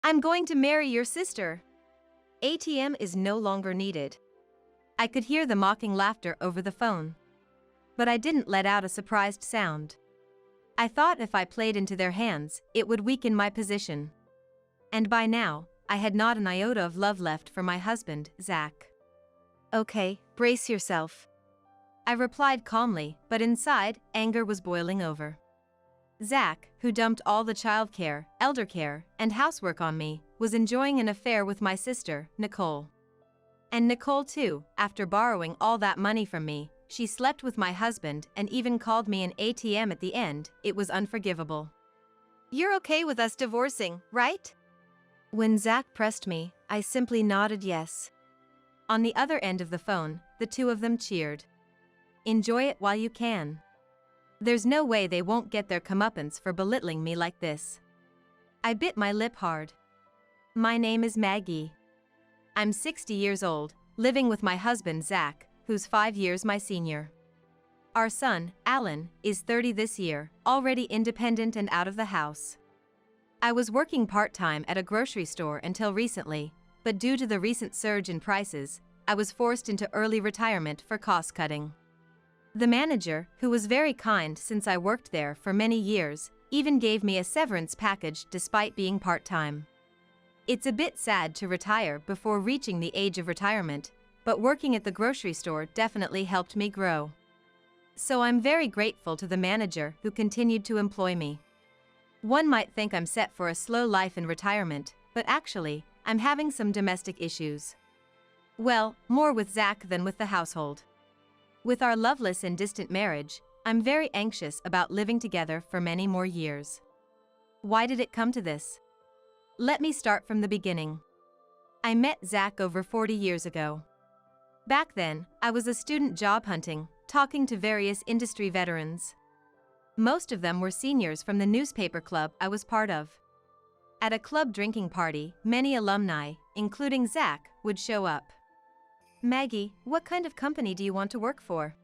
I'm going to marry your sister. ATM is no longer needed. I could hear the mocking laughter over the phone. But I didn't let out a surprised sound. I thought if I played into their hands, it would weaken my position. And by now, I had not an iota of love left for my husband, Zach. Okay, brace yourself. I replied calmly, but inside, anger was boiling over. Zach, who dumped all the childcare, elder care, and housework on me, was enjoying an affair with my sister, Nicole. And Nicole too, after borrowing all that money from me, she slept with my husband and even called me an ATM at the end. It was unforgivable. You're okay with us divorcing, right? When Zach pressed me, I simply nodded yes. On the other end of the phone, the two of them cheered. Enjoy it while you can. There's no way they won't get their comeuppance for belittling me like this. I bit my lip hard. My name is Maggie. I'm 60 years old, living with my husband Zach, who's 5 years my senior. Our son, Alan, is 30 this year, already independent and out of the house. I was working part-time at a grocery store until recently, but due to the recent surge in prices, I was forced into early retirement for cost-cutting. The manager, who was very kind since I worked there for many years, even gave me a severance package despite being part-time. It's a bit sad to retire before reaching the age of retirement, but working at the grocery store definitely helped me grow. So I'm very grateful to the manager who continued to employ me. One might think I'm set for a slow life in retirement, but actually, I'm having some domestic issues. Well, more with Zach than with the household. With our loveless and distant marriage, I'm very anxious about living together for many more years. Why did it come to this? Let me start from the beginning. I met Zach over 40 years ago. Back then, I was a student job hunting, talking to various industry veterans. Most of them were seniors from the newspaper club I was part of. At a club drinking party, many alumni, including Zach, would show up. Maggie, what kind of company do you want to work for?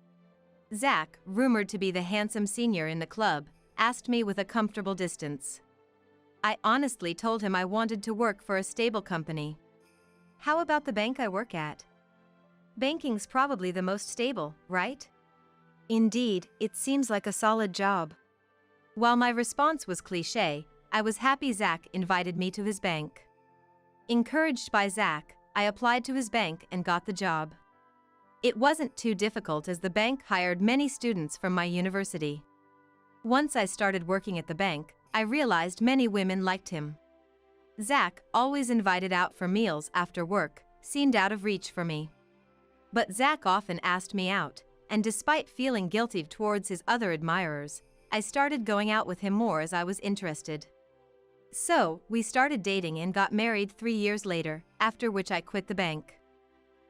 Zach, rumored to be the handsome senior in the club, asked me with a comfortable distance. I honestly told him I wanted to work for a stable company. How about the bank I work at? Banking's probably the most stable, right? Indeed, it seems like a solid job. While my response was cliché, I was happy Zach invited me to his bank. Encouraged by Zach, I applied to his bank and got the job. It wasn't too difficult as the bank hired many students from my university. Once I started working at the bank, I realized many women liked him. Zach, always invited out for meals after work, seemed out of reach for me. But Zach often asked me out, and despite feeling guilty towards his other admirers, I started going out with him more as I was interested. So, we started dating and got married 3 years later, after which I quit the bank.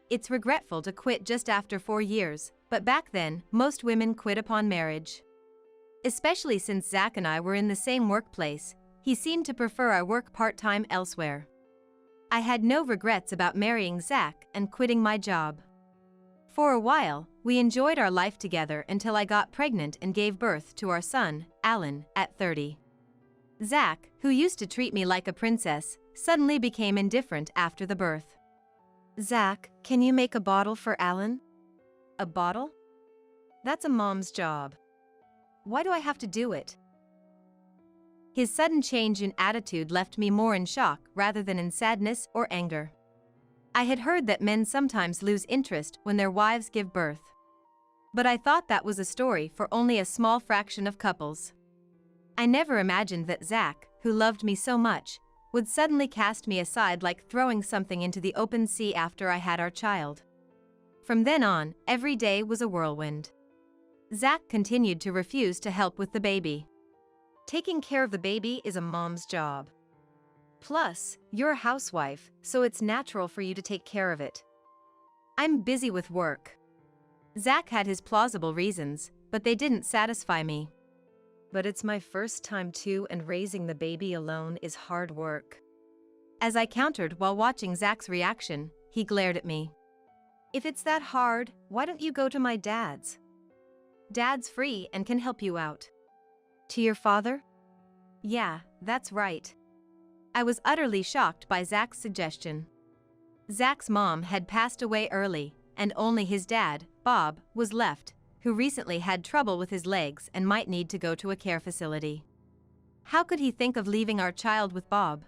It's regretful to quit just after 4 years, but back then, most women quit upon marriage. Especially since Zach and I were in the same workplace, he seemed to prefer I work part-time elsewhere. I had no regrets about marrying Zach and quitting my job. For a while, we enjoyed our life together until I got pregnant and gave birth to our son, Alan, at 30. Zach, who used to treat me like a princess, suddenly became indifferent after the birth. Zach, can you make a bottle for Alan? A bottle? That's a mom's job. Why do I have to do it? His sudden change in attitude left me more in shock rather than in sadness or anger. I had heard that men sometimes lose interest when their wives give birth. But I thought that was a story for only a small fraction of couples. I never imagined that Zach, who loved me so much, would suddenly cast me aside like throwing something into the open sea after I had our child. From then on, every day was a whirlwind. Zach continued to refuse to help with the baby. Taking care of the baby is a mom's job. Plus, you're a housewife, so it's natural for you to take care of it. I'm busy with work. Zach had his plausible reasons, but they didn't satisfy me. But it's my first time too, and raising the baby alone is hard work. As I countered while watching Zach's reaction, he glared at me. If it's that hard, why don't you go to my dad's? Dad's free and can help you out. To your father? Yeah, that's right. I was utterly shocked by Zach's suggestion. Zach's mom had passed away early, and only his dad, Bob, was left, who recently had trouble with his legs and might need to go to a care facility. How could he think of leaving our child with Bob?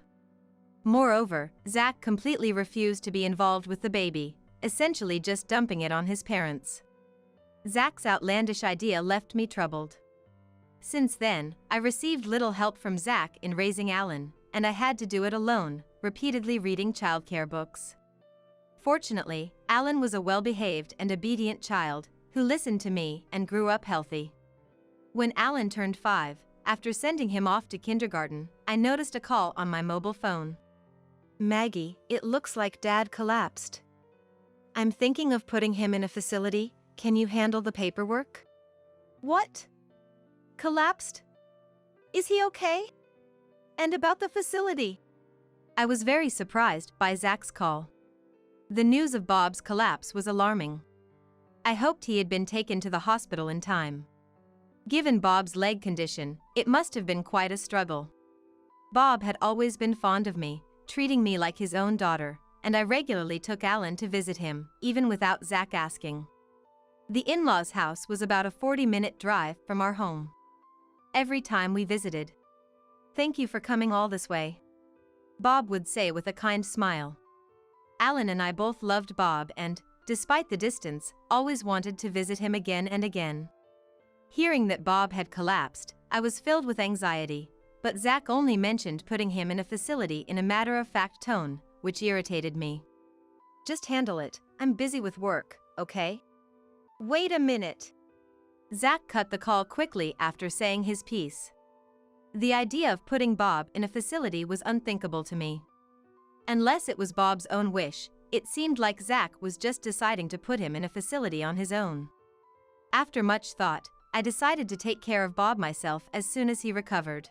Moreover, Zach completely refused to be involved with the baby, essentially just dumping it on his parents. Zach's outlandish idea left me troubled. Since then, I received little help from Zach in raising Alan, and I had to do it alone, repeatedly reading childcare books. Fortunately, Alan was a well-behaved and obedient child who listened to me and grew up healthy. When Alan turned 5, after sending him off to kindergarten, I noticed a call on my mobile phone. "Maggie, it looks like Dad collapsed. I'm thinking of putting him in a facility. Can you handle the paperwork?" "What? Collapsed? Is he okay? And about the facility?" I was very surprised by Zach's call. The news of Bob's collapse was alarming. I hoped he had been taken to the hospital in time. Given Bob's leg condition, it must have been quite a struggle. Bob had always been fond of me, treating me like his own daughter, and I regularly took Alan to visit him, even without Zach asking. The in-laws' house was about a 40-minute drive from our home. Every time we visited, "Thank you for coming all this way," Bob would say with a kind smile. Alan and I both loved Bob and, despite the distance, always wanted to visit him again and again. Hearing that Bob had collapsed, I was filled with anxiety, but Zach only mentioned putting him in a facility in a matter-of-fact tone, which irritated me. "Just handle it, I'm busy with work, okay?" "Wait a minute." Zach cut the call quickly after saying his piece. The idea of putting Bob in a facility was unthinkable to me. Unless it was Bob's own wish, it seemed like Zach was just deciding to put him in a facility on his own. After much thought, I decided to take care of Bob myself as soon as he recovered.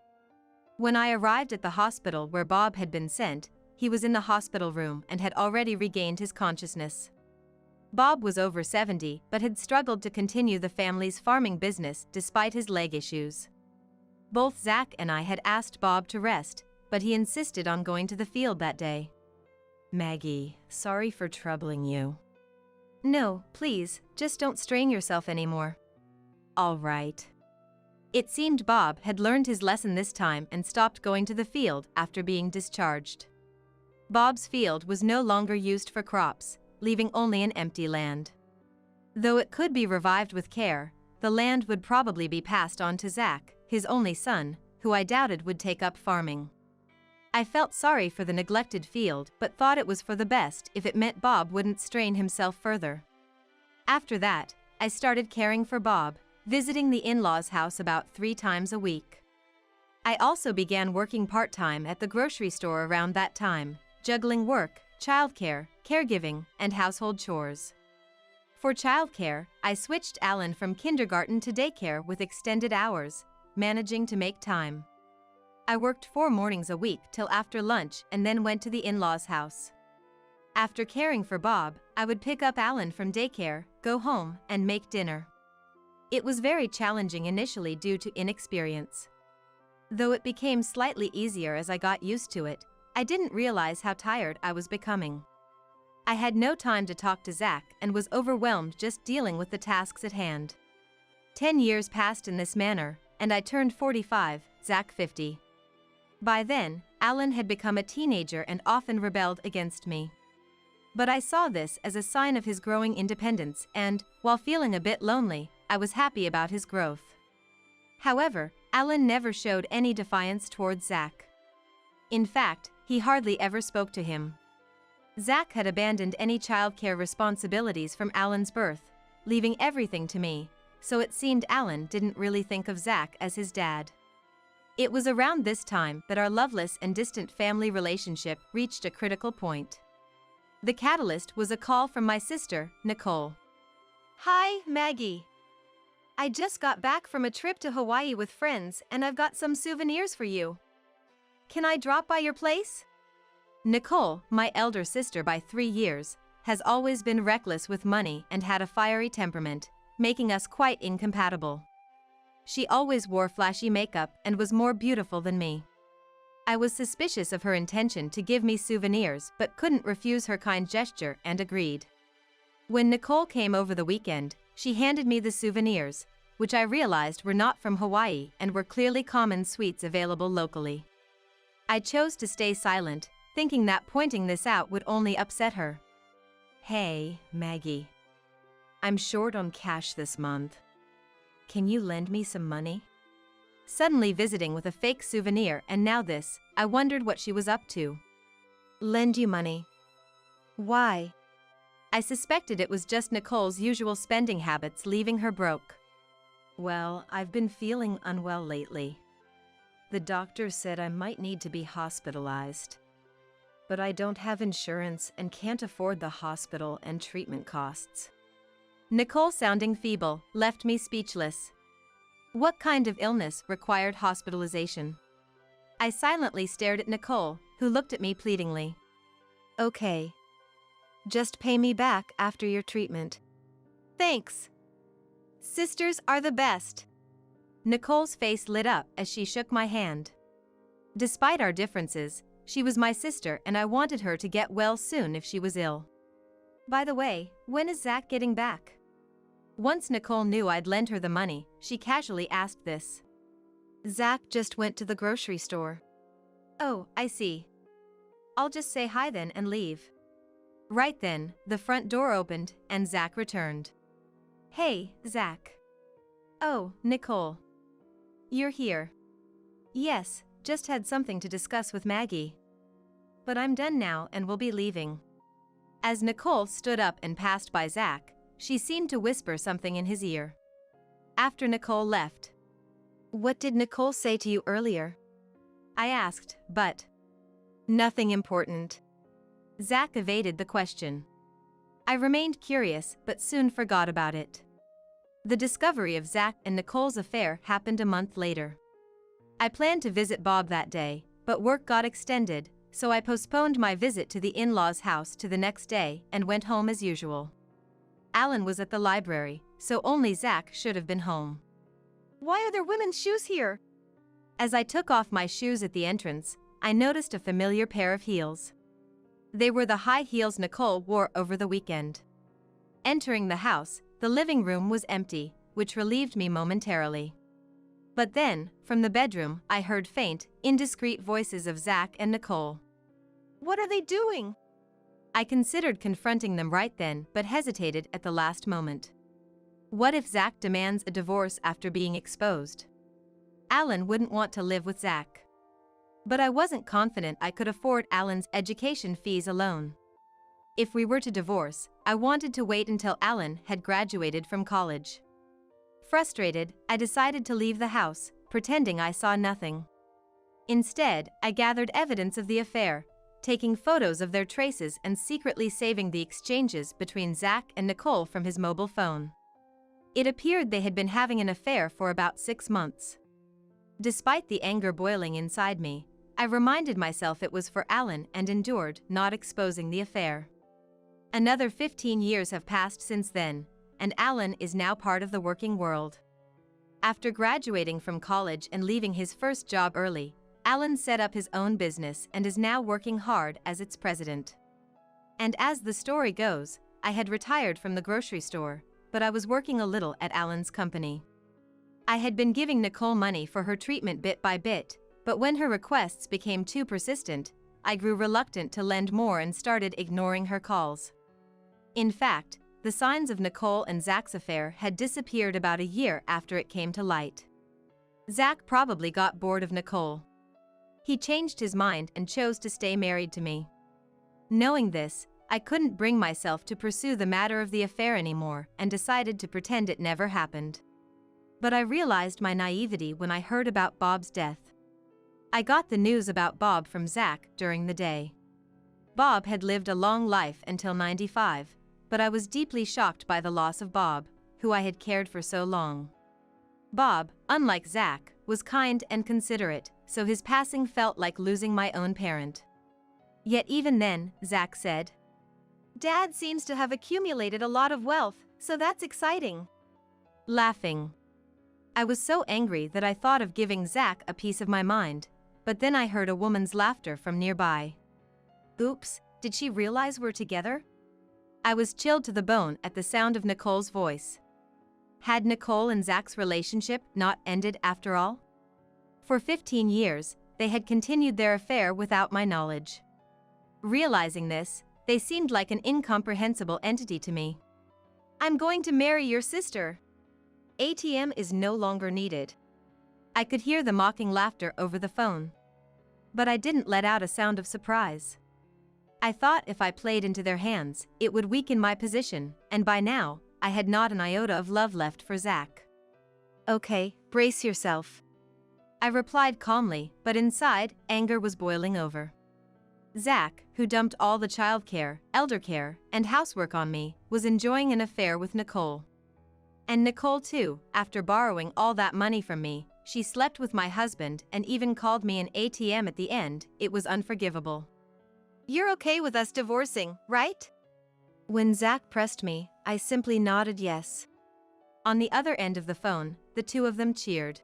When I arrived at the hospital where Bob had been sent, he was in the hospital room and had already regained his consciousness. Bob was over 70 but had struggled to continue the family's farming business despite his leg issues. Both Zach and I had asked Bob to rest, but he insisted on going to the field that day. "Maggie, sorry for troubling you." "No, please, just don't strain yourself anymore." "All right." It seemed Bob had learned his lesson this time and stopped going to the field after being discharged. Bob's field was no longer used for crops, leaving only an empty land. Though it could be revived with care, the land would probably be passed on to Zach, his only son, who I doubted would take up farming. I felt sorry for the neglected field but thought it was for the best if it meant Bob wouldn't strain himself further. After that, I started caring for Bob, visiting the in-laws' house about 3 times a week. I also began working part-time at the grocery store around that time, juggling work, childcare, caregiving, and household chores. For childcare, I switched Alan from kindergarten to daycare with extended hours, managing to make time. I worked 4 mornings a week till after lunch and then went to the in-laws' house. After caring for Bob, I would pick up Alan from daycare, go home, and make dinner. It was very challenging initially due to inexperience. Though it became slightly easier as I got used to it, I didn't realize how tired I was becoming. I had no time to talk to Zach and was overwhelmed just dealing with the tasks at hand. 10 years passed in this manner, and I turned 45, Zach 50. By then, Alan had become a teenager and often rebelled against me. But I saw this as a sign of his growing independence and, while feeling a bit lonely, I was happy about his growth. However, Alan never showed any defiance towards Zach. In fact, he hardly ever spoke to him. Zach had abandoned any childcare responsibilities from Alan's birth, leaving everything to me, so it seemed Alan didn't really think of Zach as his dad. It was around this time that our loveless and distant family relationship reached a critical point. The catalyst was a call from my sister, Nicole. "Hi, Maggie. I just got back from a trip to Hawaii with friends and I've got some souvenirs for you. Can I drop by your place?" Nicole, my elder sister by 3 years, has always been reckless with money and had a fiery temperament, making us quite incompatible. She always wore flashy makeup and was more beautiful than me. I was suspicious of her intention to give me souvenirs but couldn't refuse her kind gesture and agreed. When Nicole came over the weekend, she handed me the souvenirs, which I realized were not from Hawaii and were clearly common sweets available locally. I chose to stay silent, thinking that pointing this out would only upset her. "Hey, Maggie. I'm short on cash this month. Can you lend me some money?" Suddenly visiting with a fake souvenir and now this, I wondered what she was up to. "Lend you money? Why?" I suspected it was just Nicole's usual spending habits leaving her broke. "Well, I've been feeling unwell lately. The doctor said I might need to be hospitalized. But I don't have insurance and can't afford the hospital and treatment costs." Nicole, sounding feeble, left me speechless. What kind of illness required hospitalization? I silently stared at Nicole, who looked at me pleadingly. "Okay. Just pay me back after your treatment." "Thanks. Sisters are the best." Nicole's face lit up as she shook my hand. Despite our differences, she was my sister and I wanted her to get well soon if she was ill. "By the way, when is Zach getting back?" Once Nicole knew I'd lend her the money, she casually asked this. "Zach just went to the grocery store." "Oh, I see. I'll just say hi then and leave." Right then, the front door opened and Zach returned. "Hey, Zach." "Oh, Nicole. You're here." "Yes, just had something to discuss with Maggie. But I'm done now and will be leaving." As Nicole stood up and passed by Zach, she seemed to whisper something in his ear. After Nicole left, "What did Nicole say to you earlier?" I asked, but "Nothing important." Zach evaded the question. I remained curious but soon forgot about it. The discovery of Zach and Nicole's affair happened a month later. I planned to visit Bob that day, but work got extended, so I postponed my visit to the in-laws' house to the next day and went home as usual. Alan was at the library, so only Zach should have been home. "Why are there women's shoes here?" As I took off my shoes at the entrance, I noticed a familiar pair of heels. They were the high heels Nicole wore over the weekend. Entering the house, the living room was empty, which relieved me momentarily. But then, from the bedroom, I heard faint, indiscreet voices of Zach and Nicole. "What are they doing?" I considered confronting them right then but hesitated at the last moment. What if Zach demands a divorce after being exposed? Alan wouldn't want to live with Zach. But I wasn't confident I could afford Alan's education fees alone. If we were to divorce, I wanted to wait until Alan had graduated from college. Frustrated, I decided to leave the house, pretending I saw nothing. Instead, I gathered evidence of the affair, taking photos of their traces and secretly saving the exchanges between Zach and Nicole from his mobile phone. It appeared they had been having an affair for about 6 months. Despite the anger boiling inside me, I reminded myself it was for Alan and endured, not exposing the affair. Another 15 years have passed since then, and Alan is now part of the working world. After graduating from college and leaving his first job early, Alan set up his own business and is now working hard as its president. And as the story goes, I had retired from the grocery store, but I was working a little at Alan's company. I had been giving Nicole money for her treatment bit by bit, but when her requests became too persistent, I grew reluctant to lend more and started ignoring her calls. In fact, the signs of Nicole and Zach's affair had disappeared about a year after it came to light. Zach probably got bored of Nicole. He changed his mind and chose to stay married to me. Knowing this, I couldn't bring myself to pursue the matter of the affair anymore and decided to pretend it never happened. But I realized my naivety when I heard about Bob's death. I got the news about Bob from Zach during the day. Bob had lived a long life until 95, but I was deeply shocked by the loss of Bob, who I had cared for so long. Bob, unlike Zach, was kind and considerate, so his passing felt like losing my own parent. Yet even then, Zach said, "Dad seems to have accumulated a lot of wealth, so that's exciting." Laughing. I was so angry that I thought of giving Zach a piece of my mind, but then I heard a woman's laughter from nearby. Oops, did she realize we're together? I was chilled to the bone at the sound of Nicole's voice. Had Nicole and Zach's relationship not ended after all? For 15 years, they had continued their affair without my knowledge. Realizing this, they seemed like an incomprehensible entity to me. I'm going to marry your sister. ATM is no longer needed. I could hear the mocking laughter over the phone. But I didn't let out a sound of surprise. I thought if I played into their hands, it would weaken my position, and by now, I had not an iota of love left for Zach. Okay, brace yourself. I replied calmly, but inside, anger was boiling over. Zach, who dumped all the childcare, elder care, and housework on me, was enjoying an affair with Nicole. And Nicole too, after borrowing all that money from me, she slept with my husband and even called me an ATM at the end. It was unforgivable. You're okay with us divorcing, right? When Zach pressed me, I simply nodded yes. On the other end of the phone, the two of them cheered.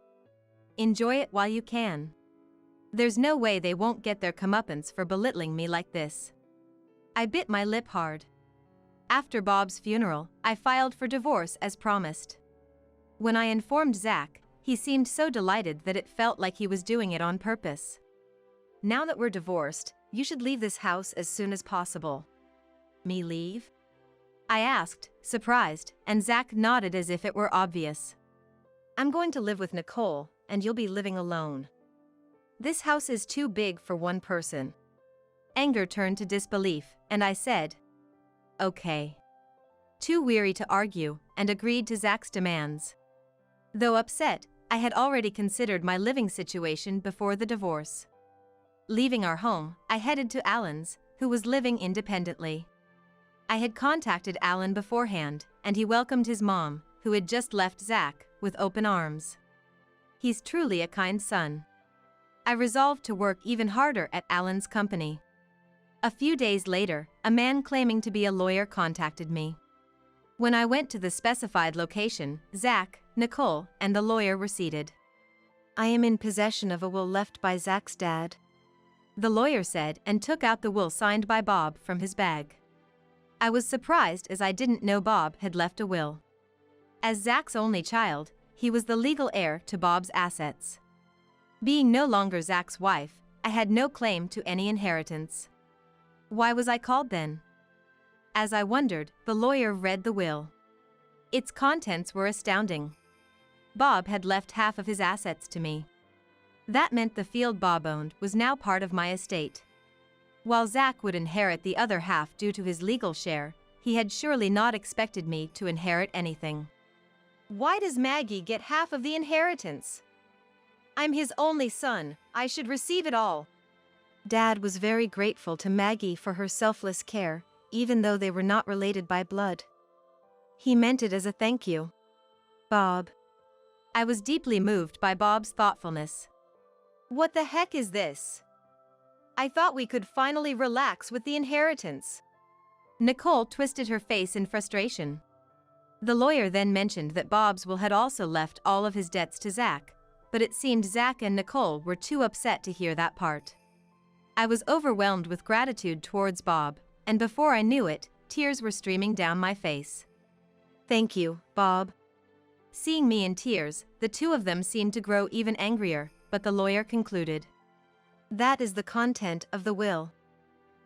Enjoy it while you can. There's no way they won't get their comeuppance for belittling me like this. I bit my lip hard. After Bob's funeral, I filed for divorce as promised. When I informed Zach, he seemed so delighted that it felt like he was doing it on purpose. Now that we're divorced, you should leave this house as soon as possible. Me leave? I asked, surprised, and Zach nodded as if it were obvious. I'm going to live with Nicole, and you'll be living alone. This house is too big for one person. Anger turned to disbelief, and I said, okay. Too weary to argue, and agreed to Zach's demands. Though upset, I had already considered my living situation before the divorce. Leaving our home, I headed to Alan's, who was living independently. I had contacted Alan beforehand, and he welcomed his mom, who had just left Zach, with open arms. He's truly a kind son. I resolved to work even harder at Alan's company. A few days later, a man claiming to be a lawyer contacted me. When I went to the specified location, Zach, Nicole, and the lawyer were seated. I am in possession of a will left by Zach's dad, the lawyer said, and took out the will signed by Bob from his bag. I was surprised as I didn't know Bob had left a will. As Zach's only child, he was the legal heir to Bob's assets. Being no longer Zach's wife, I had no claim to any inheritance. Why was I called then? As I wondered, the lawyer read the will. Its contents were astounding. Bob had left half of his assets to me. That meant the field Bob owned was now part of my estate. While Zach would inherit the other half due to his legal share, he had surely not expected me to inherit anything. Why does Maggie get half of the inheritance? I'm his only son, I should receive it all. Dad was very grateful to Maggie for her selfless care, even though they were not related by blood. He meant it as a thank you. Bob. I was deeply moved by Bob's thoughtfulness. What the heck is this? I thought we could finally relax with the inheritance. Nicole twisted her face in frustration. The lawyer then mentioned that Bob's will had also left all of his debts to Zach, but it seemed Zach and Nicole were too upset to hear that part. I was overwhelmed with gratitude towards Bob, and before I knew it, tears were streaming down my face. Thank you, Bob. Seeing me in tears, the two of them seemed to grow even angrier, but the lawyer concluded. That is the content of the will.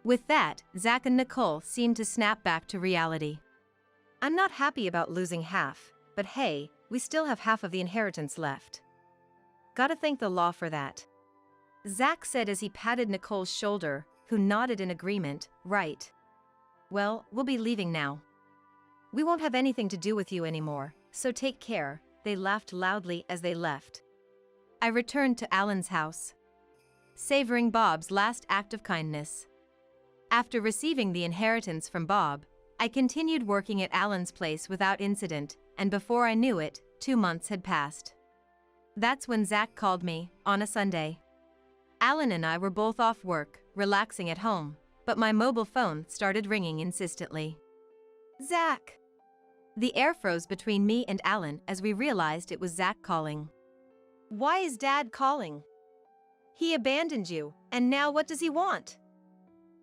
With that, Zach and Nicole seemed to snap back to reality. I'm not happy about losing half, but hey, we still have half of the inheritance left. Gotta thank the law for that. Zach said as he patted Nicole's shoulder, who nodded in agreement, right. Well, we'll be leaving now. We won't have anything to do with you anymore, so take care. They laughed loudly as they left. I returned to Alan's house, savoring Bob's last act of kindness. After receiving the inheritance from Bob, I continued working at Alan's place without incident, and before I knew it, 2 months had passed. That's when Zach called me, on a Sunday. Alan and I were both off work, relaxing at home, but my mobile phone started ringing insistently. Zach! The air froze between me and Alan as we realized it was Zach calling. Why is Dad calling? He abandoned you, and now what does he want?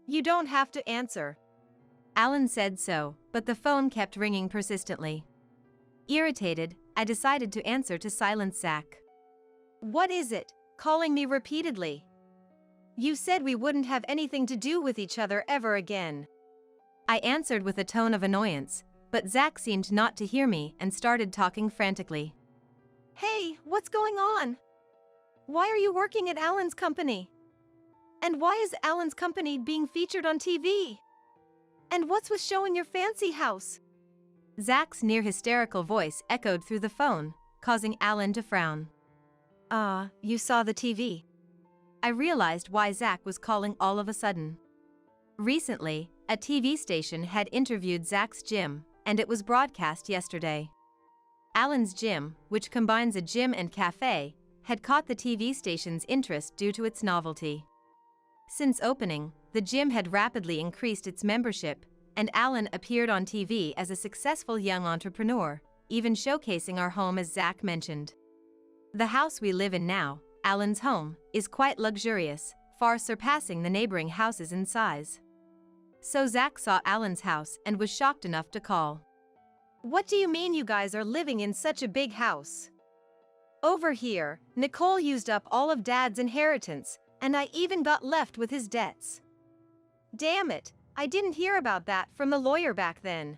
You don't have to answer. Alan said so, but the phone kept ringing persistently. Irritated, I decided to answer to silence Zach. What is it, calling me repeatedly? You said we wouldn't have anything to do with each other ever again. I answered with a tone of annoyance, but Zach seemed not to hear me and started talking frantically. Hey, what's going on? Why are you working at Alan's company? And why is Alan's company being featured on TV? And what's with showing your fancy house? Zach's near hysterical voice echoed through the phone, causing Alan to frown. You saw the TV. I realized why Zach was calling all of a sudden. Recently, a TV station had interviewed Zach's gym, and it was broadcast yesterday. Alan's gym, which combines a gym and cafe, had caught the TV station's interest due to its novelty. Since opening, the gym had rapidly increased its membership, and Alan appeared on TV as a successful young entrepreneur, even showcasing our home as Zach mentioned. The house we live in now, Alan's home, is quite luxurious, far surpassing the neighboring houses in size. So Zach saw Alan's house and was shocked enough to call. What do you mean you guys are living in such a big house? Over here, Nicole used up all of Dad's inheritance, and I even got left with his debts. Damn it, I didn't hear about that from the lawyer back then.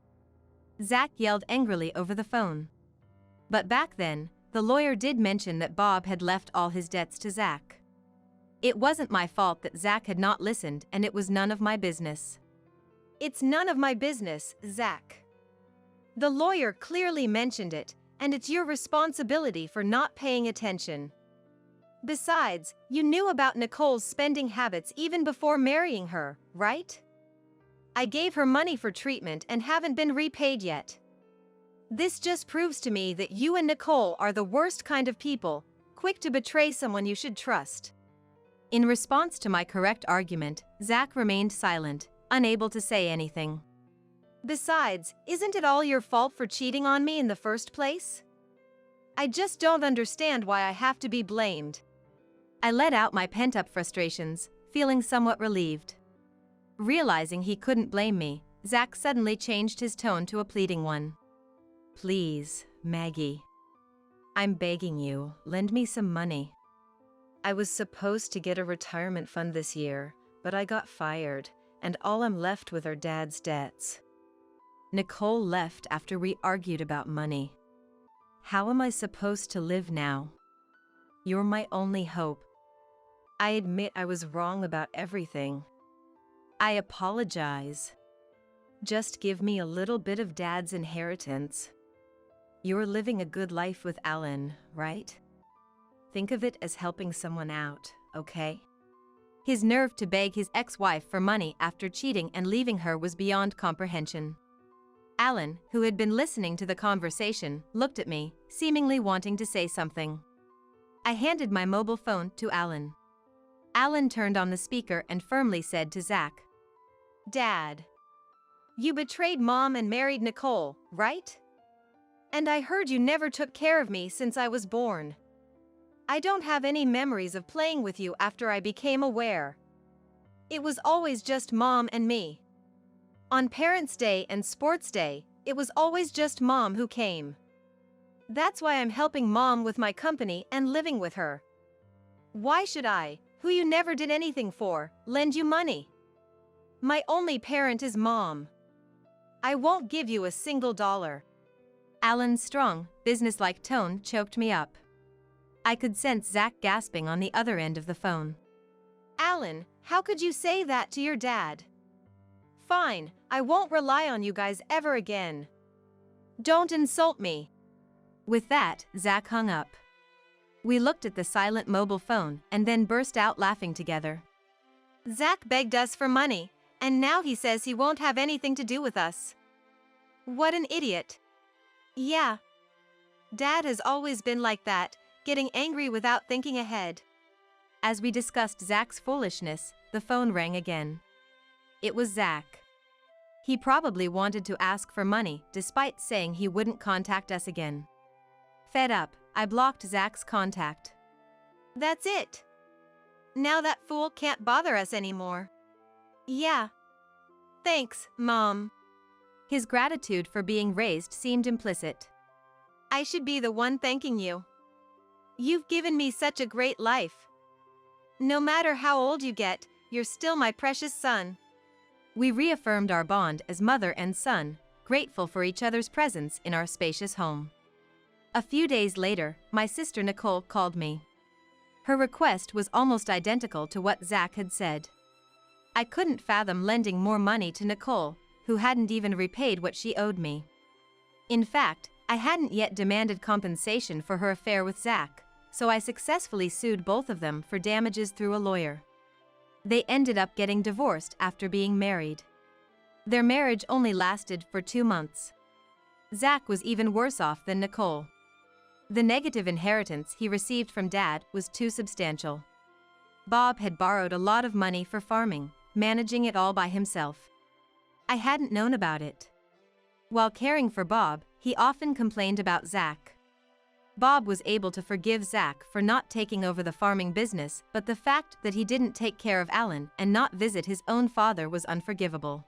Zach yelled angrily over the phone. But back then, the lawyer did mention that Bob had left all his debts to Zach. It wasn't my fault that Zach had not listened, and it was none of my business. It's none of my business, Zach. The lawyer clearly mentioned it, and it's your responsibility for not paying attention. Besides, you knew about Nicole's spending habits even before marrying her, right? I gave her money for treatment and haven't been repaid yet. This just proves to me that you and Nicole are the worst kind of people, quick to betray someone you should trust. In response to my correct argument, Zach remained silent, unable to say anything. Besides, isn't it all your fault for cheating on me in the first place? I just don't understand why I have to be blamed. I let out my pent-up frustrations, feeling somewhat relieved. Realizing he couldn't blame me, Zach suddenly changed his tone to a pleading one. Please, Maggie. I'm begging you, lend me some money. I was supposed to get a retirement fund this year, but I got fired, and all I'm left with are Dad's debts. Nicole left after we argued about money. How am I supposed to live now? You're my only hope. I admit I was wrong about everything. I apologize. Just give me a little bit of Dad's inheritance. You're living a good life with Alan, right? Think of it as helping someone out, okay? His nerve to beg his ex-wife for money after cheating and leaving her was beyond comprehension. Alan, who had been listening to the conversation, looked at me, seemingly wanting to say something. I handed my mobile phone to Alan. Alan turned on the speaker and firmly said to Zach, Dad, you betrayed Mom and married Nicole, right? And I heard you never took care of me since I was born. I don't have any memories of playing with you after I became aware. It was always just Mom and me. On Parents' Day and Sports Day, it was always just Mom who came. That's why I'm helping Mom with my company and living with her. Why should I, who you never did anything for, lend you money? My only parent is Mom. I won't give you a single dollar. Alan's strong, businesslike tone choked me up. I could sense Zach gasping on the other end of the phone. Alan, how could you say that to your dad? Fine, I won't rely on you guys ever again. Don't insult me. With that, Zach hung up. We looked at the silent mobile phone and then burst out laughing together. Zach begged us for money, and now he says he won't have anything to do with us. What an idiot. Yeah. Dad has always been like that, getting angry without thinking ahead. As we discussed Zach's foolishness, the phone rang again. It was Zach. He probably wanted to ask for money, despite saying he wouldn't contact us again. Fed up, I blocked Zach's contact. That's it. Now that fool can't bother us anymore. Yeah. Thanks, Mom. His gratitude for being raised seemed implicit. I should be the one thanking you. You've given me such a great life. No matter how old you get, you're still my precious son. We reaffirmed our bond as mother and son, grateful for each other's presence in our spacious home. A few days later, my sister Nicole called me. Her request was almost identical to what Zach had said. I couldn't fathom lending more money to Nicole, who hadn't even repaid what she owed me. In fact, I hadn't yet demanded compensation for her affair with Zach, so I successfully sued both of them for damages through a lawyer. They ended up getting divorced after being married. Their marriage only lasted for 2 months. Zach was even worse off than Nicole. The negative inheritance he received from Dad was too substantial. Bob had borrowed a lot of money for farming, managing it all by himself. I hadn't known about it. While caring for Bob, he often complained about Zach. Bob was able to forgive Zach for not taking over the farming business, but the fact that he didn't take care of Alan and not visit his own father was unforgivable.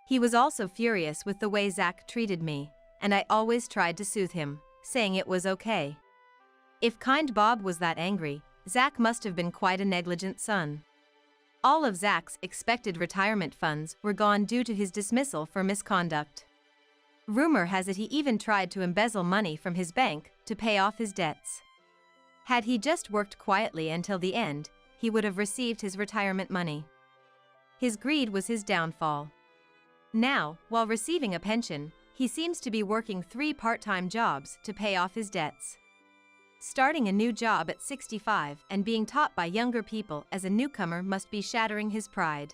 He was also furious with the way Zach treated me, and I always tried to soothe him, saying it was okay. If kind Bob was that angry, Zach must have been quite a negligent son. All of Zach's expected retirement funds were gone due to his dismissal for misconduct. Rumor has it he even tried to embezzle money from his bank to pay off his debts. Had he just worked quietly until the end, he would have received his retirement money. His greed was his downfall. Now, while receiving a pension, he seems to be working 3 part-time jobs to pay off his debts. Starting a new job at 65 and being taught by younger people as a newcomer must be shattering his pride.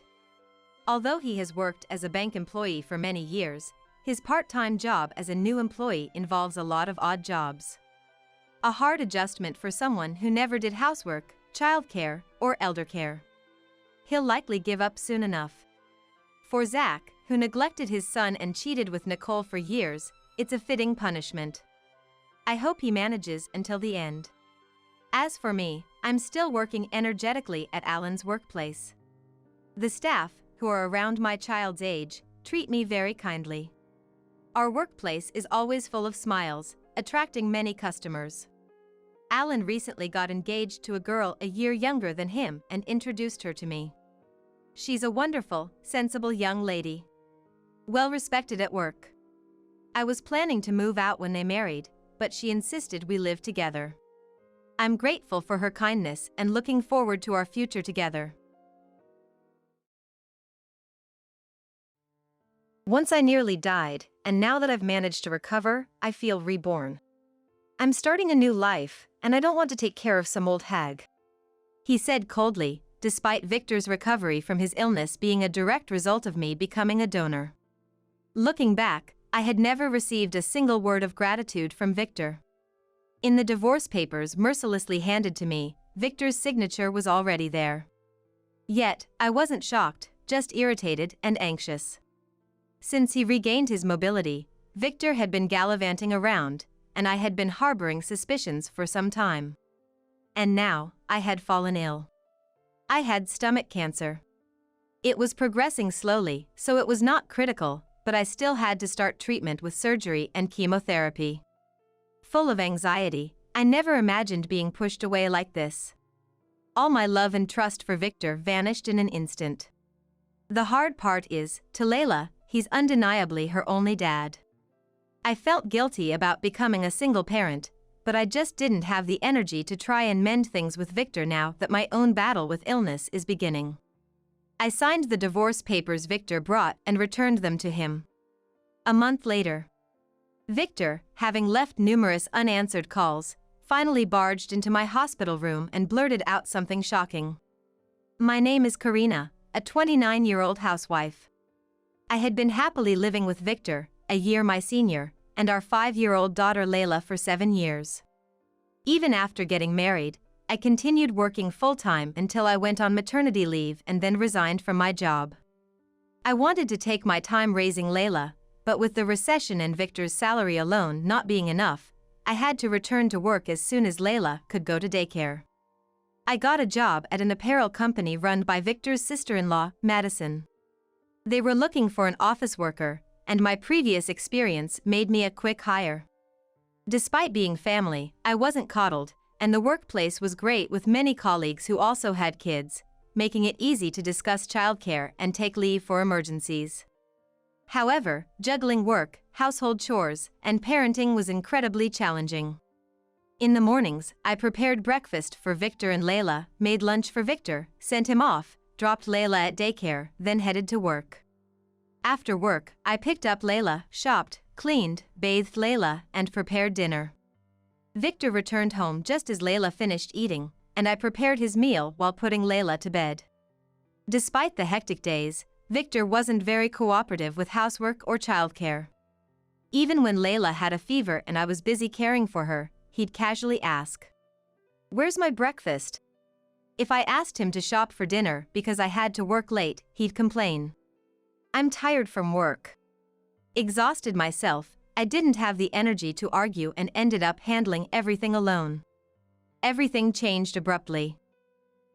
Although he has worked as a bank employee for many years, his part-time job as a new employee involves a lot of odd jobs. A hard adjustment for someone who never did housework, childcare, or elder care. He'll likely give up soon enough. For Zach, who neglected his son and cheated with Nicole for years, it's a fitting punishment. I hope he manages until the end. As for me, I'm still working energetically at Alan's workplace. The staff, who are around my child's age, treat me very kindly. Our workplace is always full of smiles, attracting many customers. Alan recently got engaged to a girl a year younger than him and introduced her to me. She's a wonderful, sensible young lady. Well respected at work. I was planning to move out when they married, but she insisted we live together. I'm grateful for her kindness and looking forward to our future together. Once I nearly died, and now that I've managed to recover, I feel reborn. I'm starting a new life, and I don't want to take care of some old hag. He said coldly, despite Victor's recovery from his illness being a direct result of me becoming a donor. Looking back, I had never received a single word of gratitude from Victor. In the divorce papers mercilessly handed to me, Victor's signature was already there. Yet, I wasn't shocked, just irritated and anxious. Since he regained his mobility, Victor had been gallivanting around, and I had been harboring suspicions for some time. And now, I had fallen ill. I had stomach cancer. It was progressing slowly, so it was not critical, but I still had to start treatment with surgery and chemotherapy. Full of anxiety, I never imagined being pushed away like this. All my love and trust for Victor vanished in an instant. The hard part is, to Layla, he's undeniably her only dad. I felt guilty about becoming a single parent, but I just didn't have the energy to try and mend things with Victor now that my own battle with illness is beginning. I signed the divorce papers Victor brought and returned them to him. A month later, Victor, having left numerous unanswered calls, finally barged into my hospital room and blurted out something shocking. My name is Karina, a 29-year-old housewife. I had been happily living with Victor, a year my senior, and our 5-year-old daughter Layla for 7 years. Even after getting married, I continued working full-time until I went on maternity leave and then resigned from my job. I wanted to take my time raising Layla, but with the recession and Victor's salary alone not being enough, I had to return to work as soon as Layla could go to daycare. I got a job at an apparel company run by Victor's sister-in-law, Madison. They were looking for an office worker, and my previous experience made me a quick hire. Despite being family, I wasn't coddled, and the workplace was great with many colleagues who also had kids, making it easy to discuss childcare and take leave for emergencies. However, juggling work, household chores, and parenting was incredibly challenging. In the mornings, I prepared breakfast for Victor and Layla, made lunch for Victor, sent him off, dropped Layla at daycare, then headed to work. After work, I picked up Layla, shopped, cleaned, bathed Layla, and prepared dinner. Victor returned home just as Layla finished eating, and I prepared his meal while putting Layla to bed. Despite the hectic days, Victor wasn't very cooperative with housework or childcare. Even when Layla had a fever and I was busy caring for her, he'd casually ask, "Where's my breakfast?" If I asked him to shop for dinner because I had to work late, he'd complain, "I'm tired from work." Exhausted myself, I didn't have the energy to argue and ended up handling everything alone. Everything changed abruptly.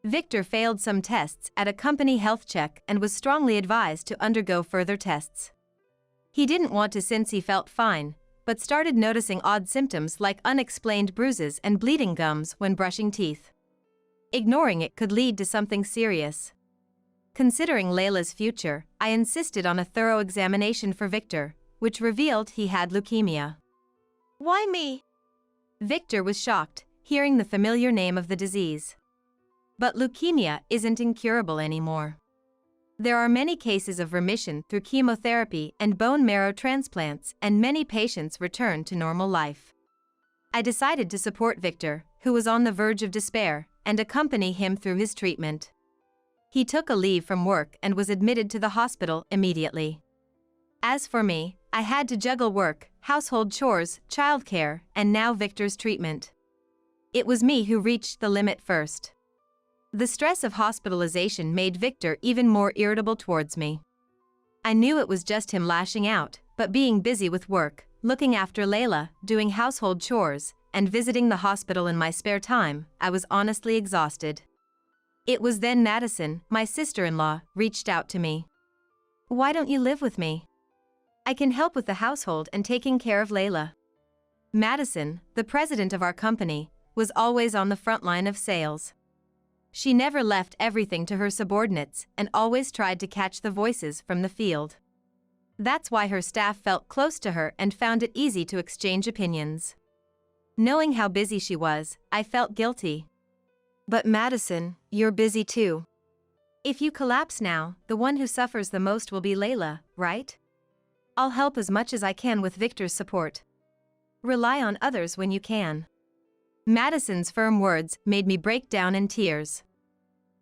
Victor failed some tests at a company health check and was strongly advised to undergo further tests. He didn't want to since he felt fine, but started noticing odd symptoms like unexplained bruises and bleeding gums when brushing teeth. Ignoring it could lead to something serious. Considering Layla's future, I insisted on a thorough examination for Victor, which revealed he had leukemia. "Why me?" Victor was shocked, hearing the familiar name of the disease. But leukemia isn't incurable anymore. There are many cases of remission through chemotherapy and bone marrow transplants, and many patients return to normal life. I decided to support Victor, who was on the verge of despair, and accompany him through his treatment. He took a leave from work and was admitted to the hospital immediately. As for me, I had to juggle work, household chores, childcare, and now Victor's treatment. It was me who reached the limit first. The stress of hospitalization made Victor even more irritable towards me. I knew it was just him lashing out, but being busy with work, looking after Layla, doing household chores, and visiting the hospital in my spare time, I was honestly exhausted. It was then Madison, my sister-in-law, reached out to me. "Why don't you live with me? I can help with the household and taking care of Layla." Madison, the president of our company, was always on the front line of sales. She never left everything to her subordinates and always tried to catch the voices from the field. That's why her staff felt close to her and found it easy to exchange opinions. Knowing how busy she was, I felt guilty. "But Madison, you're busy too. If you collapse now, the one who suffers the most will be Layla, right? I'll help as much as I can with Victor's support. Rely on others when you can." Madison's firm words made me break down in tears.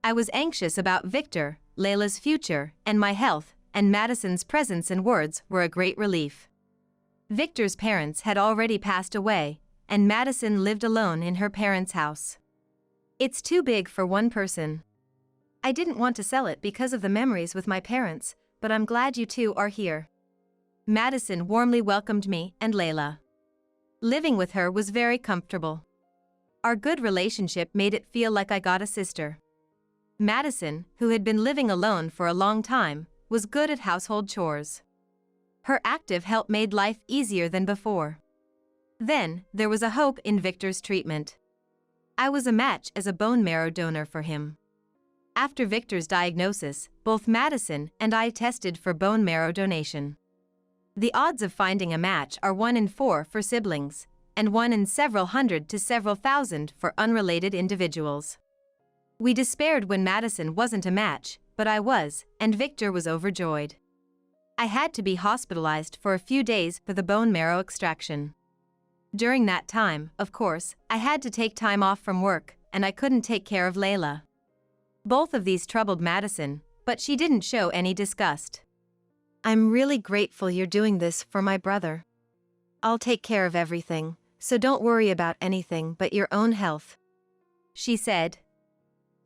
I was anxious about Victor, Layla's future, and my health, and Madison's presence and words were a great relief. Victor's parents had already passed away, and Madison lived alone in her parents' house. "It's too big for one person. I didn't want to sell it because of the memories with my parents, but I'm glad you two are here." Madison warmly welcomed me and Layla. Living with her was very comfortable. Our good relationship made it feel like I got a sister. Madison, who had been living alone for a long time, was good at household chores. Her active help made life easier than before. Then, there was a hope in Victor's treatment. I was a match as a bone marrow donor for him. After Victor's diagnosis, both Madison and I tested for bone marrow donation. The odds of finding a match are 1 in 4 for siblings, and 1 in several hundred to several thousand for unrelated individuals. We despaired when Madison wasn't a match, but I was, and Victor was overjoyed. I had to be hospitalized for a few days for the bone marrow extraction. During that time, of course, I had to take time off from work, and I couldn't take care of Layla. Both of these troubled Madison, but she didn't show any disgust. "I'm really grateful you're doing this for my brother. I'll take care of everything, so don't worry about anything but your own health," she said.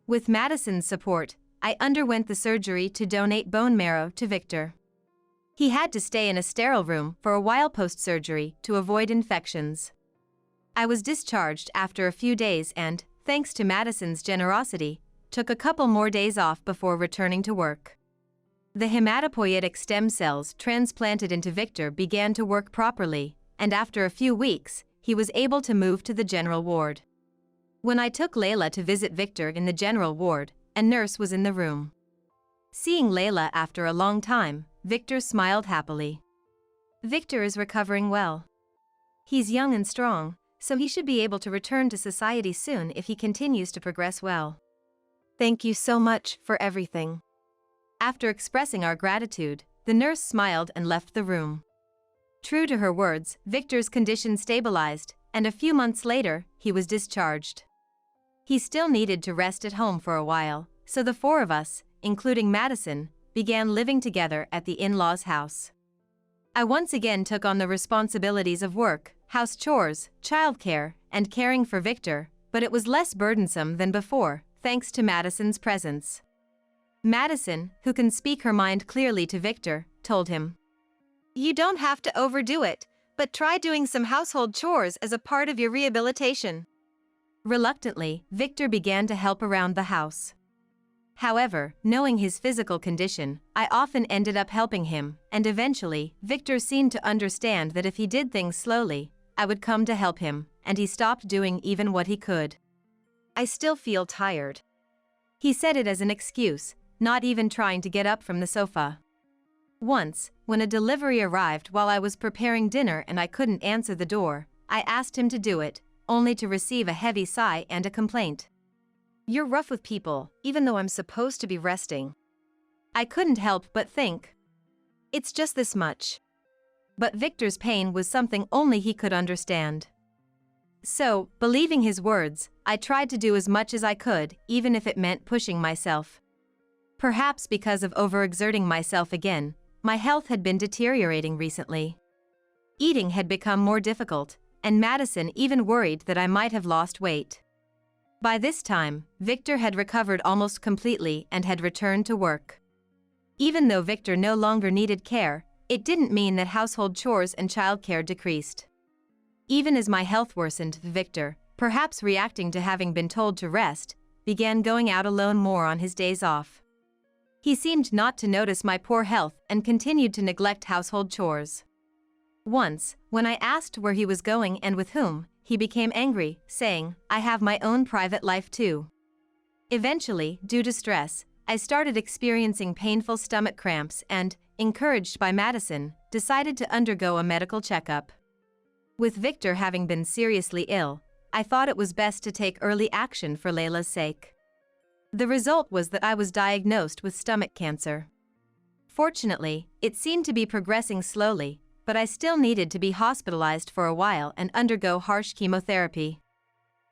With Madison's support, I underwent the surgery to donate bone marrow to Victor. He had to stay in a sterile room for a while post-surgery to avoid infections. I was discharged after a few days and, thanks to Madison's generosity, took a couple more days off before returning to work. The hematopoietic stem cells transplanted into Victor began to work properly, and after a few weeks, he was able to move to the general ward. When I took Layla to visit Victor in the general ward, a nurse was in the room. Seeing Layla after a long time, Victor smiled happily. Victor is recovering well. He's young and strong, so he should be able to return to society soon if he continues to progress well. Thank you so much for everything. After expressing our gratitude, the nurse smiled and left the room. True to her words, Victor's condition stabilized, and a few months later, he was discharged. He still needed to rest at home for a while, so the four of us, including Madison, began living together at the in-laws' house. I once again took on the responsibilities of work, house chores, childcare, and caring for Victor, but it was less burdensome than before, thanks to Madison's presence. Madison, who can speak her mind clearly to Victor, told him, "You don't have to overdo it, but try doing some household chores as a part of your rehabilitation." Reluctantly, Victor began to help around the house. However, knowing his physical condition, I often ended up helping him, and eventually, Victor seemed to understand that if he did things slowly, I would come to help him, and he stopped doing even what he could. "I still feel tired." He said it as an excuse, not even trying to get up from the sofa. Once, when a delivery arrived while I was preparing dinner and I couldn't answer the door, I asked him to do it, only to receive a heavy sigh and a complaint. "You're rough with people, even though I'm supposed to be resting." I couldn't help but think, it's just this much. But Victor's pain was something only he could understand. So, believing his words, I tried to do as much as I could, even if it meant pushing myself. Perhaps because of overexerting myself again, my health had been deteriorating recently. Eating had become more difficult, and Madison even worried that I might have lost weight. By this time, Victor had recovered almost completely and had returned to work. Even though Victor no longer needed care, it didn't mean that household chores and childcare decreased. Even as my health worsened, Victor, perhaps reacting to having been told to rest, began going out alone more on his days off. He seemed not to notice my poor health and continued to neglect household chores. Once, when I asked where he was going and with whom, he became angry, saying, "I have my own private life too." Eventually, due to stress, I started experiencing painful stomach cramps and, encouraged by Madison, decided to undergo a medical checkup. With Victor having been seriously ill, I thought it was best to take early action for Layla's sake. The result was that I was diagnosed with stomach cancer. Fortunately, it seemed to be progressing slowly, but I still needed to be hospitalized for a while and undergo harsh chemotherapy.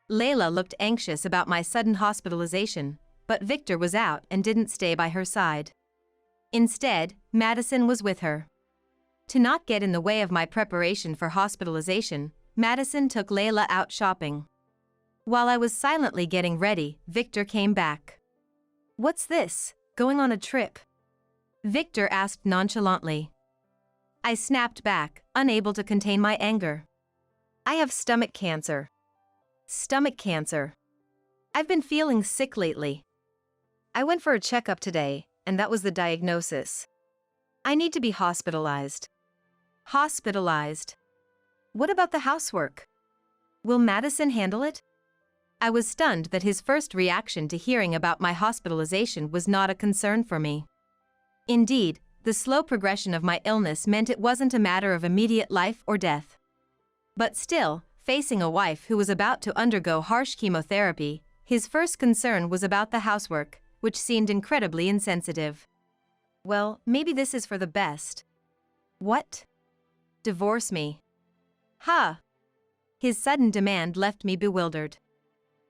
Layla looked anxious about my sudden hospitalization, but Victor was out and didn't stay by her side. Instead, Madison was with her. To not get in the way of my preparation for hospitalization, Madison took Layla out shopping. While I was silently getting ready, Victor came back. "What's this, going on a trip?" Victor asked nonchalantly. I snapped back, unable to contain my anger. "I have stomach cancer." "Stomach cancer? I've been feeling sick lately. I went for a checkup today, and that was the diagnosis. I need to be hospitalized." "Hospitalized? What about the housework? Will Madison handle it?" I was stunned that his first reaction to hearing about my hospitalization was not a concern for me. Indeed, the slow progression of my illness meant it wasn't a matter of immediate life or death. But still, facing a wife who was about to undergo harsh chemotherapy, his first concern was about the housework, which seemed incredibly insensitive. Well, maybe this is for the best. What? Divorce me? Ha! His sudden demand left me bewildered.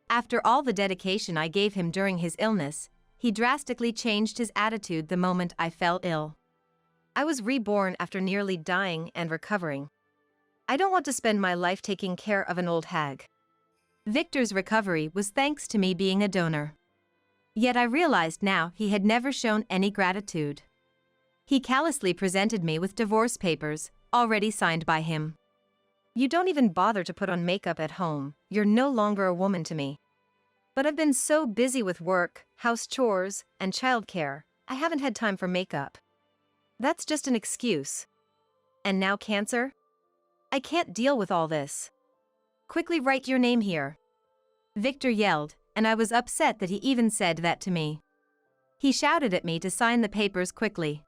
After all the dedication I gave him during his illness, he drastically changed his attitude the moment I fell ill. I was reborn after nearly dying and recovering. I don't want to spend my life taking care of an old hag. Victor's recovery was thanks to me being a donor. Yet I realized now he had never shown any gratitude. He callously presented me with divorce papers, already signed by him. "You don't even bother to put on makeup at home, you're no longer a woman to me." But I've been so busy with work, house chores, and childcare, I haven't had time for makeup. That's just an excuse. And now cancer? I can't deal with all this. Quickly write your name here. Victor yelled, and I was upset that he even said that to me. He shouted at me to sign the papers quickly.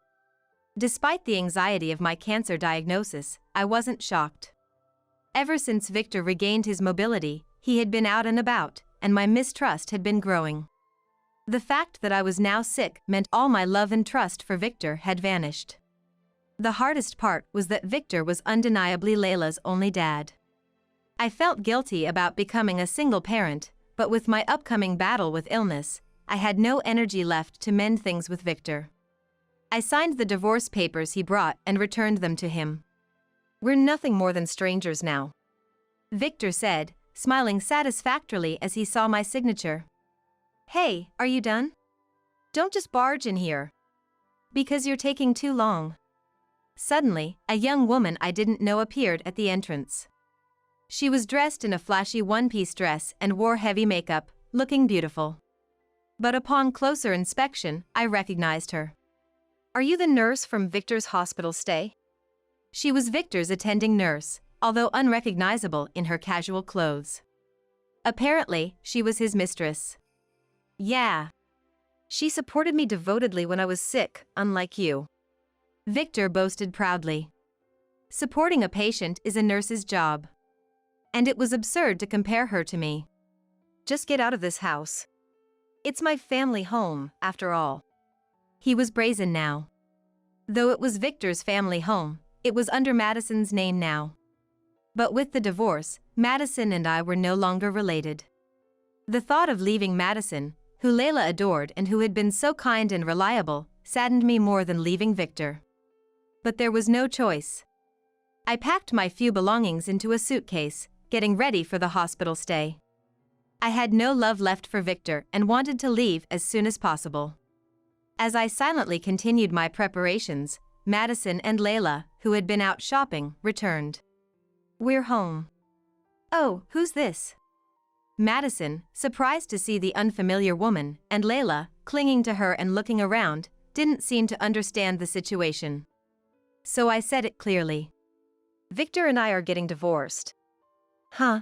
Despite the anxiety of my cancer diagnosis, I wasn't shocked. Ever since Victor regained his mobility, he had been out and about, and my mistrust had been growing. The fact that I was now sick meant all my love and trust for Victor had vanished. The hardest part was that Victor was undeniably Layla's only dad. I felt guilty about becoming a single parent, but with my upcoming battle with illness, I had no energy left to mend things with Victor. I signed the divorce papers he brought and returned them to him. We're nothing more than strangers now, Victor said, smiling satisfactorily as he saw my signature. Hey, are you done? Don't just barge in here. Because you're taking too long. Suddenly, a young woman I didn't know appeared at the entrance. She was dressed in a flashy one-piece dress and wore heavy makeup, looking beautiful. But upon closer inspection, I recognized her. Are you the nurse from Victor's hospital stay? She was Victor's attending nurse, although unrecognizable in her casual clothes. Apparently, she was his mistress. Yeah. She supported me devotedly when I was sick, unlike you. Victor boasted proudly. Supporting a patient is a nurse's job. And it was absurd to compare her to me. Just get out of this house. It's my family home, after all. He was brazen now. Though it was Victor's family home, it was under Madison's name now. But with the divorce, Madison and I were no longer related. The thought of leaving Madison, who Layla adored and who had been so kind and reliable, saddened me more than leaving Victor. But there was no choice. I packed my few belongings into a suitcase, getting ready for the hospital stay. I had no love left for Victor and wanted to leave as soon as possible. As I silently continued my preparations, Madison and Layla, who had been out shopping, returned. We're home. Oh, who's this? Madison, surprised to see the unfamiliar woman, and Layla, clinging to her and looking around, didn't seem to understand the situation. So I said it clearly. Victor and I are getting divorced. Huh?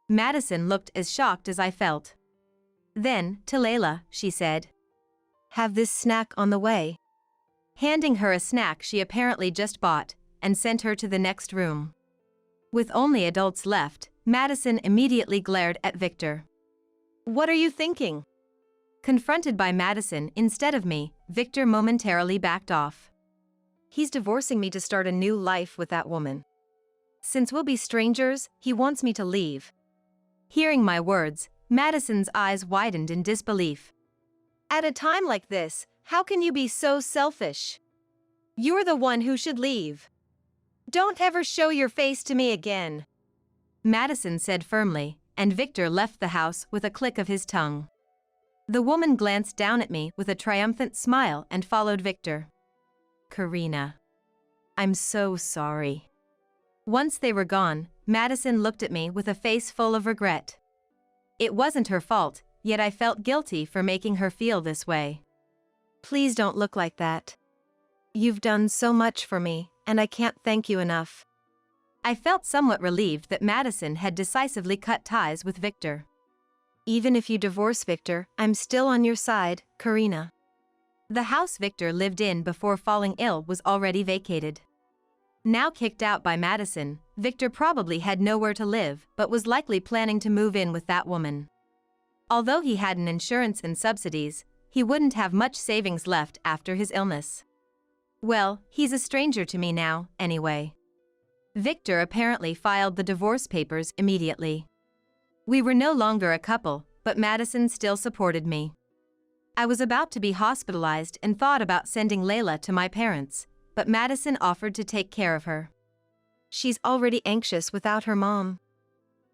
Madison looked as shocked as I felt. Then, to Layla, she said, have this snack on the way. Handing her a snack she apparently just bought, and sent her to the next room. With only adults left, Madison immediately glared at Victor. What are you thinking? Confronted by Madison instead of me, Victor momentarily backed off. He's divorcing me to start a new life with that woman. Since we'll be strangers, he wants me to leave. Hearing my words, Madison's eyes widened in disbelief. At a time like this, how can you be so selfish? You're the one who should leave. Don't ever show your face to me again, Madison said firmly, and Victor left the house with a click of his tongue. The woman glanced down at me with a triumphant smile and followed Victor. Karina. I'm so sorry. Once they were gone, Madison looked at me with a face full of regret. It wasn't her fault, yet I felt guilty for making her feel this way. Please don't look like that. You've done so much for me, and I can't thank you enough. I felt somewhat relieved that Madison had decisively cut ties with Victor. Even if you divorce Victor, I'm still on your side, Karina. The house Victor lived in before falling ill was already vacated. Now kicked out by Madison, Victor probably had nowhere to live but was likely planning to move in with that woman. Although he had an insurance and subsidies, he wouldn't have much savings left after his illness. Well, he's a stranger to me now, anyway. Victor apparently filed the divorce papers immediately. We were no longer a couple, but Madison still supported me. I was about to be hospitalized and thought about sending Layla to my parents, but Madison offered to take care of her. She's already anxious without her mom.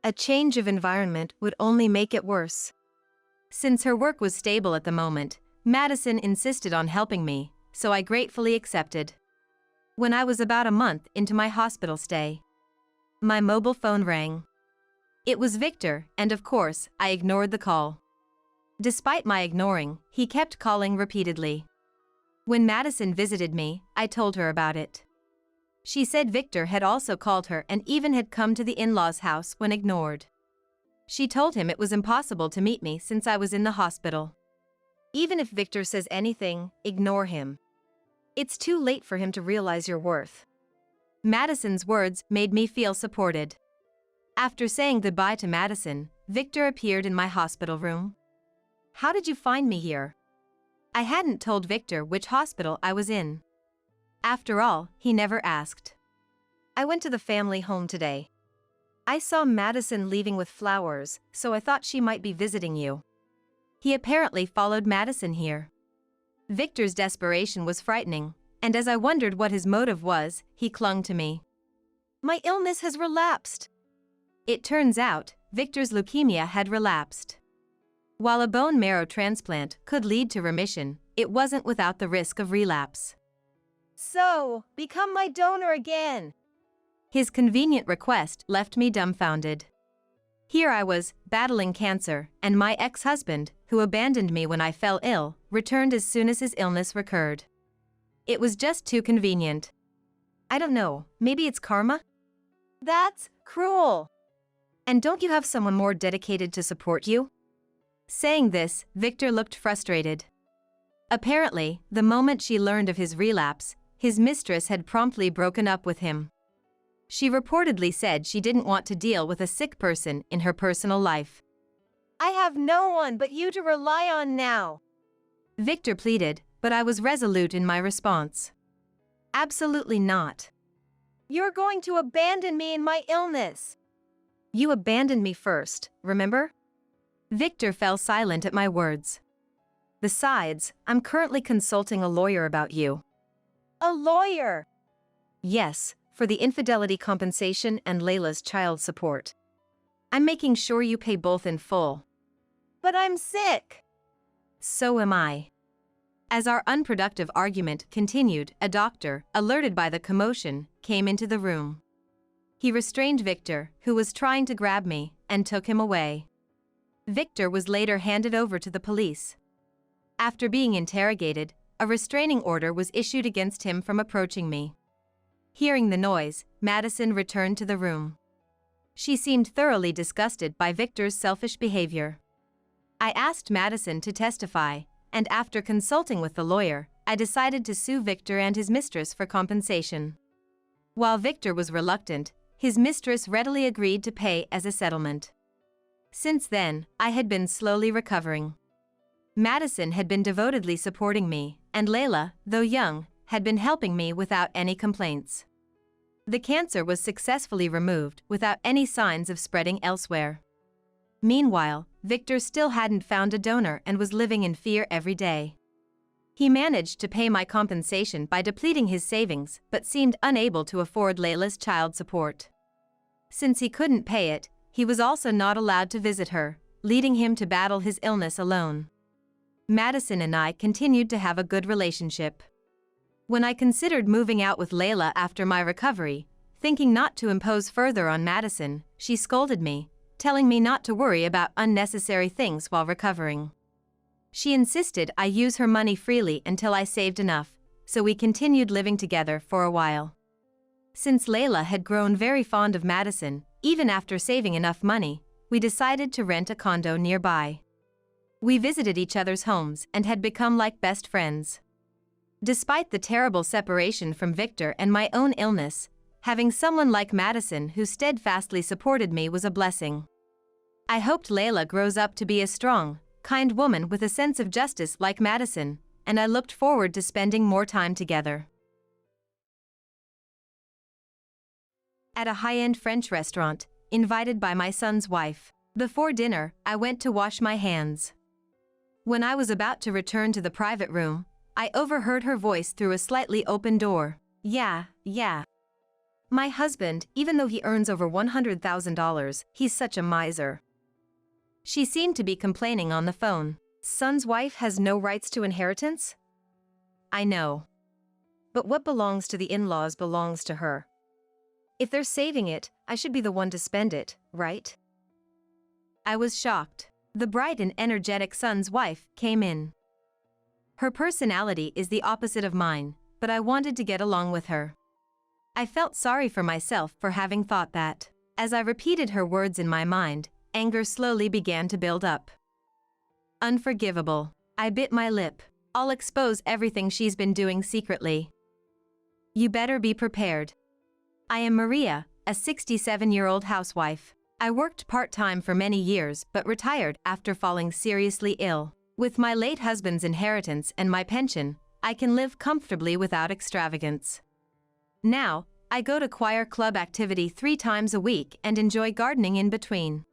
A change of environment would only make it worse. Since her work was stable at the moment, Madison insisted on helping me, so I gratefully accepted. When I was about a month into my hospital stay, my mobile phone rang. It was Victor, and of course, I ignored the call. Despite my ignoring, he kept calling repeatedly. When Madison visited me, I told her about it. She said Victor had also called her and even had come to the in-laws' house when ignored. She told him it was impossible to meet me since I was in the hospital. Even if Victor says anything, ignore him. It's too late for him to realize your worth. Madison's words made me feel supported. After saying goodbye to Madison, Victor appeared in my hospital room. How did you find me here? I hadn't told Victor which hospital I was in. After all, he never asked. I went to the family home today. I saw Madison leaving with flowers, so I thought she might be visiting you. He apparently followed Madison here. Victor's desperation was frightening, and as I wondered what his motive was, he clung to me. My illness has relapsed. It turns out, Victor's leukemia had relapsed. While a bone marrow transplant could lead to remission, it wasn't without the risk of relapse. So, become my donor again. His convenient request left me dumbfounded. Here I was, battling cancer, and my ex-husband, who abandoned me when I fell ill, returned as soon as his illness recurred. It was just too convenient. I don't know, maybe it's karma? That's cruel. And don't you have someone more dedicated to support you? Saying this, Victor looked frustrated. Apparently, the moment she learned of his relapse, his mistress had promptly broken up with him. She reportedly said she didn't want to deal with a sick person in her personal life. I have no one but you to rely on now. Victor pleaded, but I was resolute in my response. Absolutely not. You're going to abandon me in my illness. You abandoned me first, remember? Victor fell silent at my words. Besides, I'm currently consulting a lawyer about you. A lawyer? Yes, for the infidelity compensation and Layla's child support. I'm making sure you pay both in full. But I'm sick. So am I. As our unproductive argument continued, a doctor, alerted by the commotion, came into the room. He restrained Victor, who was trying to grab me, and took him away. Victor was later handed over to the police. After being interrogated, a restraining order was issued against him from approaching me. Hearing the noise, Madison returned to the room. She seemed thoroughly disgusted by Victor's selfish behavior. I asked Madison to testify, and after consulting with the lawyer, I decided to sue Victor and his mistress for compensation. While Victor was reluctant, his mistress readily agreed to pay as a settlement. Since then, I had been slowly recovering. Madison had been devotedly supporting me, and Layla, though young, had been helping me without any complaints. The cancer was successfully removed without any signs of spreading elsewhere. Meanwhile, Victor still hadn't found a donor and was living in fear every day. He managed to pay my compensation by depleting his savings but seemed unable to afford Layla's child support. Since he couldn't pay it, he was also not allowed to visit her, leading him to battle his illness alone. Madison and I continued to have a good relationship. When I considered moving out with Layla after my recovery, thinking not to impose further on Madison, she scolded me, telling me not to worry about unnecessary things while recovering. She insisted I use her money freely until I saved enough, so we continued living together for a while. Since Layla had grown very fond of Madison, even after saving enough money, we decided to rent a condo nearby. We visited each other's homes and had become like best friends. Despite the terrible separation from Victor and my own illness, having someone like Madison who steadfastly supported me was a blessing. I hoped Layla grows up to be a strong, kind woman with a sense of justice like Madison, and I looked forward to spending more time together. At a high-end French restaurant, invited by my son's wife. Before dinner, I went to wash my hands. When I was about to return to the private room, I overheard her voice through a slightly open door. Yeah. My husband, even though he earns over $100,000, he's such a miser. She seemed to be complaining on the phone. Son's wife has no rights to inheritance? I know. But what belongs to the in-laws belongs to her. If they're saving it, I should be the one to spend it, right? I was shocked. The bright and energetic son's wife came in. Her personality is the opposite of mine, but I wanted to get along with her. I felt sorry for myself for having thought that. As I repeated her words in my mind, anger slowly began to build up. Unforgivable. I bit my lip. I'll expose everything she's been doing secretly. You better be prepared. I am Maria, a 67-year-old housewife. I worked part-time for many years but retired after falling seriously ill. With my late husband's inheritance and my pension, I can live comfortably without extravagance. Now, I go to choir club activity 3 times a week and enjoy gardening in between.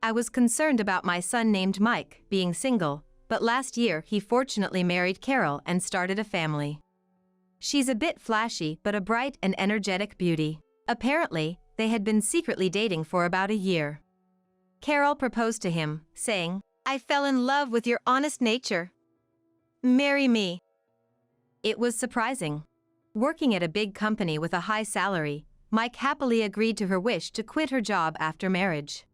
I was concerned about my son named Mike being single, but last year he fortunately married Carol and started a family. She's a bit flashy but a bright and energetic beauty. Apparently, they had been secretly dating for about a year. Carol proposed to him, saying, "I fell in love with your honest nature. Marry me." It was surprising. Working at a big company with a high salary, Mike happily agreed to her wish to quit her job after marriage.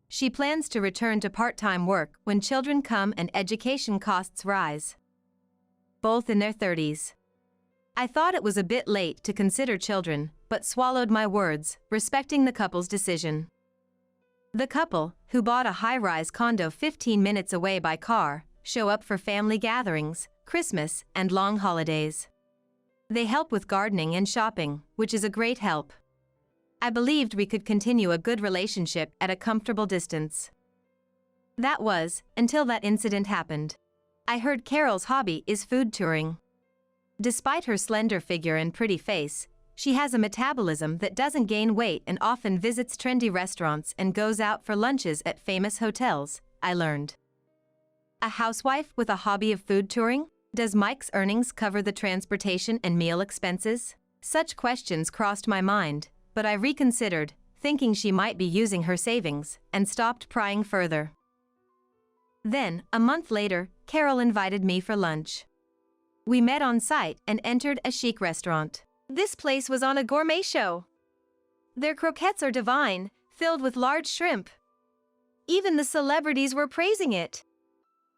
She plans to return to part-time work when children come and education costs rise. Both in their 30s. I thought it was a bit late to consider children, but swallowed my words, respecting the couple's decision. The couple, who bought a high-rise condo 15 minutes away by car, show up for family gatherings, Christmas, and long holidays. They help with gardening and shopping, which is a great help. I believed we could continue a good relationship at a comfortable distance. That was, until that incident happened. I heard Carol's hobby is food touring. Despite her slender figure and pretty face, she has a metabolism that doesn't gain weight and often visits trendy restaurants and goes out for lunches at famous hotels, I learned. A housewife with a hobby of food touring? Does Mike's earnings cover the transportation and meal expenses? Such questions crossed my mind, but I reconsidered, thinking she might be using her savings, and stopped prying further. Then, a month later, Carol invited me for lunch. We met on site and entered a chic restaurant. This place was on a gourmet show. Their croquettes are divine, filled with large shrimp. Even the celebrities were praising it.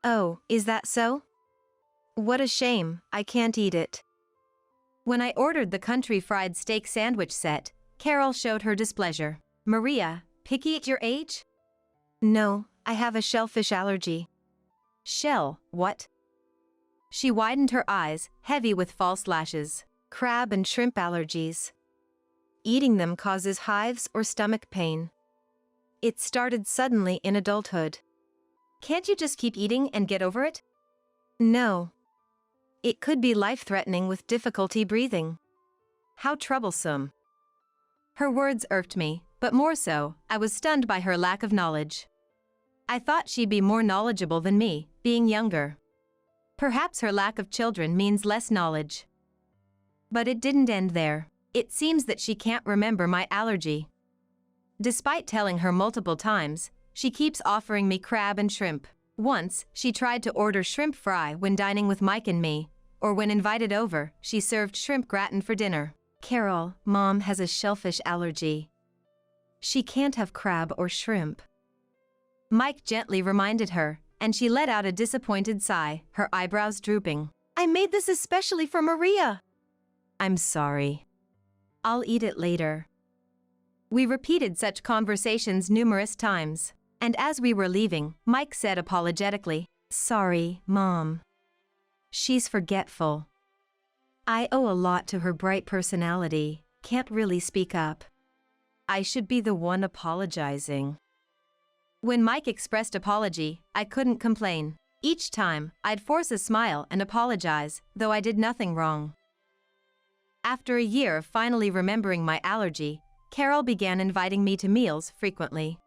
Oh, is that so? What a shame, I can't eat it. When I ordered the country fried steak sandwich set, Carol showed her displeasure. Maria, picky at your age? No, I have a shellfish allergy. Shell, what? She widened her eyes, heavy with false lashes. Crab and shrimp allergies. Eating them causes hives or stomach pain. It started suddenly in adulthood. Can't you just keep eating and get over it? No. It could be life-threatening with difficulty breathing. How troublesome. Her words irked me, but more so, I was stunned by her lack of knowledge. I thought she'd be more knowledgeable than me, being younger. Perhaps her lack of children means less knowledge. But it didn't end there. It seems that she can't remember my allergy. Despite telling her multiple times, she keeps offering me crab and shrimp. Once, she tried to order shrimp fry when dining with Mike and me, or when invited over, she served shrimp gratin for dinner. Carol, Mom has a shellfish allergy. She can't have crab or shrimp. Mike gently reminded her, and she let out a disappointed sigh, her eyebrows drooping. I made this especially for Maria. I'm sorry. I'll eat it later. We repeated such conversations numerous times, and as we were leaving, Mike said apologetically, Sorry, Mom. She's forgetful. I owe a lot to her bright personality, can't really speak up. I should be the one apologizing. When Mike expressed apology, I couldn't complain. Each time, I'd force a smile and apologize, though I did nothing wrong. After a year of finally remembering my allergy, Carol began inviting me to meals frequently.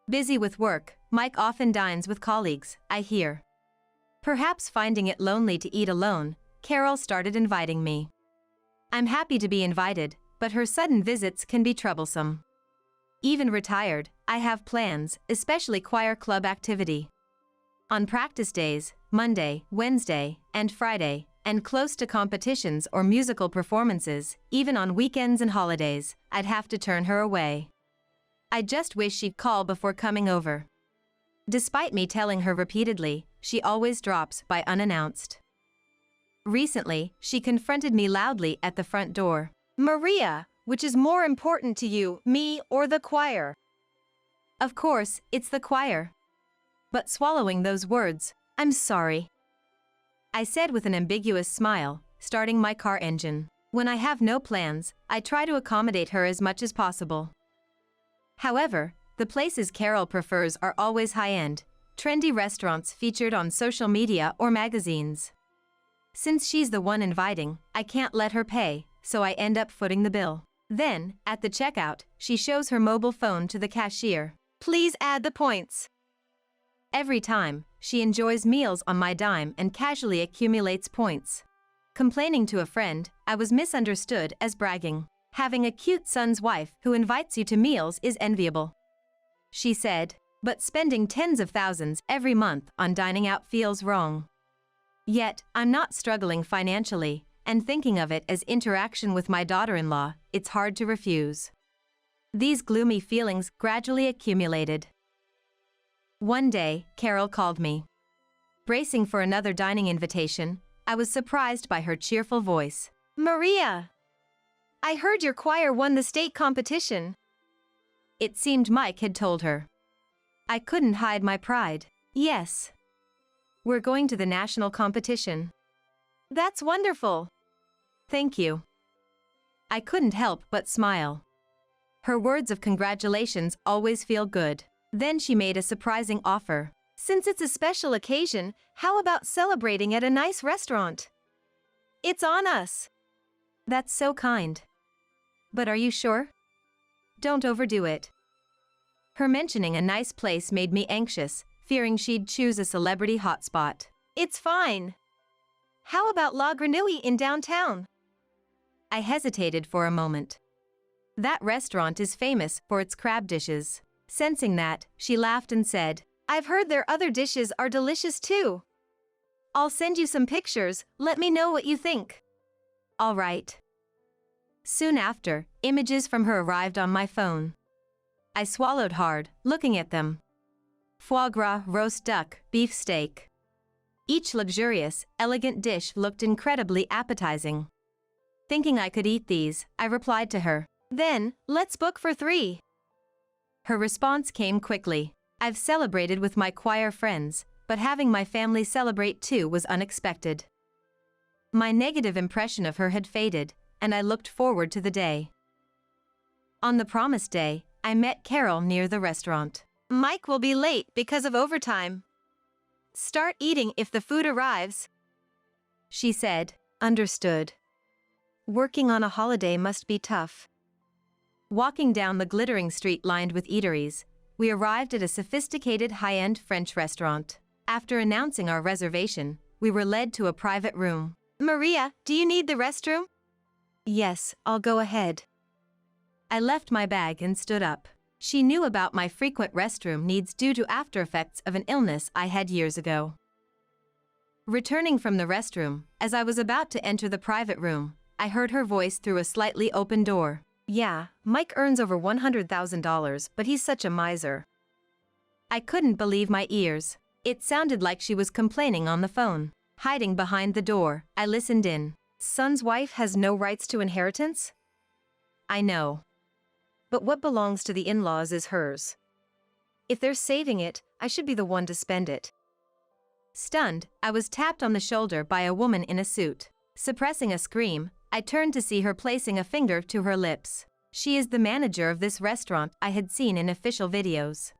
Busy with work, Mike often dines with colleagues, I hear. Perhaps finding it lonely to eat alone, Carol started inviting me. I'm happy to be invited, but her sudden visits can be troublesome. Even retired, I have plans, especially choir club activity. On practice days, Monday, Wednesday, and Friday, and close to competitions or musical performances, even on weekends and holidays, I'd have to turn her away. I just wish she'd call before coming over. Despite me telling her repeatedly, she always drops by unannounced. Recently, she confronted me loudly at the front door. "Maria, which is more important to you, me or the choir?" Of course, it's the choir. But swallowing those words, "I'm sorry," I said with an ambiguous smile, starting my car engine. When I have no plans, I try to accommodate her as much as possible. However, the places Carol prefers are always high-end, trendy restaurants featured on social media or magazines. Since she's the one inviting, I can't let her pay, so I end up footing the bill. Then, at the checkout, she shows her mobile phone to the cashier. "Please add the points." Every time, she enjoys meals on my dime and casually accumulates points. Complaining to a friend, I was misunderstood as bragging. "Having a cute son's wife who invites you to meals is enviable," she said, "but spending tens of thousands every month on dining out feels wrong." Yet, I'm not struggling financially, and thinking of it as interaction with my daughter-in-law, it's hard to refuse. These gloomy feelings gradually accumulated. One day, Carol called me. Bracing for another dining invitation, I was surprised by her cheerful voice. "Maria, I heard your choir won the state competition." It seemed Mike had told her. I couldn't hide my pride. "Yes. We're going to the national competition." "That's wonderful." "Thank you." I couldn't help but smile. Her words of congratulations always feel good. Then she made a surprising offer. "Since it's a special occasion, how about celebrating at a nice restaurant? It's on us." "That's so kind. But are you sure? Don't overdo it." Her mentioning a nice place made me anxious, fearing she'd choose a celebrity hotspot. "It's fine. How about La Grenouille in downtown?" I hesitated for a moment. That restaurant is famous for its crab dishes. Sensing that, she laughed and said, "I've heard their other dishes are delicious too. I'll send you some pictures, let me know what you think." "All right." Soon after, images from her arrived on my phone. I swallowed hard, looking at them. Foie gras, roast duck, beef steak. Each luxurious, elegant dish looked incredibly appetizing. Thinking I could eat these, I replied to her, "Then, let's book for 3. Her response came quickly. I've celebrated with my choir friends, but having my family celebrate too was unexpected. My negative impression of her had faded, and I looked forward to the day. On the promised day, I met Carol near the restaurant. "Mike will be late because of overtime. Start eating if the food arrives," she said. Understood. Working on a holiday must be tough. Walking down the glittering street lined with eateries, we arrived at a sophisticated high-end French restaurant. After announcing our reservation, we were led to a private room. "Maria, do you need the restroom?" "Yes, I'll go ahead." I left my bag and stood up. She knew about my frequent restroom needs due to after effects of an illness I had years ago. Returning from the restroom, as I was about to enter the private room, I heard her voice through a slightly open door. "Yeah, Mike earns over $100,000, but he's such a miser." I couldn't believe my ears. It sounded like she was complaining on the phone. Hiding behind the door, I listened in. "Son's wife has no rights to inheritance?" "I know. But what belongs to the in-laws is hers. If they're saving it, I should be the one to spend it." Stunned, I was tapped on the shoulder by a woman in a suit. Suppressing a scream, I turned to see her placing a finger to her lips. She is the manager of this restaurant I had seen in official videos.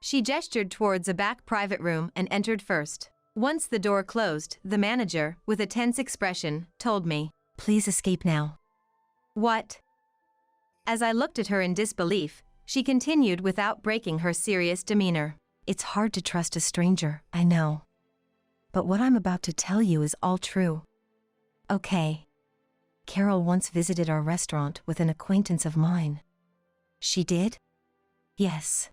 She gestured towards a back private room and entered first. Once the door closed, the manager, with a tense expression, told me, "Please escape now." "What?" As I looked at her in disbelief, she continued without breaking her serious demeanor. "It's hard to trust a stranger, I know. But what I'm about to tell you is all true. Okay. Carol once visited our restaurant with an acquaintance of mine." "She did?" "Yes."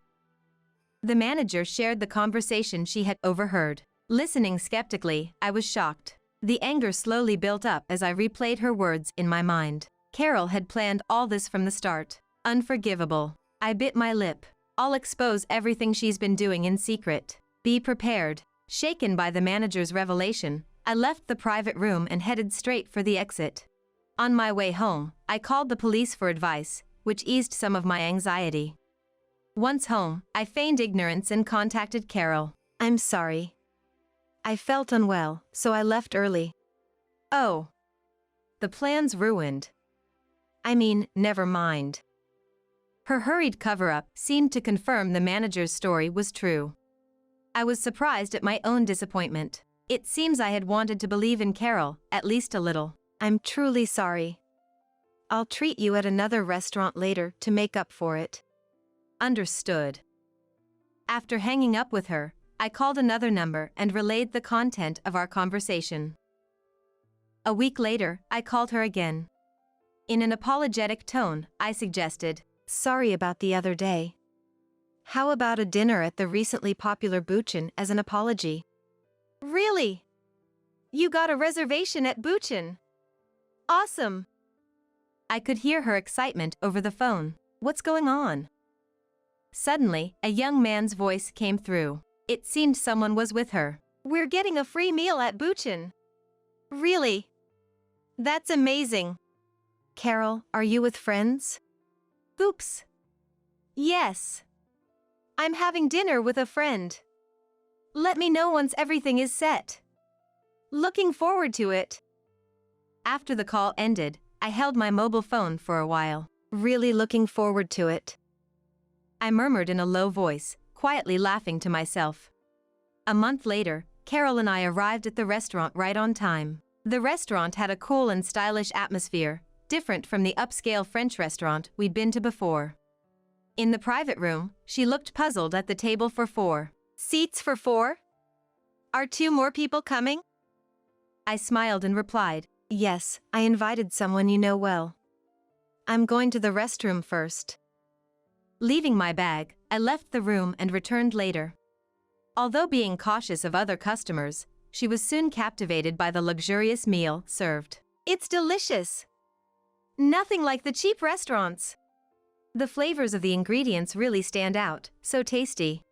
The manager shared the conversation she had overheard. Listening skeptically, I was shocked. The anger slowly built up as I replayed her words in my mind. Carol had planned all this from the start. Unforgivable. I bit my lip. I'll expose everything she's been doing in secret. Be prepared. Shaken by the manager's revelation, I left the private room and headed straight for the exit. On my way home, I called the police for advice, which eased some of my anxiety. Once home, I feigned ignorance and contacted Carol. I'm sorry. I felt unwell, so I left early. Oh. The plan's ruined. I mean, never mind. Her hurried cover-up seemed to confirm the manager's story was true. I was surprised at my own disappointment. It seems I had wanted to believe in Carol, at least a little. I'm truly sorry. I'll treat you at another restaurant later to make up for it. Understood. After hanging up with her, I called another number and relayed the content of our conversation. A week later, I called her again. In an apologetic tone, I suggested, "Sorry about the other day. How about a dinner at the recently popular Buchan as an apology?" Really? You got a reservation at Buchan? Awesome. I could hear her excitement over the phone. What's going on? Suddenly, a young man's voice came through. It seemed someone was with her. We're getting a free meal at Buchan. Really? That's amazing. Carol, are you with friends? Oops. Yes. I'm having dinner with a friend. Let me know once everything is set. Looking forward to it. After the call ended, I held my mobile phone for a while. Really looking forward to it. I murmured in a low voice, quietly laughing to myself. A month later, Carol and I arrived at the restaurant right on time. The restaurant had a cool and stylish atmosphere, different from the upscale French restaurant we'd been to before. In the private room, she looked puzzled at the table for 4. Seats for 4? Are 2 more people coming? I smiled and replied, Yes, I invited someone you know well. I'm going to the restroom first. Leaving my bag, I left the room and returned later. Although being cautious of other customers, she was soon captivated by the luxurious meal served. It's delicious. Nothing like the cheap restaurants. The flavors of the ingredients really stand out, so tasty.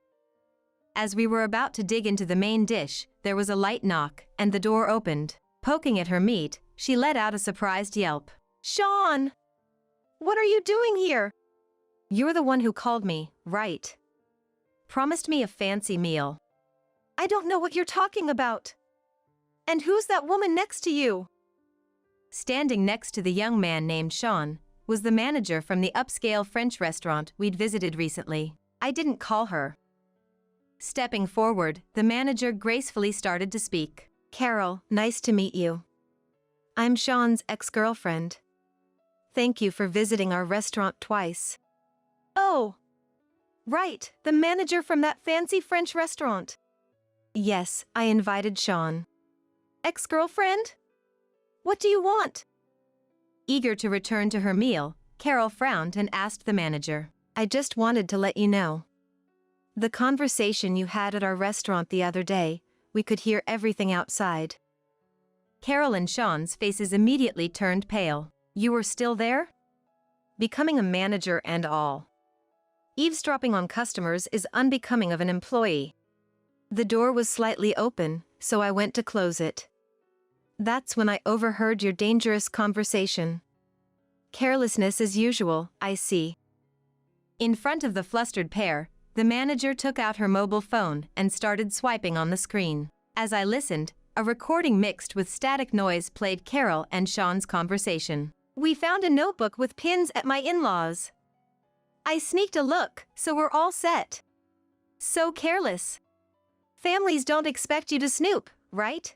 As we were about to dig into the main dish, there was a light knock, and the door opened. Poking at her meat, she let out a surprised yelp. Sean! What are you doing here? You're the one who called me, right? Promised me a fancy meal. I don't know what you're talking about. And who's that woman next to you? Standing next to the young man named Sean was the manager from the upscale French restaurant we'd visited recently. I didn't call her. Stepping forward, the manager gracefully started to speak. Carol, nice to meet you. I'm Sean's ex-girlfriend. Thank you for visiting our restaurant twice. Oh, right, the manager from that fancy French restaurant. Yes, I invited Sean. Ex-girlfriend? What do you want? Eager to return to her meal, Carol frowned and asked the manager. I just wanted to let you know. The conversation you had at our restaurant the other day, we could hear everything outside. Carol and Sean's faces immediately turned pale. You were still there? Becoming a manager and all. Eavesdropping on customers is unbecoming of an employee. The door was slightly open, so I went to close it. That's when I overheard your dangerous conversation. Carelessness as usual, I see. In front of the flustered pair, the manager took out her mobile phone and started swiping on the screen. As I listened, a recording mixed with static noise played Carol and Sean's conversation. We found a notebook with pins at my in-laws. I sneaked a look, so we're all set. So careless. Families don't expect you to snoop, right?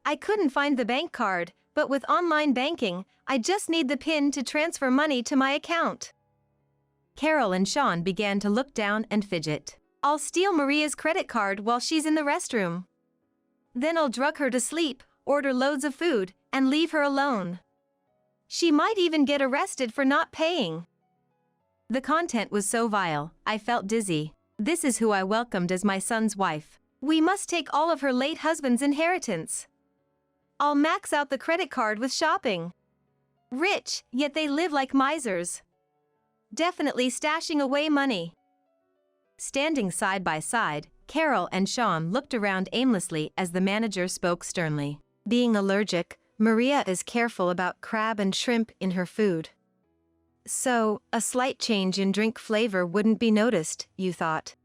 I couldn't find the bank card, but with online banking, I just need the PIN to transfer money to my account. Carol and Sean began to look down and fidget. I'll steal Maria's credit card while she's in the restroom. Then I'll drug her to sleep, order loads of food, and leave her alone. She might even get arrested for not paying. The content was so vile, I felt dizzy. This is who I welcomed as my son's wife. We must take all of her late husband's inheritance. I'll max out the credit card with shopping. Rich, yet they live like misers. Definitely stashing away money. Standing side by side, Carol and Sean looked around aimlessly as the manager spoke sternly. Being allergic, Maria is careful about crab and shrimp in her food. So, a slight change in drink flavor wouldn't be noticed, you thought.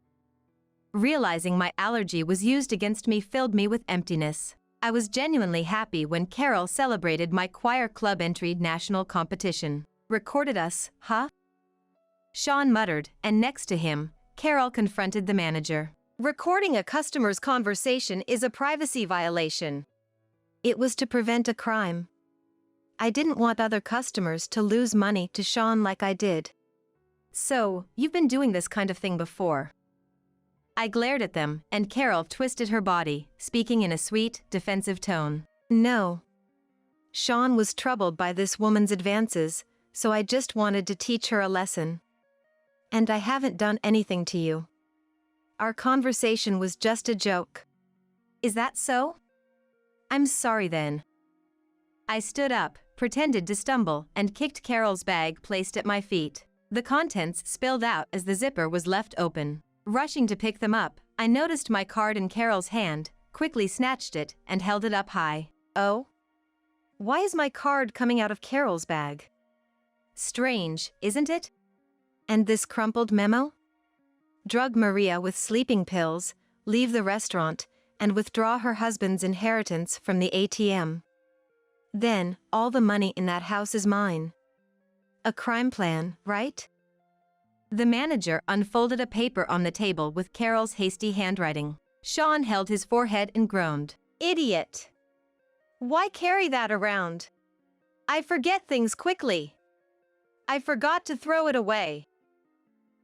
Realizing my allergy was used against me filled me with emptiness. I was genuinely happy when Carol celebrated my choir club entry national competition. Recorded us, huh? Sean muttered, and next to him, Carol confronted the manager. Recording a customer's conversation is a privacy violation. It was to prevent a crime. I didn't want other customers to lose money to Sean like I did. So, you've been doing this kind of thing before. I glared at them, and Carol twisted her body, speaking in a sweet, defensive tone. No. Sean was troubled by this woman's advances, so I just wanted to teach her a lesson. And I haven't done anything to you. Our conversation was just a joke. Is that so? I'm sorry then. I stood up, pretended to stumble, and kicked Carol's bag placed at my feet. The contents spilled out as the zipper was left open. Rushing to pick them up, I noticed my card in Carol's hand, quickly snatched it, and held it up high. Oh? Why is my card coming out of Carol's bag? Strange, isn't it? And this crumpled memo? Drug Maria with sleeping pills, leave the restaurant, and withdraw her husband's inheritance from the ATM. Then, all the money in that house is mine. A crime plan, right? The manager unfolded a paper on the table with Carol's hasty handwriting. Sean held his forehead and groaned. Idiot! Why carry that around? I forget things quickly. I forgot to throw it away.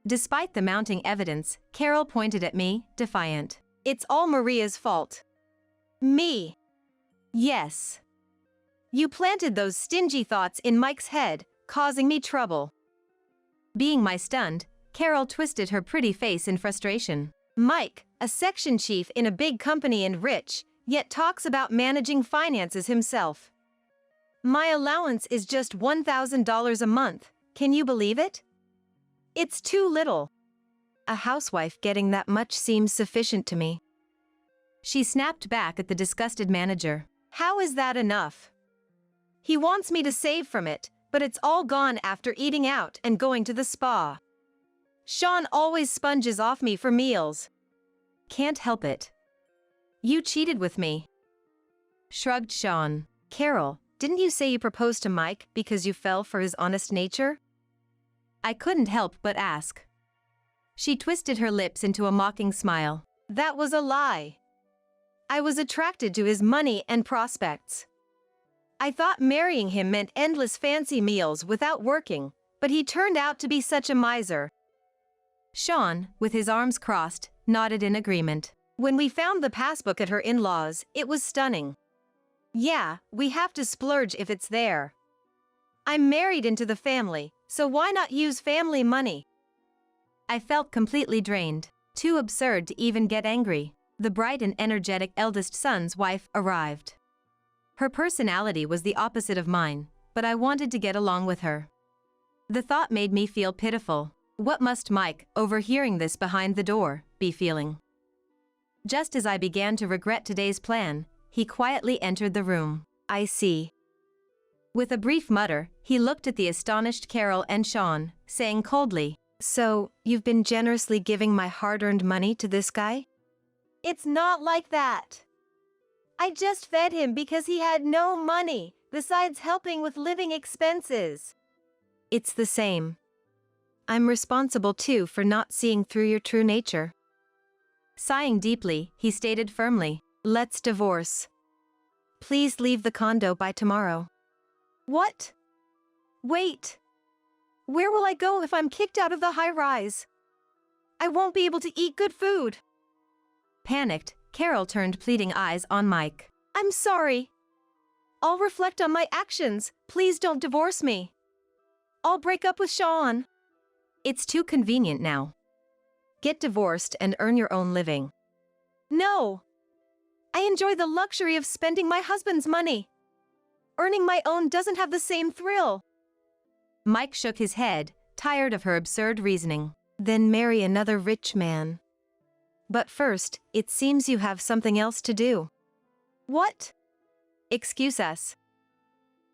Despite the mounting evidence, Carol pointed at me, defiant. It's all Maria's fault. Me. Yes. You planted those stingy thoughts in Mike's head, causing me trouble. Being my stunned, Carol twisted her pretty face in frustration. Mike, a section chief in a big company and rich, yet talks about managing finances himself. My allowance is just $1,000 a month, can you believe it? It's too little. A housewife getting that much seems sufficient to me. She snapped back at the disgusted manager. How is that enough? He wants me to save from it, but it's all gone after eating out and going to the spa. Sean always sponges off me for meals. Can't help it. You cheated with me. Shrugged Sean. Carol, didn't you say you proposed to Mike because you fell for his honest nature? I couldn't help but ask. She twisted her lips into a mocking smile. That was a lie. I was attracted to his money and prospects. I thought marrying him meant endless fancy meals without working, but he turned out to be such a miser. Sean, with his arms crossed, nodded in agreement. When we found the passbook at her in-laws, it was stunning. Yeah, we have to splurge if it's there. I'm married into the family, so why not use family money? I felt completely drained. Too absurd to even get angry. The bright and energetic eldest son's wife arrived. Her personality was the opposite of mine, but I wanted to get along with her. The thought made me feel pitiful. What must Mike, overhearing this behind the door, be feeling? Just as I began to regret today's plan, he quietly entered the room. I see. With a brief mutter, he looked at the astonished Carol and Sean, saying coldly, So, you've been generously giving my hard-earned money to this guy? It's not like that. I just fed him because he had no money, besides helping with living expenses. It's the same. I'm responsible too for not seeing through your true nature. Sighing deeply, he stated firmly, Let's divorce. Please leave the condo by tomorrow. What? Wait. Where will I go if I'm kicked out of the high-rise? I won't be able to eat good food. Panicked, Carol turned pleading eyes on Mike. I'm sorry. I'll reflect on my actions. Please don't divorce me. I'll break up with Sean. It's too convenient now. Get divorced and earn your own living. No. I enjoy the luxury of spending my husband's money. Earning my own doesn't have the same thrill. Mike shook his head, tired of her absurd reasoning. Then marry another rich man. But first, it seems you have something else to do. What? Excuse us.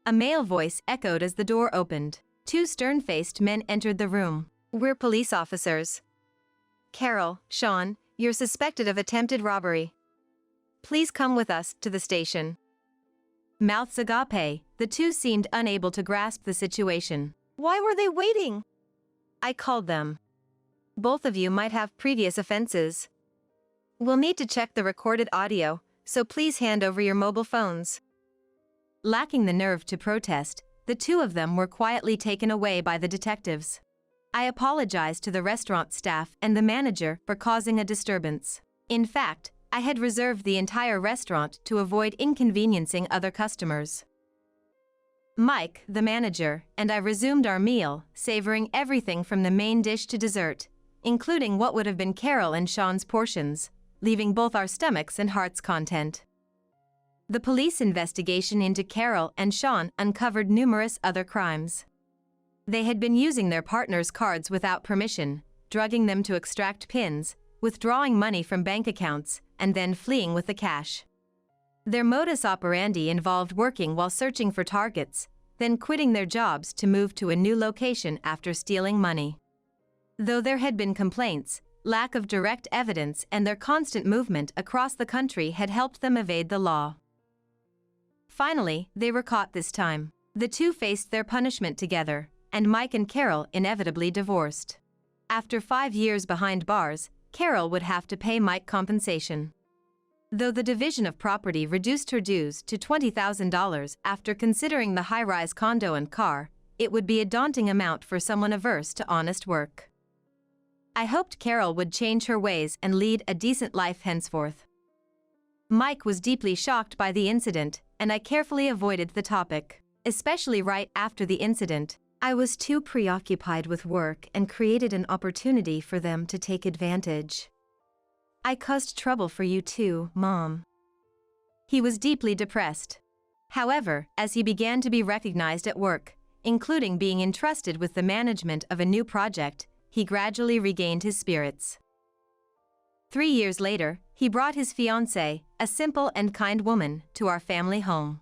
A male voice echoed as the door opened. Two stern-faced men entered the room. We're police officers. Carol, Sean, you're suspected of attempted robbery. Please come with us to the station. Mouths agape, the two seemed unable to grasp the situation. Why were they waiting? I called them. Both of you might have previous offenses. We'll need to check the recorded audio, so please hand over your mobile phones. Lacking the nerve to protest, the two of them were quietly taken away by the detectives. I apologized to the restaurant staff and the manager for causing a disturbance. In fact, I had reserved the entire restaurant to avoid inconveniencing other customers. Mike, the manager, and I resumed our meal, savoring everything from the main dish to dessert, including what would have been Carol and Sean's portions, leaving both our stomachs and hearts content. The police investigation into Carol and Sean uncovered numerous other crimes. They had been using their partners' cards without permission, drugging them to extract pins, withdrawing money from bank accounts, and then fleeing with the cash. Their modus operandi involved working while searching for targets, then quitting their jobs to move to a new location after stealing money. Though there had been complaints, lack of direct evidence and their constant movement across the country had helped them evade the law. Finally, they were caught this time. The two faced their punishment together, and Mike and Carol inevitably divorced. After 5 years behind bars, Carol would have to pay Mike compensation. Though the division of property reduced her dues to $20,000 after considering the high-rise condo and car, it would be a daunting amount for someone averse to honest work. I hoped Carol would change her ways and lead a decent life henceforth. Mike was deeply shocked by the incident, and I carefully avoided the topic. Especially right after the incident, I was too preoccupied with work and created an opportunity for them to take advantage. I caused trouble for you too, Mom. He was deeply depressed. However, as he began to be recognized at work, including being entrusted with the management of a new project, he gradually regained his spirits. 3 years later, he brought his fiancée, a simple and kind woman, to our family home.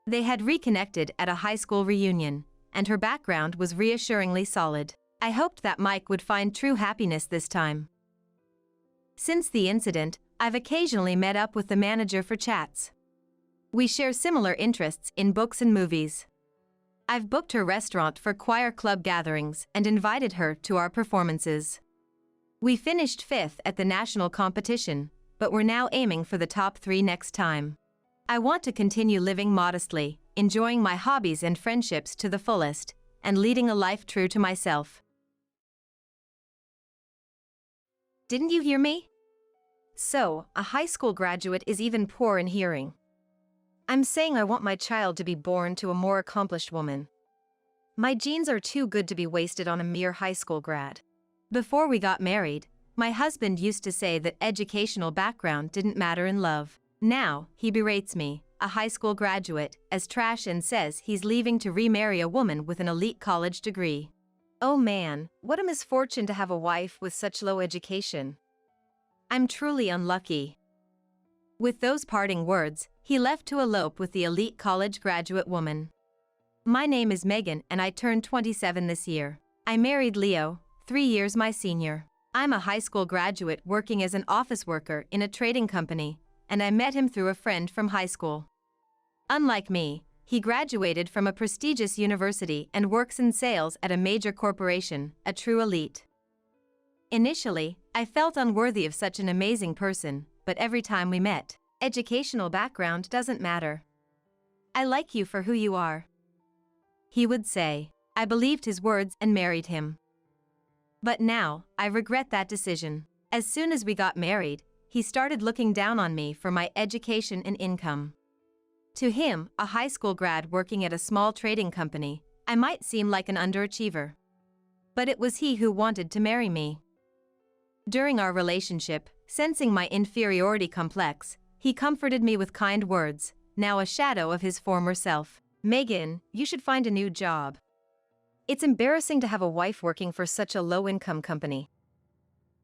They had reconnected at a high school reunion, and her background was reassuringly solid. I hoped that Mike would find true happiness this time. Since the incident, I've occasionally met up with the manager for chats. We share similar interests in books and movies. I've booked her restaurant for choir club gatherings and invited her to our performances. We finished 5th at the national competition, but we're now aiming for the top 3 next time. I want to continue living modestly, enjoying my hobbies and friendships to the fullest, and leading a life true to myself. Didn't you hear me? So, a high school graduate is even poor in hearing. I'm saying I want my child to be born to a more accomplished woman. My genes are too good to be wasted on a mere high school grad. Before we got married, my husband used to say that educational background didn't matter in love. Now, he berates me, a high school graduate, as trash and says he's leaving to remarry a woman with an elite college degree. Oh man, what a misfortune to have a wife with such low education. I'm truly unlucky. With those parting words, he left to elope with the elite college graduate woman. My name is Megan and I turned 27 this year. I married Leo, 3 years my senior. I'm a high school graduate working as an office worker in a trading company, and I met him through a friend from high school. Unlike me, he graduated from a prestigious university and works in sales at a major corporation, a true elite. Initially, I felt unworthy of such an amazing person, but every time we met, educational background doesn't matter. I like you for who you are, he would say. I believed his words and married him. But now, I regret that decision. As soon as we got married, he started looking down on me for my education and income. To him, a high school grad working at a small trading company, I might seem like an underachiever. But it was he who wanted to marry me. During our relationship, sensing my inferiority complex, he comforted me with kind words, now a shadow of his former self. Megan, you should find a new job. It's embarrassing to have a wife working for such a low-income company.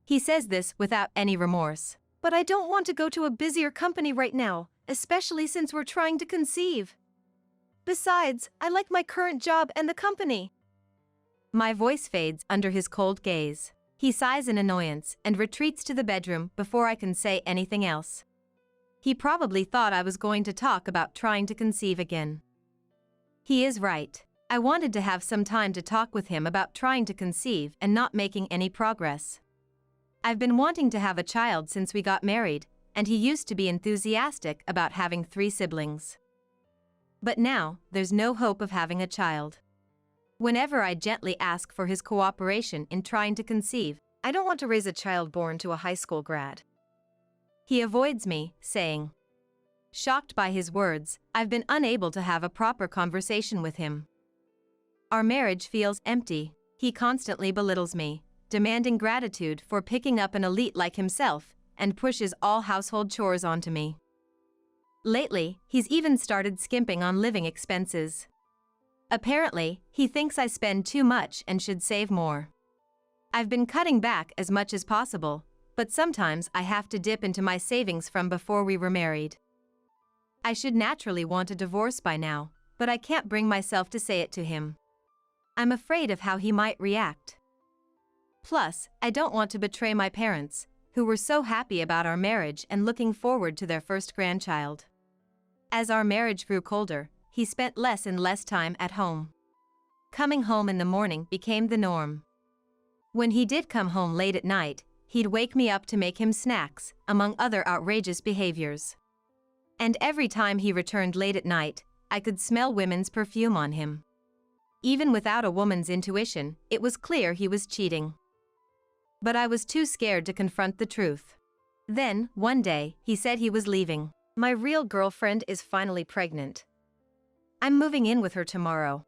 He says this without any remorse. But I don't want to go to a busier company right now, especially since we're trying to conceive. Besides, I like my current job and the company. My voice fades under his cold gaze. He sighs in annoyance and retreats to the bedroom before I can say anything else. He probably thought I was going to talk about trying to conceive again. He is right. I wanted to have some time to talk with him about trying to conceive and not making any progress. I've been wanting to have a child since we got married, and he used to be enthusiastic about having 3 siblings. But now, there's no hope of having a child. Whenever I gently ask for his cooperation in trying to conceive, I don't want to raise a child born to a high school grad. He avoids me, saying. Shocked by his words, I've been unable to have a proper conversation with him. Our marriage feels empty. He constantly belittles me, demanding gratitude for picking up an elite like himself, and pushes all household chores onto me. Lately, he's even started skimping on living expenses. Apparently, he thinks I spend too much and should save more. I've been cutting back as much as possible, but sometimes I have to dip into my savings from before we were married. I should naturally want a divorce by now, but I can't bring myself to say it to him. I'm afraid of how he might react. Plus, I don't want to betray my parents, who were so happy about our marriage and looking forward to their first grandchild. As our marriage grew colder, he spent less and less time at home. Coming home in the morning became the norm. When he did come home late at night, he'd wake me up to make him snacks, among other outrageous behaviors. And every time he returned late at night, I could smell women's perfume on him. Even without a woman's intuition, it was clear he was cheating. But I was too scared to confront the truth. Then, one day, he said he was leaving. My real girlfriend is finally pregnant. I'm moving in with her tomorrow.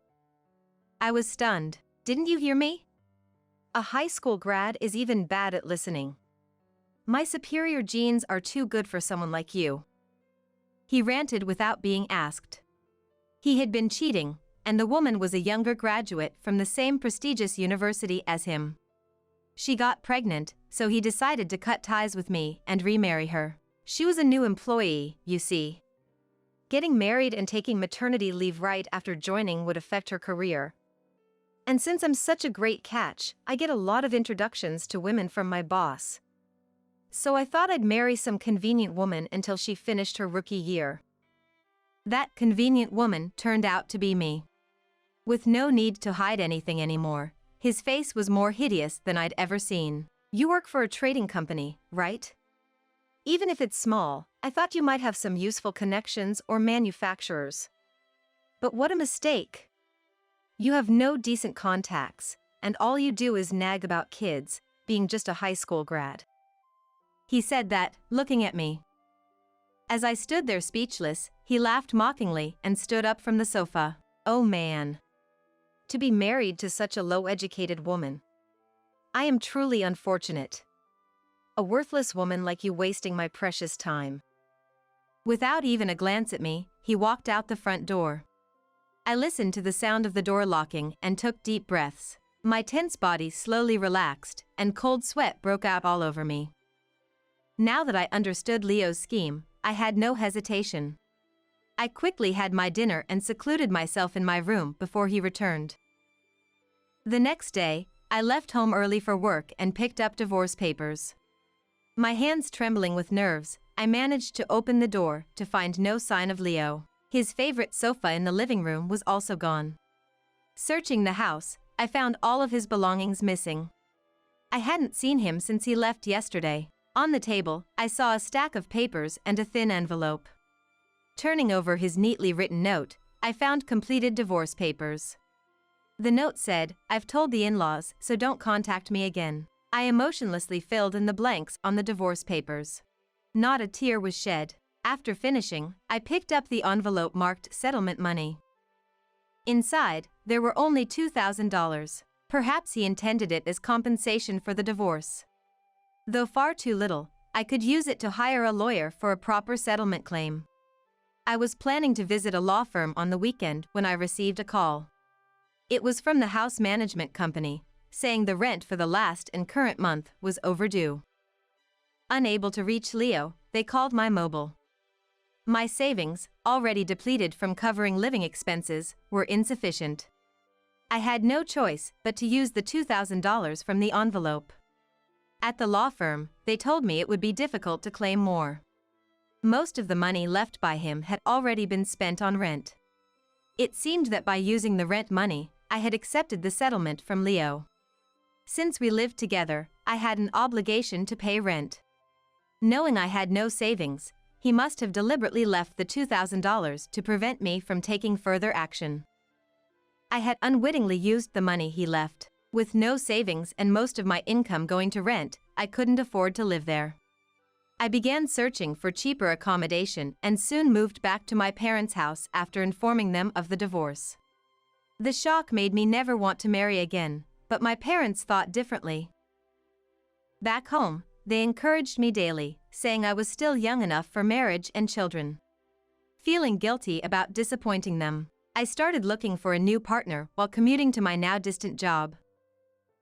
I was stunned. Didn't you hear me? A high school grad is even bad at listening. My superior genes are too good for someone like you. He ranted without being asked. He had been cheating, and the woman was a younger graduate from the same prestigious university as him. She got pregnant, so he decided to cut ties with me and remarry her. She was a new employee, you see. Getting married and taking maternity leave right after joining would affect her career. And since I'm such a great catch, I get a lot of introductions to women from my boss. So I thought I'd marry some convenient woman until she finished her rookie year. That convenient woman turned out to be me. With no need to hide anything anymore, his face was more hideous than I'd ever seen. You work for a trading company, right? Even if it's small, I thought you might have some useful connections or manufacturers. But what a mistake! You have no decent contacts, and all you do is nag about kids, being just a high school grad. He said that, looking at me. As I stood there speechless, he laughed mockingly and stood up from the sofa. Oh man. To be married to such a low-educated woman. I am truly unfortunate. A worthless woman like you wasting my precious time. Without even a glance at me, he walked out the front door. I listened to the sound of the door locking and took deep breaths. My tense body slowly relaxed, and cold sweat broke out all over me. Now that I understood Leo's scheme, I had no hesitation. I quickly had my dinner and secluded myself in my room before he returned. The next day, I left home early for work and picked up divorce papers. My hands trembling with nerves, I managed to open the door to find no sign of Leo. His favorite sofa in the living room was also gone. Searching the house, I found all of his belongings missing. I hadn't seen him since he left yesterday. On the table, I saw a stack of papers and a thin envelope. Turning over his neatly written note, I found completed divorce papers. The note said, "I've told the in-laws, so don't contact me again." I emotionlessly filled in the blanks on the divorce papers. Not a tear was shed. After finishing, I picked up the envelope marked settlement money. Inside, there were only $2,000. Perhaps he intended it as compensation for the divorce. Though far too little, I could use it to hire a lawyer for a proper settlement claim. I was planning to visit a law firm on the weekend when I received a call. It was from the house management company, saying the rent for the last and current month was overdue. Unable to reach Leo, they called my mobile. My savings, already depleted from covering living expenses, were insufficient. I had no choice but to use the $2,000 from the envelope. At the law firm, they told me it would be difficult to claim more. Most of the money left by him had already been spent on rent. It seemed that by using the rent money, I had accepted the settlement from Leo. Since we lived together, I had an obligation to pay rent. Knowing I had no savings, he must have deliberately left the $2,000 to prevent me from taking further action. I had unwittingly used the money he left. With no savings and most of my income going to rent, I couldn't afford to live there. I began searching for cheaper accommodation and soon moved back to my parents' house after informing them of the divorce. The shock made me never want to marry again, but my parents thought differently. Back home, they encouraged me daily, saying I was still young enough for marriage and children. Feeling guilty about disappointing them, I started looking for a new partner while commuting to my now distant job.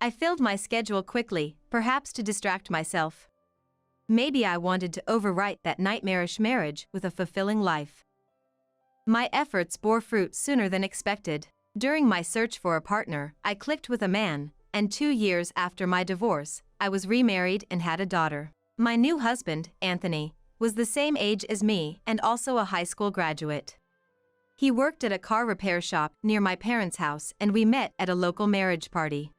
I filled my schedule quickly, perhaps to distract myself. Maybe I wanted to overwrite that nightmarish marriage with a fulfilling life. My efforts bore fruit sooner than expected. During my search for a partner, I clicked with a man, and 2 years after my divorce, I was remarried and had a daughter. My new husband, Anthony, was the same age as me and also a high school graduate. He worked at a car repair shop near my parents' house and we met at a local marriage party.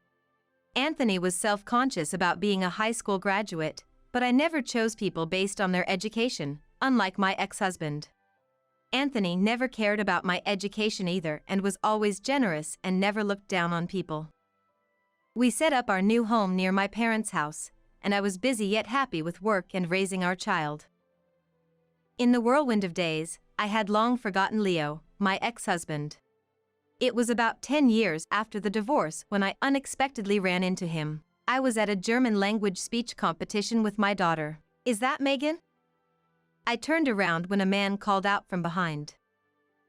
Anthony was self-conscious about being a high school graduate, but I never chose people based on their education, unlike my ex-husband. Anthony never cared about my education either and was always generous and never looked down on people. We set up our new home near my parents' house, and I was busy yet happy with work and raising our child. In the whirlwind of days, I had long forgotten Leo, my ex-husband. It was about 10 years after the divorce when I unexpectedly ran into him. I was at a German language speech competition with my daughter. "Is that Megan?" I turned around when a man called out from behind.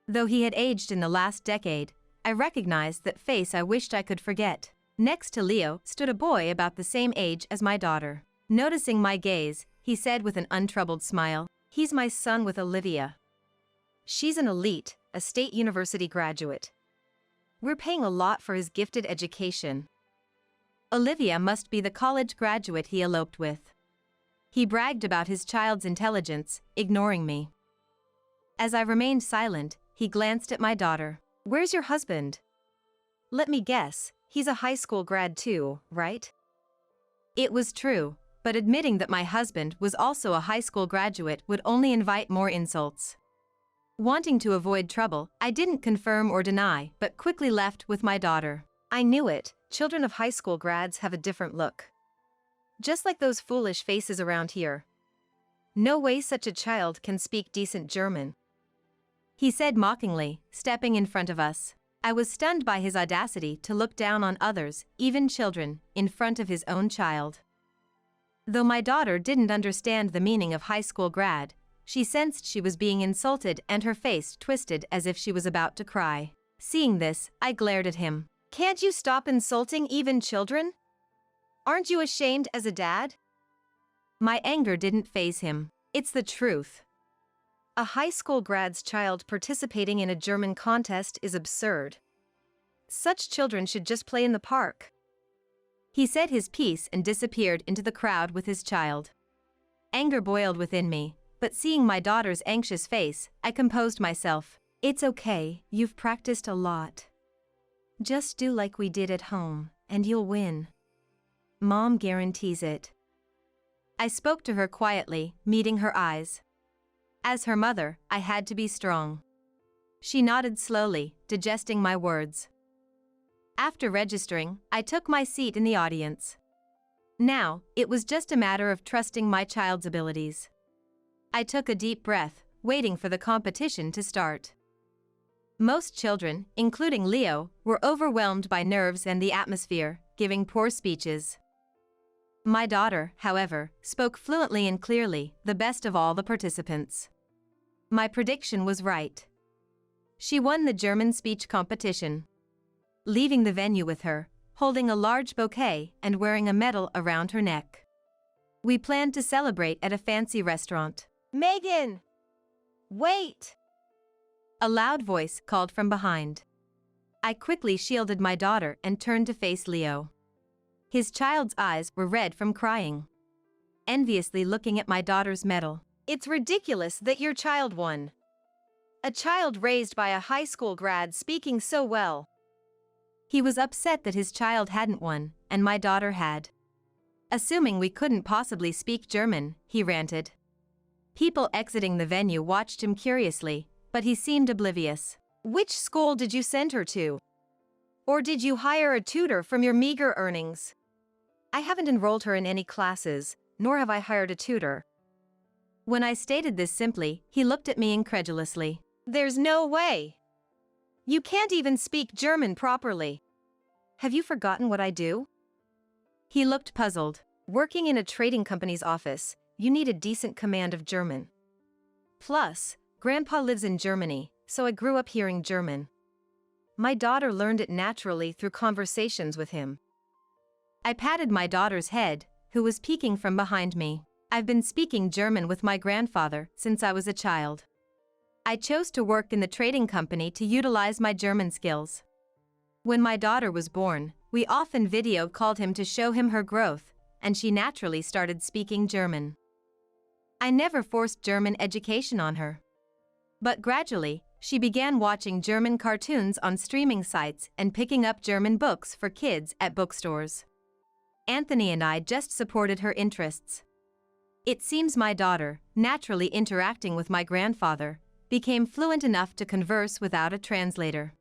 Though he had aged in the last decade, I recognized that face I wished I could forget. Next to Leo stood a boy about the same age as my daughter. Noticing my gaze, he said with an untroubled smile, "He's my son with Olivia. She's an elite, a state university graduate. We're paying a lot for his gifted education." Olivia must be the college graduate he eloped with. He bragged about his child's intelligence, ignoring me. As I remained silent, he glanced at my daughter. "Where's your husband?" "Let me guess, he's a high school grad too, right?" It was true, but admitting that my husband was also a high school graduate would only invite more insults. Wanting to avoid trouble, I didn't confirm or deny, but quickly left with my daughter. I knew it, children of high school grads have a different look. Just like those foolish faces around here. No way such a child can speak decent German. He said mockingly, stepping in front of us. I was stunned by his audacity to look down on others, even children, in front of his own child. Though my daughter didn't understand the meaning of high school grad, she sensed she was being insulted and her face twisted as if she was about to cry. Seeing this, I glared at him. "Can't you stop insulting even children? Aren't you ashamed as a dad?" My anger didn't faze him. It's the truth. A high school grad's child participating in a German contest is absurd. Such children should just play in the park. He said his piece and disappeared into the crowd with his child. Anger boiled within me, but seeing my daughter's anxious face, I composed myself. "It's okay, you've practiced a lot. Just do like we did at home, and you'll win. Mom guarantees it." I spoke to her quietly, meeting her eyes. As her mother, I had to be strong. She nodded slowly, digesting my words. After registering, I took my seat in the audience. Now, it was just a matter of trusting my child's abilities. I took a deep breath, waiting for the competition to start. Most children, including Leo, were overwhelmed by nerves and the atmosphere, giving poor speeches. My daughter, however, spoke fluently and clearly, the best of all the participants. My prediction was right. She won the German speech competition. leaving the venue with her, holding a large bouquet and wearing a medal around her neck. We planned to celebrate at a fancy restaurant. Megan! Wait! A loud voice called from behind. I quickly shielded my daughter and turned to face Leo. His child's eyes were red from crying, enviously looking at my daughter's medal. It's ridiculous that your child won. A child raised by a high school grad speaking so well. He was upset that his child hadn't won, and my daughter had. Assuming we couldn't possibly speak German, he ranted. People exiting the venue watched him curiously, but he seemed oblivious. Which school did you send her to? Or did you hire a tutor from your meager earnings? I haven't enrolled her in any classes, nor have I hired a tutor. When I stated this simply, he looked at me incredulously. There's no way. You can't even speak German properly. Have you forgotten what I do? He looked puzzled. Working in a trading company's office, you need a decent command of German. Plus, Grandpa lives in Germany, so I grew up hearing German. My daughter learned it naturally through conversations with him. I patted my daughter's head, who was peeking from behind me. I've been speaking German with my grandfather since I was a child. I chose to work in the trading company to utilize my German skills. When my daughter was born, we often video called him to show him her growth, and she naturally started speaking German. I never forced German education on her. But gradually, she began watching German cartoons on streaming sites and picking up German books for kids at bookstores. Anthony and I just supported her interests. It seems my daughter, naturally interacting with my grandfather, became fluent enough to converse without a translator.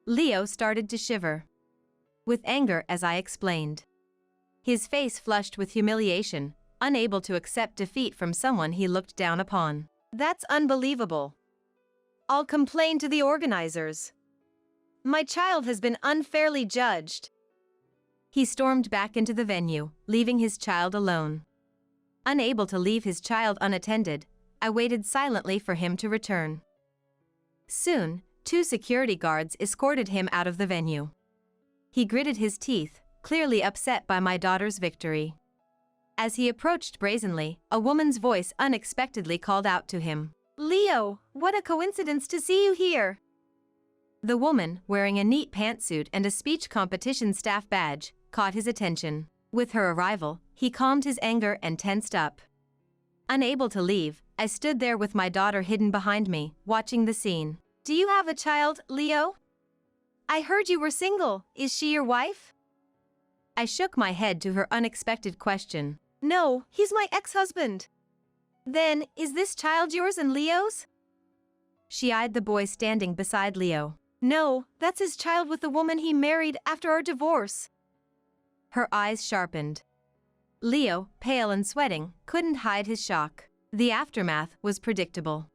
Leo started to shiver with anger as I explained. His face flushed with humiliation, unable to accept defeat from someone he looked down upon. That's unbelievable. I'll complain to the organizers. My child has been unfairly judged. He stormed back into the venue, leaving his child alone. Unable to leave his child unattended, I waited silently for him to return. Soon, 2 security guards escorted him out of the venue. He gritted his teeth, clearly upset by my daughter's victory. As he approached brazenly, a woman's voice unexpectedly called out to him. Leo, what a coincidence to see you here. The woman, wearing a neat pantsuit and a speech competition staff badge, caught his attention. With her arrival, he calmed his anger and tensed up. Unable to leave, I stood there with my daughter hidden behind me, watching the scene. Do you have a child, Leo? I heard you were single. Is she your wife? I shook my head to her unexpected question. No, he's my ex-husband. Then, is this child yours and Leo's? She eyed the boy standing beside Leo. No, that's his child with the woman he married after our divorce. Her eyes sharpened. Leo, pale and sweating, couldn't hide his shock. The aftermath was predictable.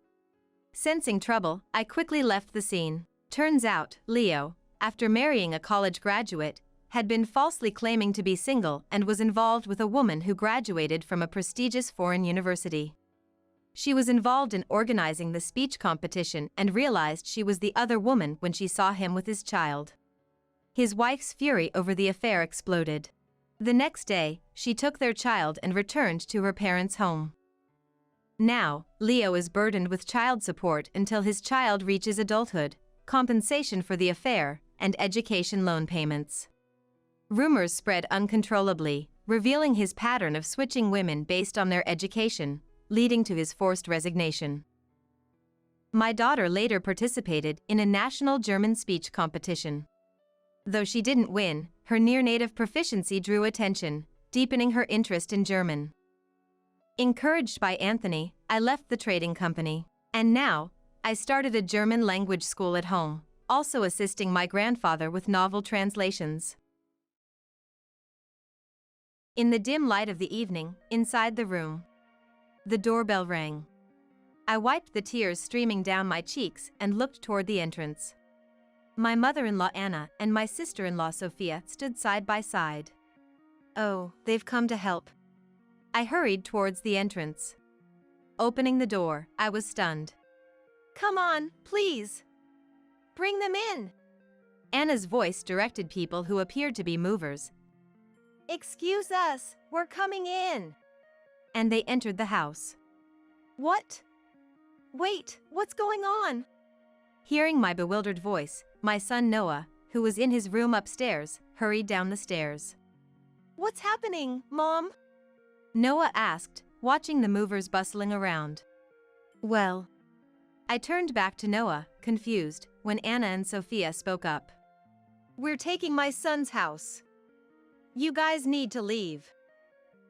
Sensing trouble, I quickly left the scene. Turns out, Leo, after marrying a college graduate, had been falsely claiming to be single and was involved with a woman who graduated from a prestigious foreign university. She was involved in organizing the speech competition and realized she was the other woman when she saw him with his child. His wife's fury over the affair exploded. The next day, she took their child and returned to her parents' home. Now, Leo is burdened with child support until his child reaches adulthood, compensation for the affair, and education loan payments. Rumors spread uncontrollably, revealing his pattern of switching women based on their education, leading to his forced resignation. My daughter later participated in a national German speech competition. Though she didn't win, her near-native proficiency drew attention, deepening her interest in German. Encouraged by Anthony, I left the trading company. And now, I started a German language school at home, also assisting my grandfather with novel translations. In the dim light of the evening, inside the room, the doorbell rang. I wiped the tears streaming down my cheeks and looked toward the entrance. My mother-in-law Anna and my sister-in-law Sophia stood side by side. Oh, they've come to help. I hurried towards the entrance. Opening the door, I was stunned. Come on, please. Bring them in. Anna's voice directed people who appeared to be movers. "Excuse us, we're coming in." And they entered the house. "What? Wait, what's going on?" Hearing my bewildered voice, my son Noah, who was in his room upstairs, hurried down the stairs. "What's happening, Mom?" Noah asked, watching the movers bustling around. "Well," I turned back to Noah, confused, when Anna and Sophia spoke up. "We're taking my son's house. You guys need to leave."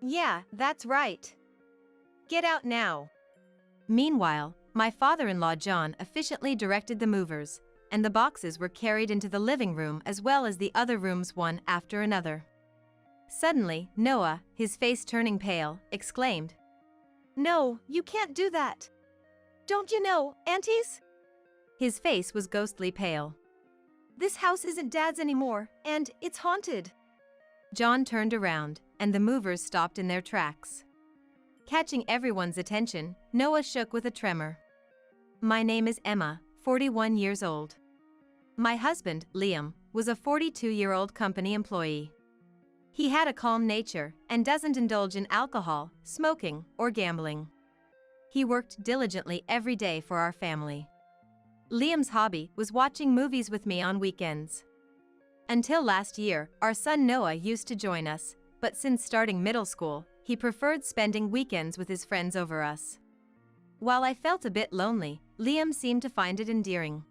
"Yeah, that's right. Get out now." Meanwhile, my father-in-law John efficiently directed the movers, and the boxes were carried into the living room as well as the other rooms one after another. Suddenly, Noah, his face turning pale, exclaimed, "No, you can't do that. Don't you know, aunties?" His face was ghostly pale. "This house isn't Dad's anymore, and it's haunted." John turned around, and the movers stopped in their tracks. Catching everyone's attention, Noah shook with a tremor. "My name is Emma, 41 years old. My husband, Liam, was a 42-year-old company employee. He had a calm nature and doesn't indulge in alcohol, smoking, or gambling. He worked diligently every day for our family. Liam's hobby was watching movies with me on weekends. Until last year, our son Noah used to join us, but since starting middle school, he preferred spending weekends with his friends over us. While I felt a bit lonely, Liam seemed to find it endearing.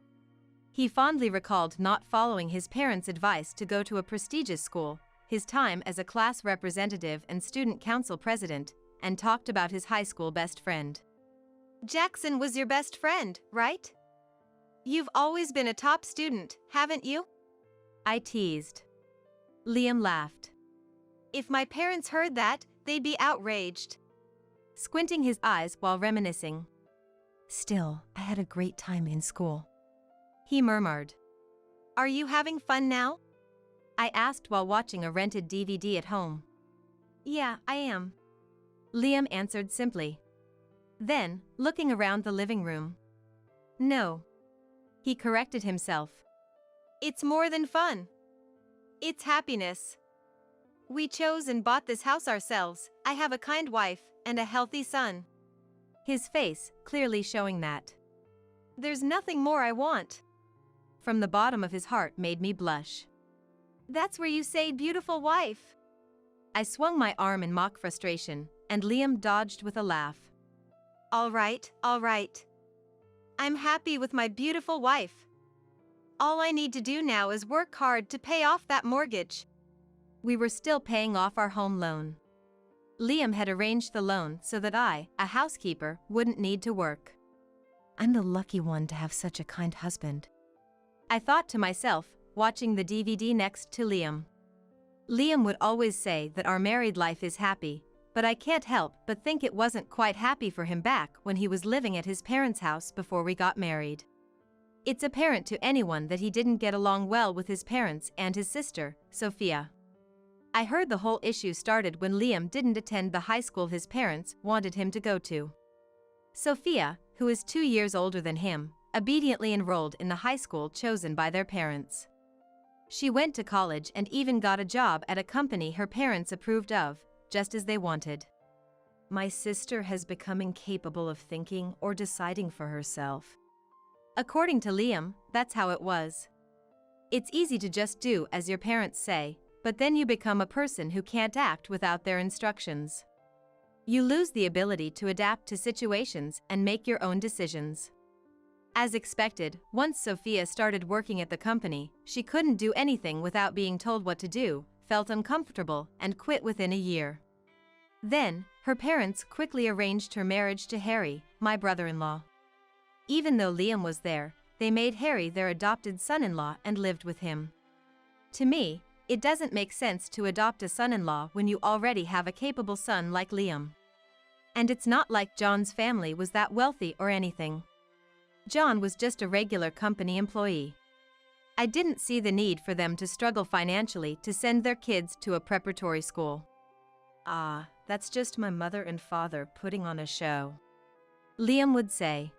He fondly recalled not following his parents' advice to go to a prestigious school, his time as a class representative and student council president, and talked about his high school best friend. "Jackson was your best friend, right? You've always been a top student, haven't you?" I teased. Liam laughed. "If my parents heard that, they'd be outraged," squinting his eyes while reminiscing. "Still, I had a great time in school," he murmured. "Are you having fun now?" I asked while watching a rented DVD at home. "Yeah, I am," Liam answered simply. Then, looking around the living room. "No," he corrected himself. "It's more than fun. It's happiness. We chose and bought this house ourselves. I have a kind wife and a healthy son." His face clearly showing that. "There's nothing more I want." From the bottom of his heart made me blush. "That's where you say beautiful wife." I swung my arm in mock frustration, and Liam dodged with a laugh. All right. I'm happy with my beautiful wife. All I need to do now is work hard to pay off that mortgage." We were still paying off our home loan. Liam had arranged the loan so that I, a housekeeper, wouldn't need to work. "I'm the lucky one to have such a kind husband," I thought to myself, watching the DVD next to Liam. Liam would always say that our married life is happy, but I can't help but think it wasn't quite happy for him back when he was living at his parents' house before we got married. It's apparent to anyone that he didn't get along well with his parents and his sister, Sophia. I heard the whole issue started when Liam didn't attend the high school his parents wanted him to go to. Sophia, who is 2 years older than him, obediently enrolled in the high school chosen by their parents. She went to college and even got a job at a company her parents approved of, just as they wanted. My sister has become incapable of thinking or deciding for herself. According to Liam, that's how it was. It's easy to just do as your parents say, but then you become a person who can't act without their instructions. You lose the ability to adapt to situations and make your own decisions. As expected, once Sophia started working at the company, she couldn't do anything without being told what to do, felt uncomfortable, and quit within a year. Then, her parents quickly arranged her marriage to Harry, my brother-in-law. Even though Liam was there, they made Harry their adopted son-in-law and lived with him. To me, it doesn't make sense to adopt a son-in-law when you already have a capable son like Liam. And it's not like John's family was that wealthy or anything. John was just a regular company employee. I didn't see the need for them to struggle financially to send their kids to a preparatory school. "Ah, that's just my mother and father putting on a show," Liam would say.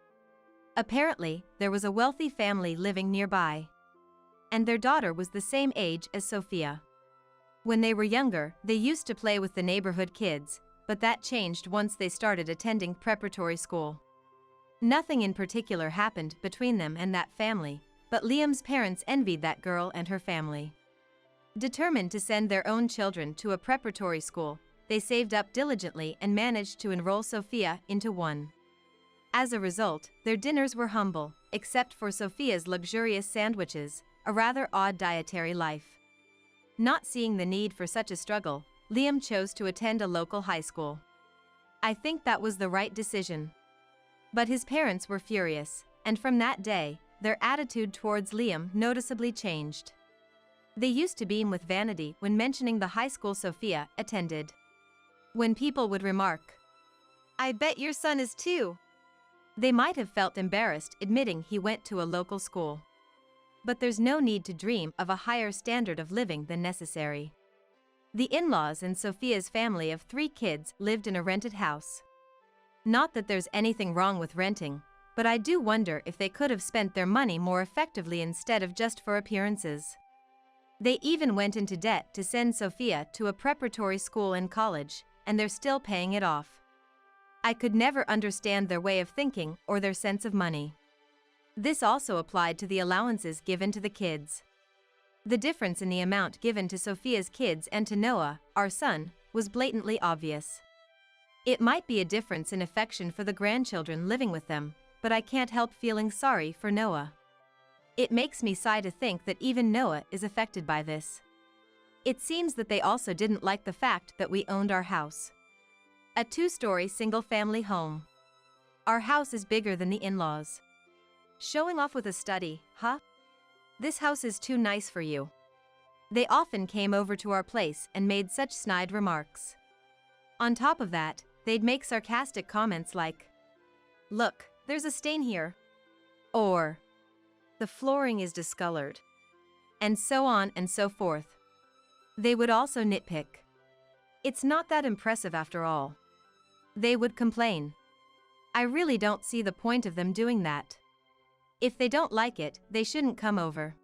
Apparently, there was a wealthy family living nearby. and their daughter was the same age as Sophia. When they were younger, they used to play with the neighborhood kids, but that changed once they started attending preparatory school. Nothing in particular happened between them and that family, but Liam's parents envied that girl and her family. Determined to send their own children to a preparatory school, they saved up diligently and managed to enroll Sophia into one. As a result, their dinners were humble, except for Sophia's luxurious sandwiches, a rather odd dietary life. Not seeing the need for such a struggle, Liam chose to attend a local high school. I think that was the right decision. But his parents were furious, and from that day, their attitude towards Liam noticeably changed. They used to beam with vanity when mentioning the high school Sophia attended. When people would remark, "I bet your son is too," they might have felt embarrassed admitting he went to a local school. But there's no need to dream of a higher standard of living than necessary. The in-laws and Sophia's family of 3 kids lived in a rented house. Not that there's anything wrong with renting, but I do wonder if they could have spent their money more effectively instead of just for appearances. They even went into debt to send Sophia to a preparatory school and college, and they're still paying it off. I could never understand their way of thinking or their sense of money. This also applied to the allowances given to the kids. The difference in the amount given to Sophia's kids and to Noah, our son, was blatantly obvious. It might be a difference in affection for the grandchildren living with them, but I can't help feeling sorry for Noah. It makes me sigh to think that even Noah is affected by this. It seems that they also didn't like the fact that we owned our house. A 2-story single-family home. Our house is bigger than the in-laws. Showing off with a study, huh? This house is too nice for you. They often came over to our place and made such snide remarks. On top of that, they'd make sarcastic comments like, "Look, there's a stain here," or "The flooring is discolored," and so on and so forth. They would also nitpick. "It's not that impressive after all." They would complain. I really don't see the point of them doing that. If they don't like it, they shouldn't come over.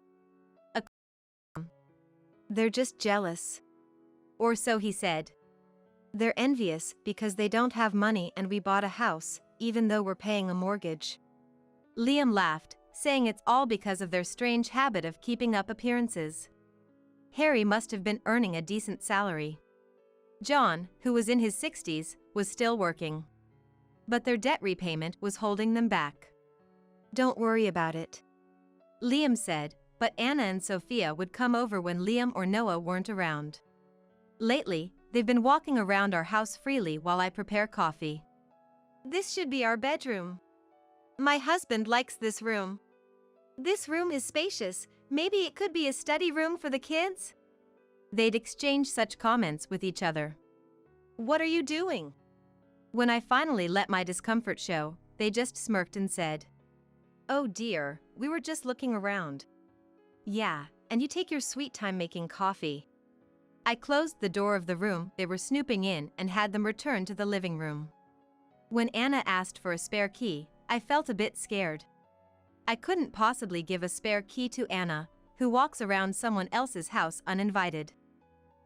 They're just jealous. Or so he said. They're envious because they don't have money and we bought a house, even though we're paying a mortgage. Liam laughed, saying it's all because of their strange habit of keeping up appearances. Harry must have been earning a decent salary. John, who was in his 60s, was still working. But their debt repayment was holding them back. "Don't worry about it," Liam said, but Anna and Sophia would come over when Liam or Noah weren't around. Lately, they've been walking around our house freely while I prepare coffee. "This should be our bedroom. My husband likes this room. This room is spacious, maybe it could be a study room for the kids?" They'd exchange such comments with each other. "What are you doing?" When I finally let my discomfort show, they just smirked and said, "Oh dear, we were just looking around." "Yeah, and you take your sweet time making coffee." I closed the door of the room they were snooping in and had them return to the living room. When Anna asked for a spare key, I felt a bit scared. I couldn't possibly give a spare key to Anna, who walks around someone else's house uninvited.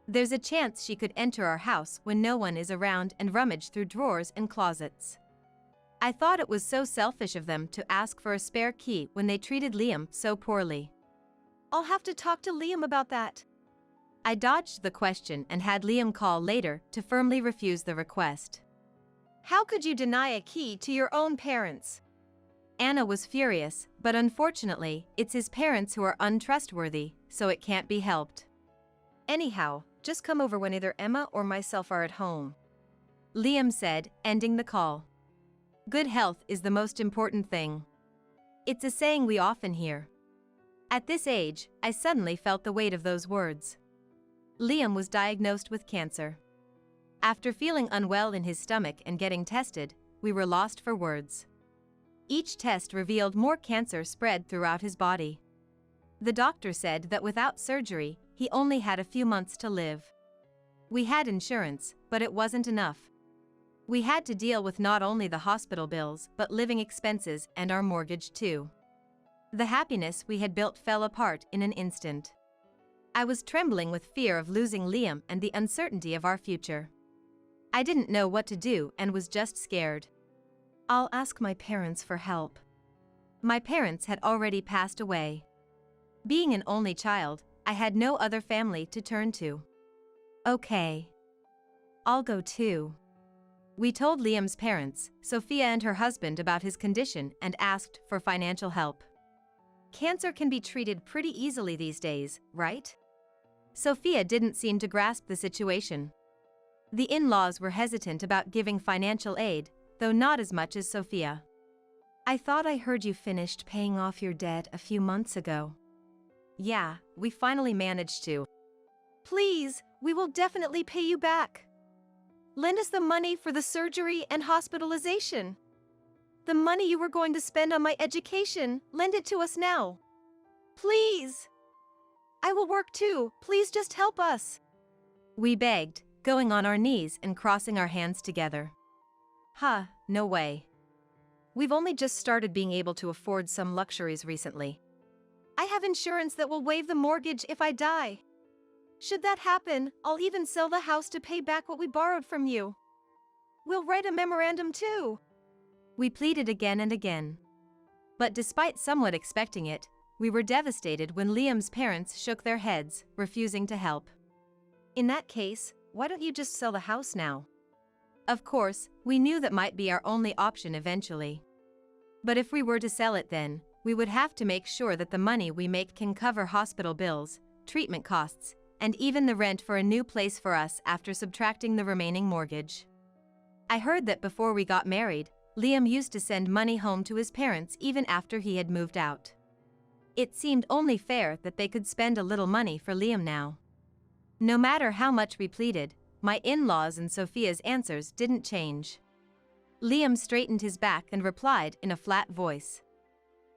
There's a chance she could enter our house when no one is around and rummage through drawers and closets. I thought it was so selfish of them to ask for a spare key when they treated Liam so poorly. "I'll have to talk to Liam about that." I dodged the question and had Liam call later to firmly refuse the request. "How could you deny a key to your own parents?" Anna was furious, but unfortunately, it's his parents who are untrustworthy, so it can't be helped. "Anyhow, just come over when either Emma or myself are at home," Liam said, ending the call. Good health is the most important thing. It's a saying we often hear. At this age, I suddenly felt the weight of those words. Liam was diagnosed with cancer. After feeling unwell in his stomach and getting tested, we were lost for words. Each test revealed more cancer spread throughout his body. The doctor said that without surgery, he only had a few months to live. We had insurance, but it wasn't enough. We had to deal with not only the hospital bills but living expenses and our mortgage too. The happiness we had built fell apart in an instant. I was trembling with fear of losing Liam and the uncertainty of our future. I didn't know what to do and was just scared. I'll ask my parents for help. My parents had already passed away. Being an only child, I had no other family to turn to. Okay. I'll go too. We told Liam's parents, Sophia and her husband, about his condition and asked for financial help. Cancer can be treated pretty easily these days, right? Sophia didn't seem to grasp the situation. The in-laws were hesitant about giving financial aid, though not as much as Sophia. I thought I heard you finished paying off your debt a few months ago. Yeah, we finally managed to. Please, we will definitely pay you back. Lend us the money for the surgery and hospitalization. The money you were going to spend on my education, lend it to us now. Please. I will work too, please just help us. We begged, going on our knees and crossing our hands together. No way. We've only just started being able to afford some luxuries recently. I have insurance that will waive the mortgage if I die. Should that happen, I'll even sell the house to pay back what we borrowed from you. We'll write a memorandum too. We pleaded again and again. But despite somewhat expecting it, we were devastated when Liam's parents shook their heads, refusing to help. In that case, why don't you just sell the house now? Of course, we knew that might be our only option eventually. But if we were to sell it then, we would have to make sure that the money we make can cover hospital bills, treatment costs, and even the rent for a new place for us after subtracting the remaining mortgage. I heard that before we got married, Liam used to send money home to his parents even after he had moved out. It seemed only fair that they could spend a little money for Liam now. No matter how much we pleaded, my in-laws and Sophia's answers didn't change. Liam straightened his back and replied in a flat voice.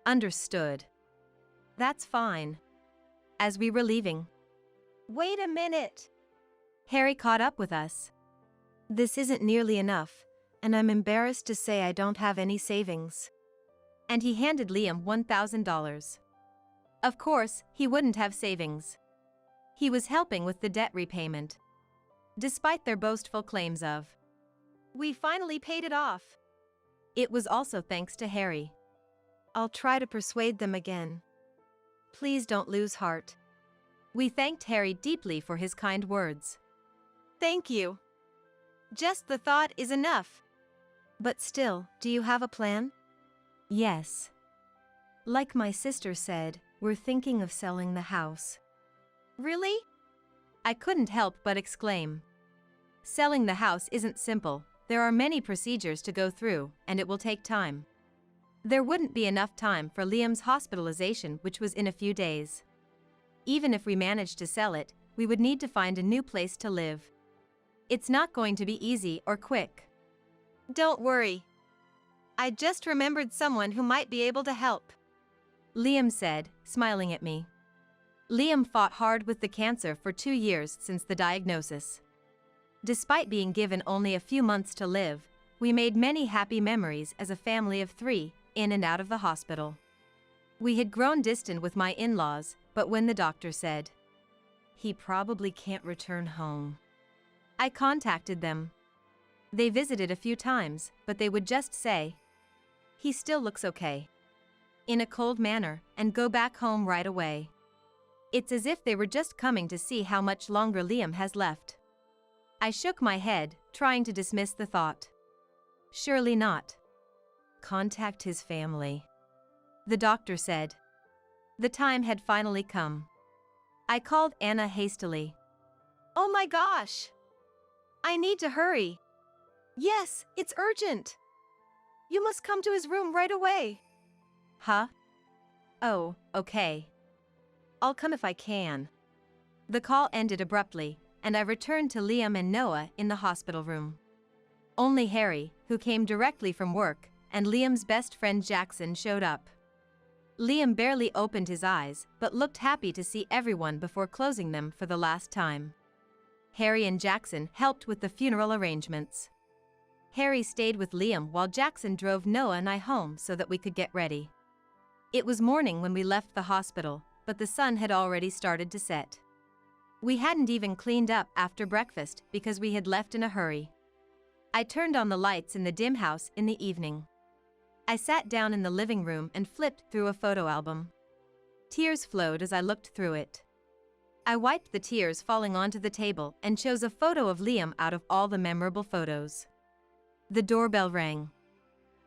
Understood. That's fine. As we were leaving. Wait a minute. Harry caught up with us. This isn't nearly enough, and I'm embarrassed to say I don't have any savings. And he handed Liam $1,000. Of course, he wouldn't have savings. He was helping with the debt repayment. Despite their boastful claims of, we finally paid it off. It was also thanks to Harry. I'll try to persuade them again. Please don't lose heart. We thanked Harry deeply for his kind words. Thank you. Just the thought is enough. But still, do you have a plan? Yes. Like my sister said, we're thinking of selling the house. Really? I couldn't help but exclaim. Selling the house isn't simple. There are many procedures to go through, and it will take time. There wouldn't be enough time for Liam's hospitalization, which was in a few days. Even if we managed to sell it, we would need to find a new place to live. It's not going to be easy or quick. Don't worry. I just remembered someone who might be able to help. Liam said, smiling at me. Liam fought hard with the cancer for 2 years since the diagnosis. Despite being given only a few months to live, we made many happy memories as a family of 3, in and out of the hospital. We had grown distant with my in-laws, but when the doctor said, he probably can't return home, I contacted them. They visited a few times, but they would just say, he still looks okay, in a cold manner, and go back home right away. It's as if they were just coming to see how much longer Liam has left. I shook my head, trying to dismiss the thought. Surely not. Contact his family. The doctor said. The time had finally come. I called Anna hastily. Oh my gosh! I need to hurry. Yes, it's urgent. You must come to his room right away. Huh? Oh, okay. I'll come if I can. The call ended abruptly, and I returned to Liam and Noah in the hospital room. Only Harry, who came directly from work, and Liam's best friend Jackson showed up. Liam barely opened his eyes, but looked happy to see everyone before closing them for the last time. Harry and Jackson helped with the funeral arrangements. Harry stayed with Liam while Jackson drove Noah and I home so that we could get ready. It was morning when we left the hospital, but the sun had already started to set. We hadn't even cleaned up after breakfast because we had left in a hurry. I turned on the lights in the dim house in the evening. I sat down in the living room and flipped through a photo album. Tears flowed as I looked through it. I wiped the tears falling onto the table and chose a photo of Liam out of all the memorable photos. The doorbell rang.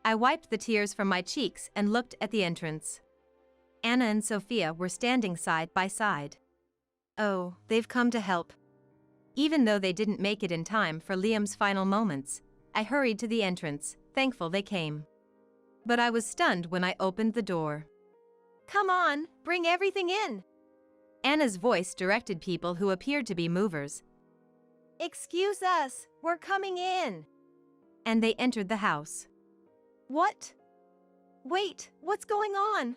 I wiped the tears from my cheeks and looked at the entrance. Anna and Sophia were standing side by side. Oh, they've come to help. Even though they didn't make it in time for Liam's final moments, I hurried to the entrance, thankful they came. But I was stunned when I opened the door. Come on, bring everything in. Anna's voice directed people who appeared to be movers. Excuse us, we're coming in. And they entered the house. What? Wait, what's going on?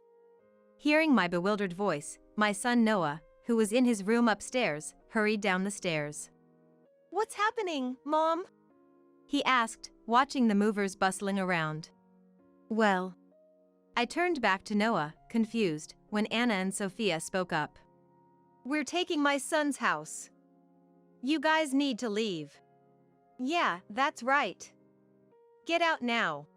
Hearing my bewildered voice, my son Noah, who was in his room upstairs, hurried down the stairs. What's happening, Mom? He asked, watching the movers bustling around. Well, I turned back to Noah, confused, when Anna and Sophia spoke up. We're taking my son's house. You guys need to leave. Yeah, that's right. Get out now.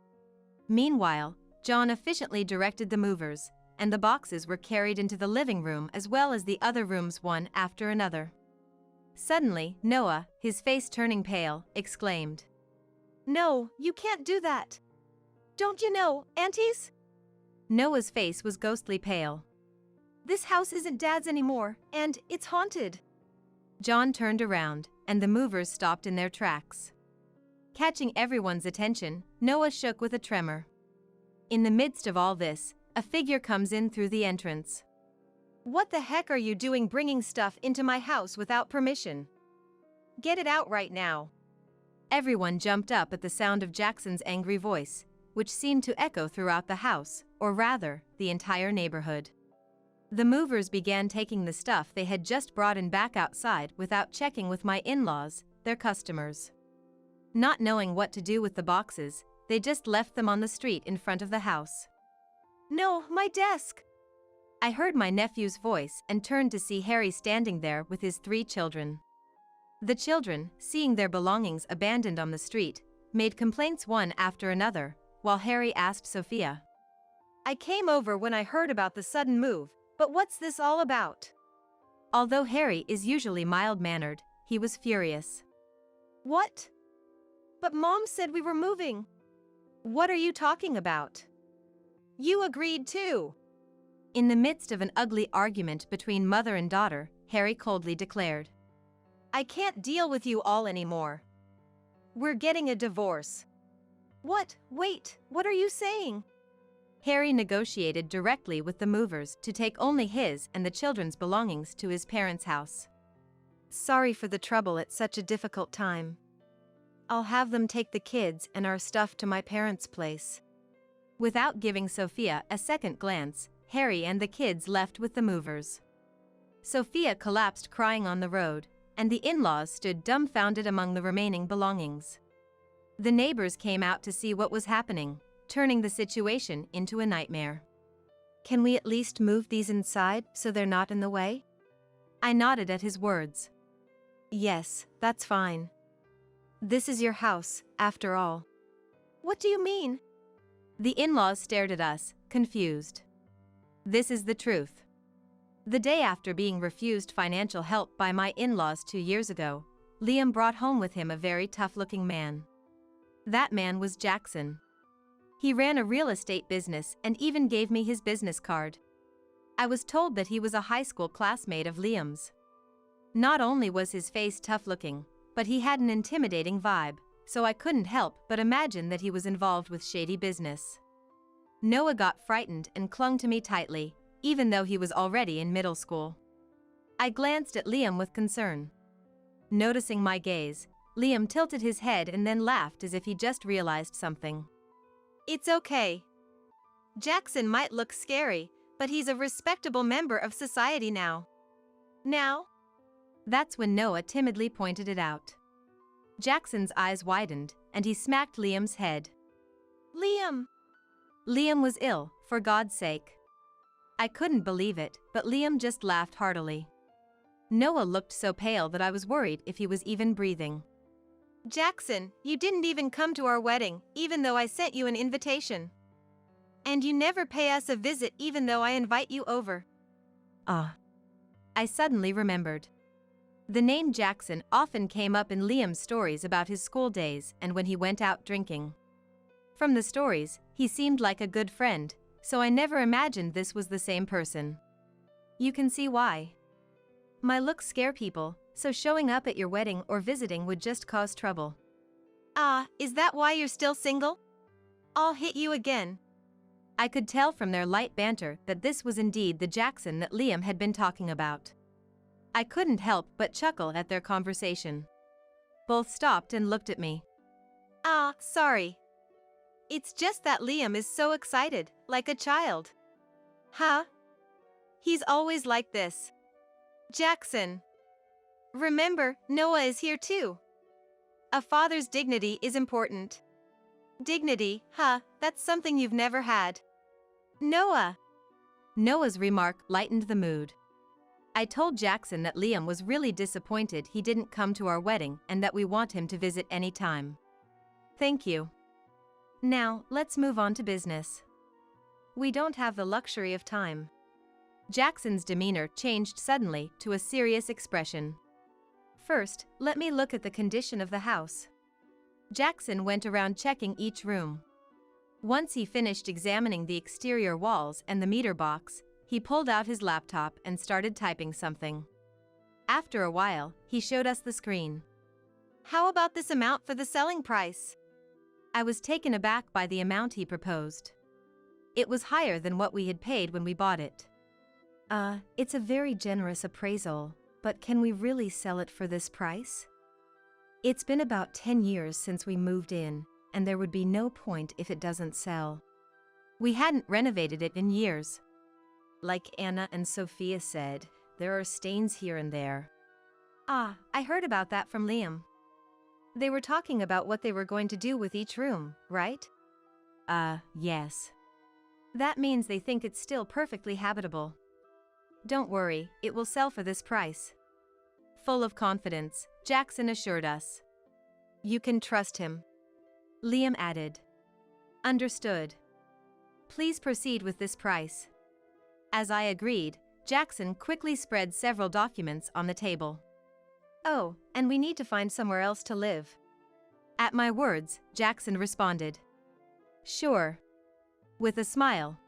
Meanwhile, John efficiently directed the movers, and the boxes were carried into the living room as well as the other rooms one after another. Suddenly, Noah, his face turning pale, exclaimed. No, you can't do that. Don't you know, aunties? Noah's face was ghostly pale. This house isn't Dad's anymore, and it's haunted. John turned around, and the movers stopped in their tracks. Catching everyone's attention, Noah shook with a tremor. In the midst of all this, a figure comes in through the entrance. What the heck are you doing bringing stuff into my house without permission? Get it out right now. Everyone jumped up at the sound of Jackson's angry voice, which seemed to echo throughout the house, or rather, the entire neighborhood. The movers began taking the stuff they had just brought in back outside without checking with my in-laws, their customers. Not knowing what to do with the boxes, they just left them on the street in front of the house. No, my desk! I heard my nephew's voice and turned to see Harry standing there with his 3 children. The children, seeing their belongings abandoned on the street, made complaints one after another, while Harry asked Sophia. I came over when I heard about the sudden move, but what's this all about? Although Harry is usually mild-mannered, he was furious. What? But Mom said we were moving. What are you talking about? You agreed too. In the midst of an ugly argument between mother and daughter, Harry coldly declared. I can't deal with you all anymore. We're getting a divorce. What? Wait, what are you saying? Harry negotiated directly with the movers to take only his and the children's belongings to his parents' house. Sorry for the trouble at such a difficult time. I'll have them take the kids and our stuff to my parents' place. Without giving Sophia a second glance, Harry and the kids left with the movers. Sophia collapsed crying on the road, and the in-laws stood dumbfounded among the remaining belongings. The neighbors came out to see what was happening, turning the situation into a nightmare. Can we at least move these inside so they're not in the way? I nodded at his words. Yes, that's fine. This is your house, after all. What do you mean? The in-laws stared at us, confused. This is the truth. The day after being refused financial help by my in-laws 2 years ago, Liam brought home with him a very tough-looking man. That man was Jackson. He ran a real estate business and even gave me his business card. I was told that he was a high school classmate of Liam's. Not only was his face tough-looking, but he had an intimidating vibe, so I couldn't help but imagine that he was involved with shady business. Noah got frightened and clung to me tightly, even though he was already in middle school. I glanced at Liam with concern. Noticing my gaze, Liam tilted his head and then laughed as if he just realized something. It's okay. Jackson might look scary, but he's a respectable member of society now. Now? That's when Noah timidly pointed it out. Jackson's eyes widened, and he smacked Liam's head. Liam! Liam was ill, for God's sake. I couldn't believe it, but Liam just laughed heartily. Noah looked so pale that I was worried if he was even breathing. Jackson, you didn't even come to our wedding, even though I sent you an invitation. And you never pay us a visit even though I invite you over. I suddenly remembered. The name Jackson often came up in Liam's stories about his school days and when he went out drinking. From the stories, he seemed like a good friend, so I never imagined this was the same person. You can see why. My looks scare people, so showing up at your wedding or visiting would just cause trouble. Is that why you're still single? I'll hit you again. I could tell from their light banter that this was indeed the Jackson that Liam had been talking about. I couldn't help but chuckle at their conversation. Both stopped and looked at me. Sorry. It's just that Liam is so excited, like a child. Huh? He's always like this. Jackson. Remember, Noah is here too. A father's dignity is important. Dignity, that's something you've never had. Noah. Noah's remark lightened the mood. I told Jackson that Liam was really disappointed he didn't come to our wedding and that we want him to visit any time. Thank you. Now, let's move on to business. We don't have the luxury of time. Jackson's demeanor changed suddenly to a serious expression. First, let me look at the condition of the house. Jackson went around checking each room. Once he finished examining the exterior walls and the meter box, he pulled out his laptop and started typing something. After a while, he showed us the screen. How about this amount for the selling price? I was taken aback by the amount he proposed. It was higher than what we had paid when we bought it. It's a very generous appraisal, but can we really sell it for this price? It's been about 10 years since we moved in, and there would be no point if it doesn't sell. We hadn't renovated it in years. Like Anna and Sophia said, there are stains here and there. I heard about that from Liam. They were talking about what they were going to do with each room, right? Yes. That means they think it's still perfectly habitable. Don't worry, it will sell for this price. Full of confidence, Jackson assured us. You can trust him. Liam added. Understood. Please proceed with this price. As I agreed, Jackson quickly spread several documents on the table. Oh, and we need to find somewhere else to live. At my words, Jackson responded. Sure. With a smile.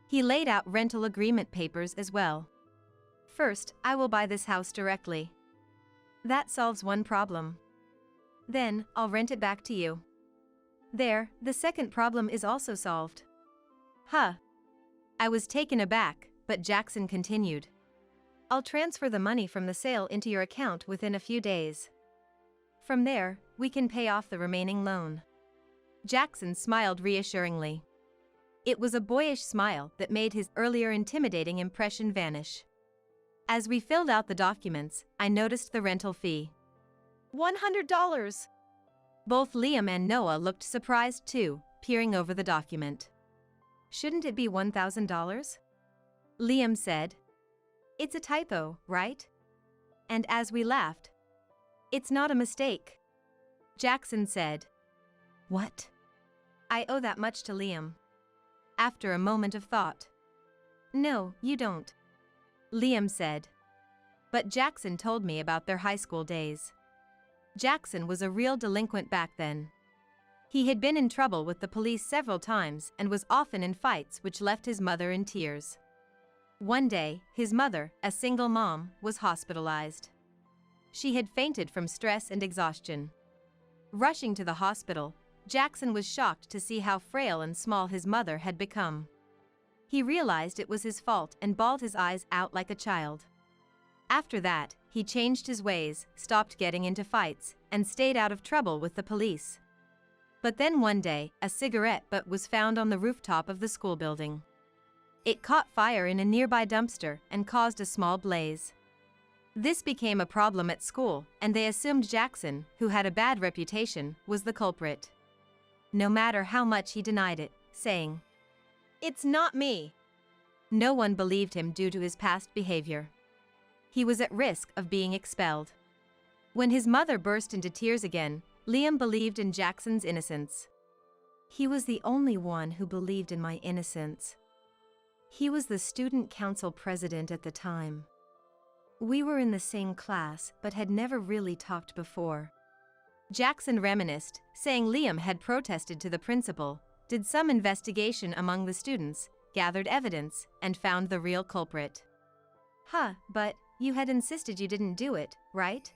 He laid out rental agreement papers as well. First, I will buy this house directly. That solves one problem. Then, I'll rent it back to you. There, the second problem is also solved. I was taken aback, but Jackson continued. I'll transfer the money from the sale into your account within a few days. From there, we can pay off the remaining loan. Jackson smiled reassuringly. It was a boyish smile that made his earlier intimidating impression vanish. As we filled out the documents, I noticed the rental fee. $100. Both Liam and Noah looked surprised too, peering over the document. Shouldn't it be $1,000? Liam said. It's a typo, right? And as we laughed, it's not a mistake. Jackson said. What? I owe that much to Liam. After a moment of thought. No, you don't. Liam said. But Jackson told me about their high school days. Jackson was a real delinquent back then. He had been in trouble with the police several times and was often in fights which left his mother in tears. One day, his mother, a single mom, was hospitalized. She had fainted from stress and exhaustion. Rushing to the hospital, Jackson was shocked to see how frail and small his mother had become. He realized it was his fault and bawled his eyes out like a child. After that, he changed his ways, stopped getting into fights, and stayed out of trouble with the police. But then one day, a cigarette butt was found on the rooftop of the school building. It caught fire in a nearby dumpster and caused a small blaze. This became a problem at school, and they assumed Jackson, who had a bad reputation, was the culprit. No matter how much he denied it, saying, "It's not me." No one believed him due to his past behavior. He was at risk of being expelled. When his mother burst into tears again, Liam believed in Jackson's innocence. He was the only one who believed in my innocence. He was the student council president at the time. We were in the same class but had never really talked before. Jackson reminisced, saying Liam had protested to the principal, did some investigation among the students, gathered evidence, and found the real culprit. But you had insisted you didn't do it, right?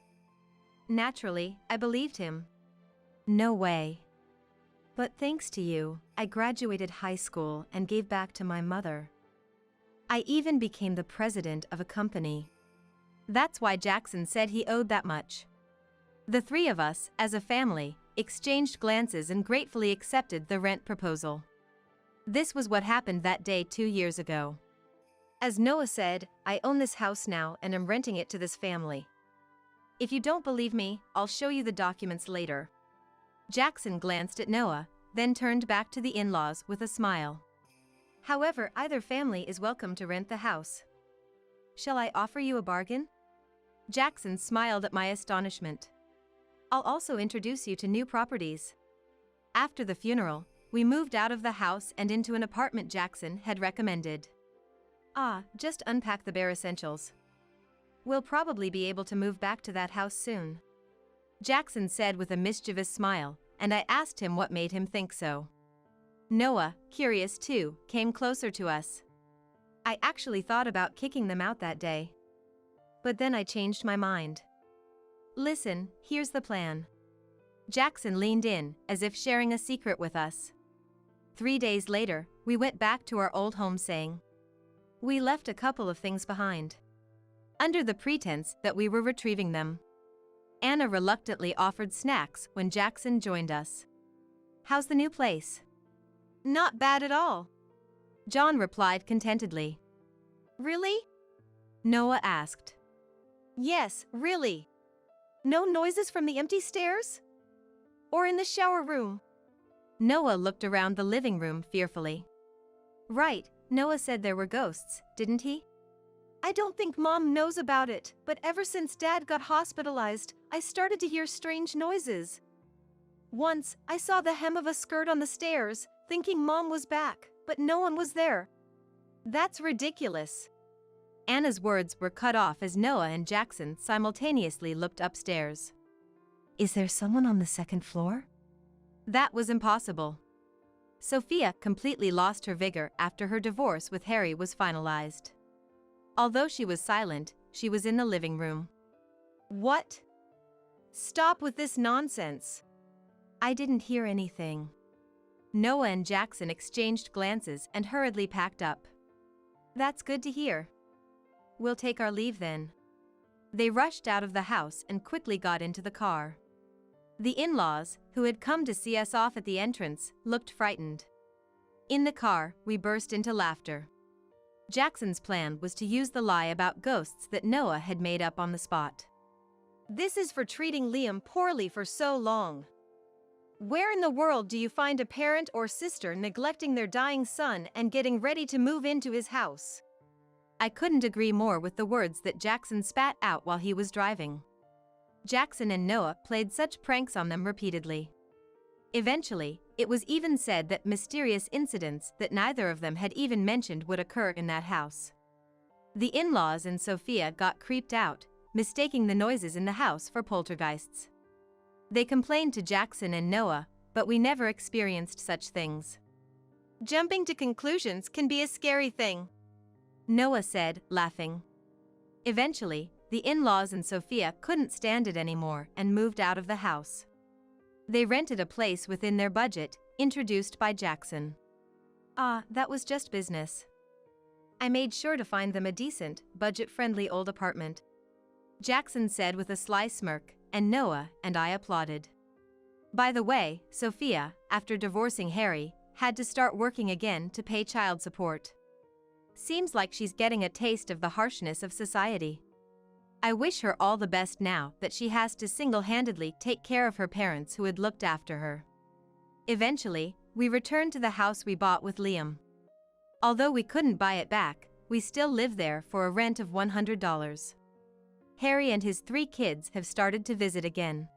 Naturally, I believed him. No way. But thanks to you, I graduated high school and gave back to my mother. I even became the president of a company. That's why Jackson said he owed that much. The three of us, as a family, exchanged glances and gratefully accepted the rent proposal. This was what happened that day 2 years ago. As Noah said, I own this house now and am renting it to this family. If you don't believe me, I'll show you the documents later. Jackson glanced at Noah, then turned back to the in-laws with a smile. However, either family is welcome to rent the house. Shall I offer you a bargain? Jackson smiled at my astonishment. I'll also introduce you to new properties. After the funeral, we moved out of the house and into an apartment Jackson had recommended. Just unpack the bare essentials. We'll probably be able to move back to that house soon. Jackson said with a mischievous smile, and I asked him what made him think so. Noah, curious too, came closer to us. I actually thought about kicking them out that day. But then I changed my mind. Listen, here's the plan. Jackson leaned in, as if sharing a secret with us. 3 days later, we went back to our old home saying, we left a couple of things behind. Under the pretense that we were retrieving them. Anna reluctantly offered snacks when Jackson joined us. How's the new place? Not bad at all. John replied contentedly. Really? Noah asked. Yes, really. No noises from the empty stairs? Or in the shower room? Noah looked around the living room fearfully. Right, Noah said there were ghosts, didn't he? I don't think Mom knows about it, but ever since Dad got hospitalized, I started to hear strange noises. Once, I saw the hem of a skirt on the stairs, thinking Mom was back, but no one was there. That's ridiculous. Anna's words were cut off as Noah and Jackson simultaneously looked upstairs. Is there someone on the second floor? That was impossible. Sophia completely lost her vigor after her divorce with Harry was finalized. Although she was silent, she was in the living room. What? Stop with this nonsense. I didn't hear anything. Noah and Jackson exchanged glances and hurriedly packed up. That's good to hear. We'll take our leave then. They rushed out of the house and quickly got into the car. The in-laws, who had come to see us off at the entrance, looked frightened. In the car, we burst into laughter. Jackson's plan was to use the lie about ghosts that Noah had made up on the spot. This is for treating Liam poorly for so long. Where in the world do you find a parent or sister neglecting their dying son and getting ready to move into his house? I couldn't agree more with the words that Jackson spat out while he was driving. Jackson and Noah played such pranks on them repeatedly. Eventually, it was even said that mysterious incidents that neither of them had even mentioned would occur in that house. The in-laws and Sophia got creeped out, mistaking the noises in the house for poltergeists. They complained to Jackson and Noah, but we never experienced such things. Jumping to conclusions can be a scary thing, Noah said, laughing. Eventually, the in-laws and Sophia couldn't stand it anymore and moved out of the house. They rented a place within their budget, introduced by Jackson. That was just business. I made sure to find them a decent, budget-friendly old apartment, Jackson said with a sly smirk, and Noah and I applauded. By the way, Sophia, after divorcing Harry, had to start working again to pay child support. Seems like she's getting a taste of the harshness of society. I wish her all the best now that she has to single-handedly take care of her parents who had looked after her. Eventually, we returned to the house we bought with Liam. Although we couldn't buy it back, we still live there for a rent of $100. Harry and his 3 kids have started to visit again.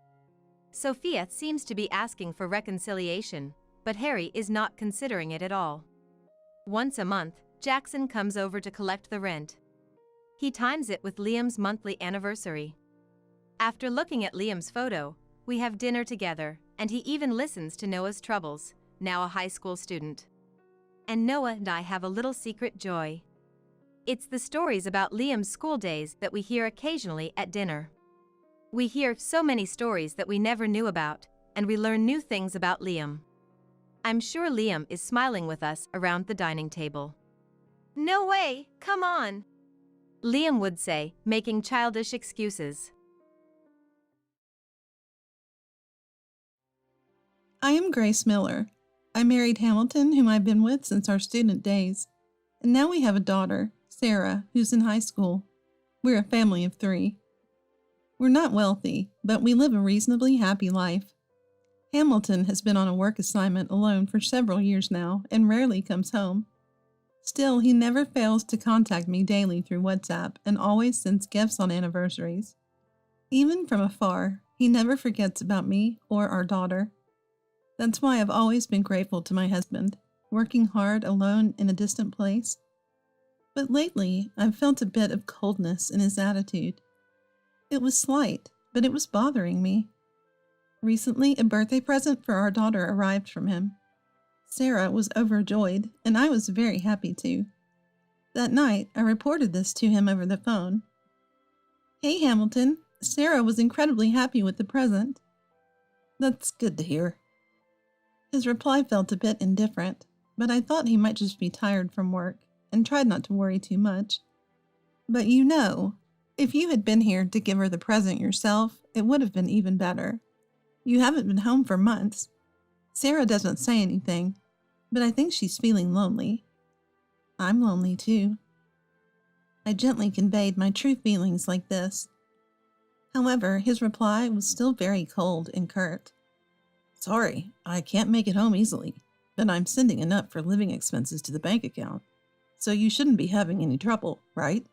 Sophia seems to be asking for reconciliation, but Harry is not considering it at all. Once a month, Jackson comes over to collect the rent. He times it with Liam's monthly anniversary. After looking at Liam's photo, we have dinner together, and he even listens to Noah's troubles, now a high school student. And Noah and I have a little secret joy. It's the stories about Liam's school days that we hear occasionally at dinner. We hear so many stories that we never knew about, and we learn new things about Liam. I'm sure Liam is smiling with us around the dining table. "No way, come on," Liam would say, making childish excuses. I am Grace Miller. I married Hamilton, whom I've been with since our student days, and now we have a daughter, Sarah, who's in high school. We're a family of 3. We're not wealthy, but we live a reasonably happy life. Hamilton has been on a work assignment alone for several years now and rarely comes home. Still, he never fails to contact me daily through WhatsApp and always sends gifts on anniversaries. Even from afar, he never forgets about me or our daughter. That's why I've always been grateful to my husband, working hard alone in a distant place. But lately, I've felt a bit of coldness in his attitude. It was slight, but it was bothering me. Recently, a birthday present for our daughter arrived from him. Sarah was overjoyed, and I was very happy too. That night, I reported this to him over the phone. "Hey Hamilton, Sarah was incredibly happy with the present." "That's good to hear." His reply felt a bit indifferent, but I thought he might just be tired from work, and tried not to worry too much. "But you know, if you had been here to give her the present yourself, it would have been even better. You haven't been home for months. Sarah doesn't say anything, but I think she's feeling lonely. I'm lonely too." I gently conveyed my true feelings like this. However, his reply was still very cold and curt. "Sorry, I can't make it home easily, but I'm sending enough for living expenses to the bank account, so you shouldn't be having any trouble, right?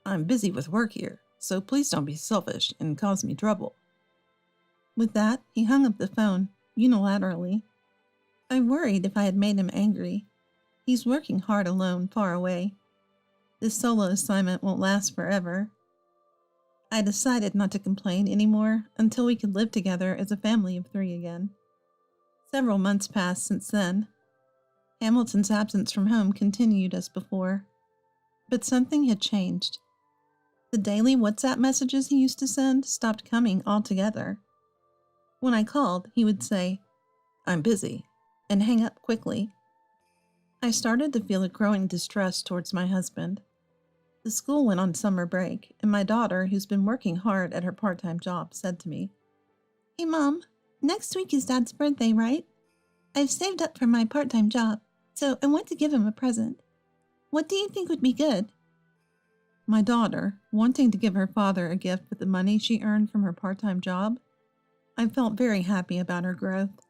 I'm busy with work here, so please don't be selfish and cause me trouble." With that, he hung up the phone, unilaterally. I worried if I had made him angry. He's working hard alone, far away. This solo assignment won't last forever. I decided not to complain anymore until we could live together as a family of 3 again. Several months passed since then. Hamilton's absence from home continued as before. But something had changed. The daily WhatsApp messages he used to send stopped coming altogether. When I called, he would say, "I'm busy," and hang up quickly. I started to feel a growing distrust towards my husband. The school went on summer break, and my daughter, who's been working hard at her part-time job, said to me, "Hey Mom, next week is Dad's birthday, right? I've saved up for my part-time job, so I want to give him a present. What do you think would be good?" My daughter, wanting to give her father a gift with the money she earned from her part-time job, I felt very happy about her growth.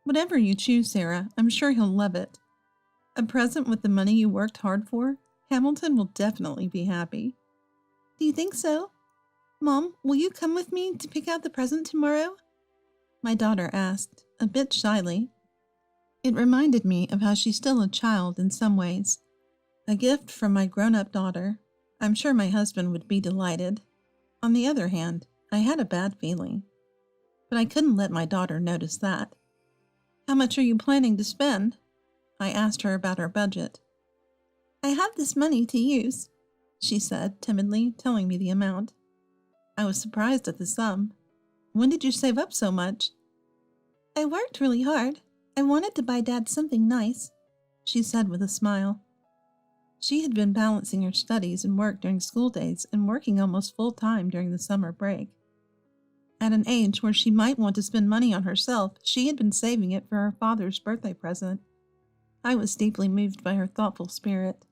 "Whatever you choose, Sarah, I'm sure he'll love it. A present with the money you worked hard for? Hamilton will definitely be happy." "Do you think so? Mom, will you come with me to pick out the present tomorrow?" My daughter asked, a bit shyly. It reminded me of how she's still a child in some ways. A gift from my grown-up daughter. I'm sure my husband would be delighted. On the other hand, I had a bad feeling. But I couldn't let my daughter notice that. "How much are you planning to spend?" I asked her about her budget. "I have this money to use," she said timidly, telling me the amount. I was surprised at the sum. "When did you save up so much?" "I worked really hard. I wanted to buy Dad something nice," she said with a smile. She had been balancing her studies and work during school days and working almost full-time during the summer break. At an age where she might want to spend money on herself, she had been saving it for her father's birthday present. I was deeply moved by her thoughtful spirit.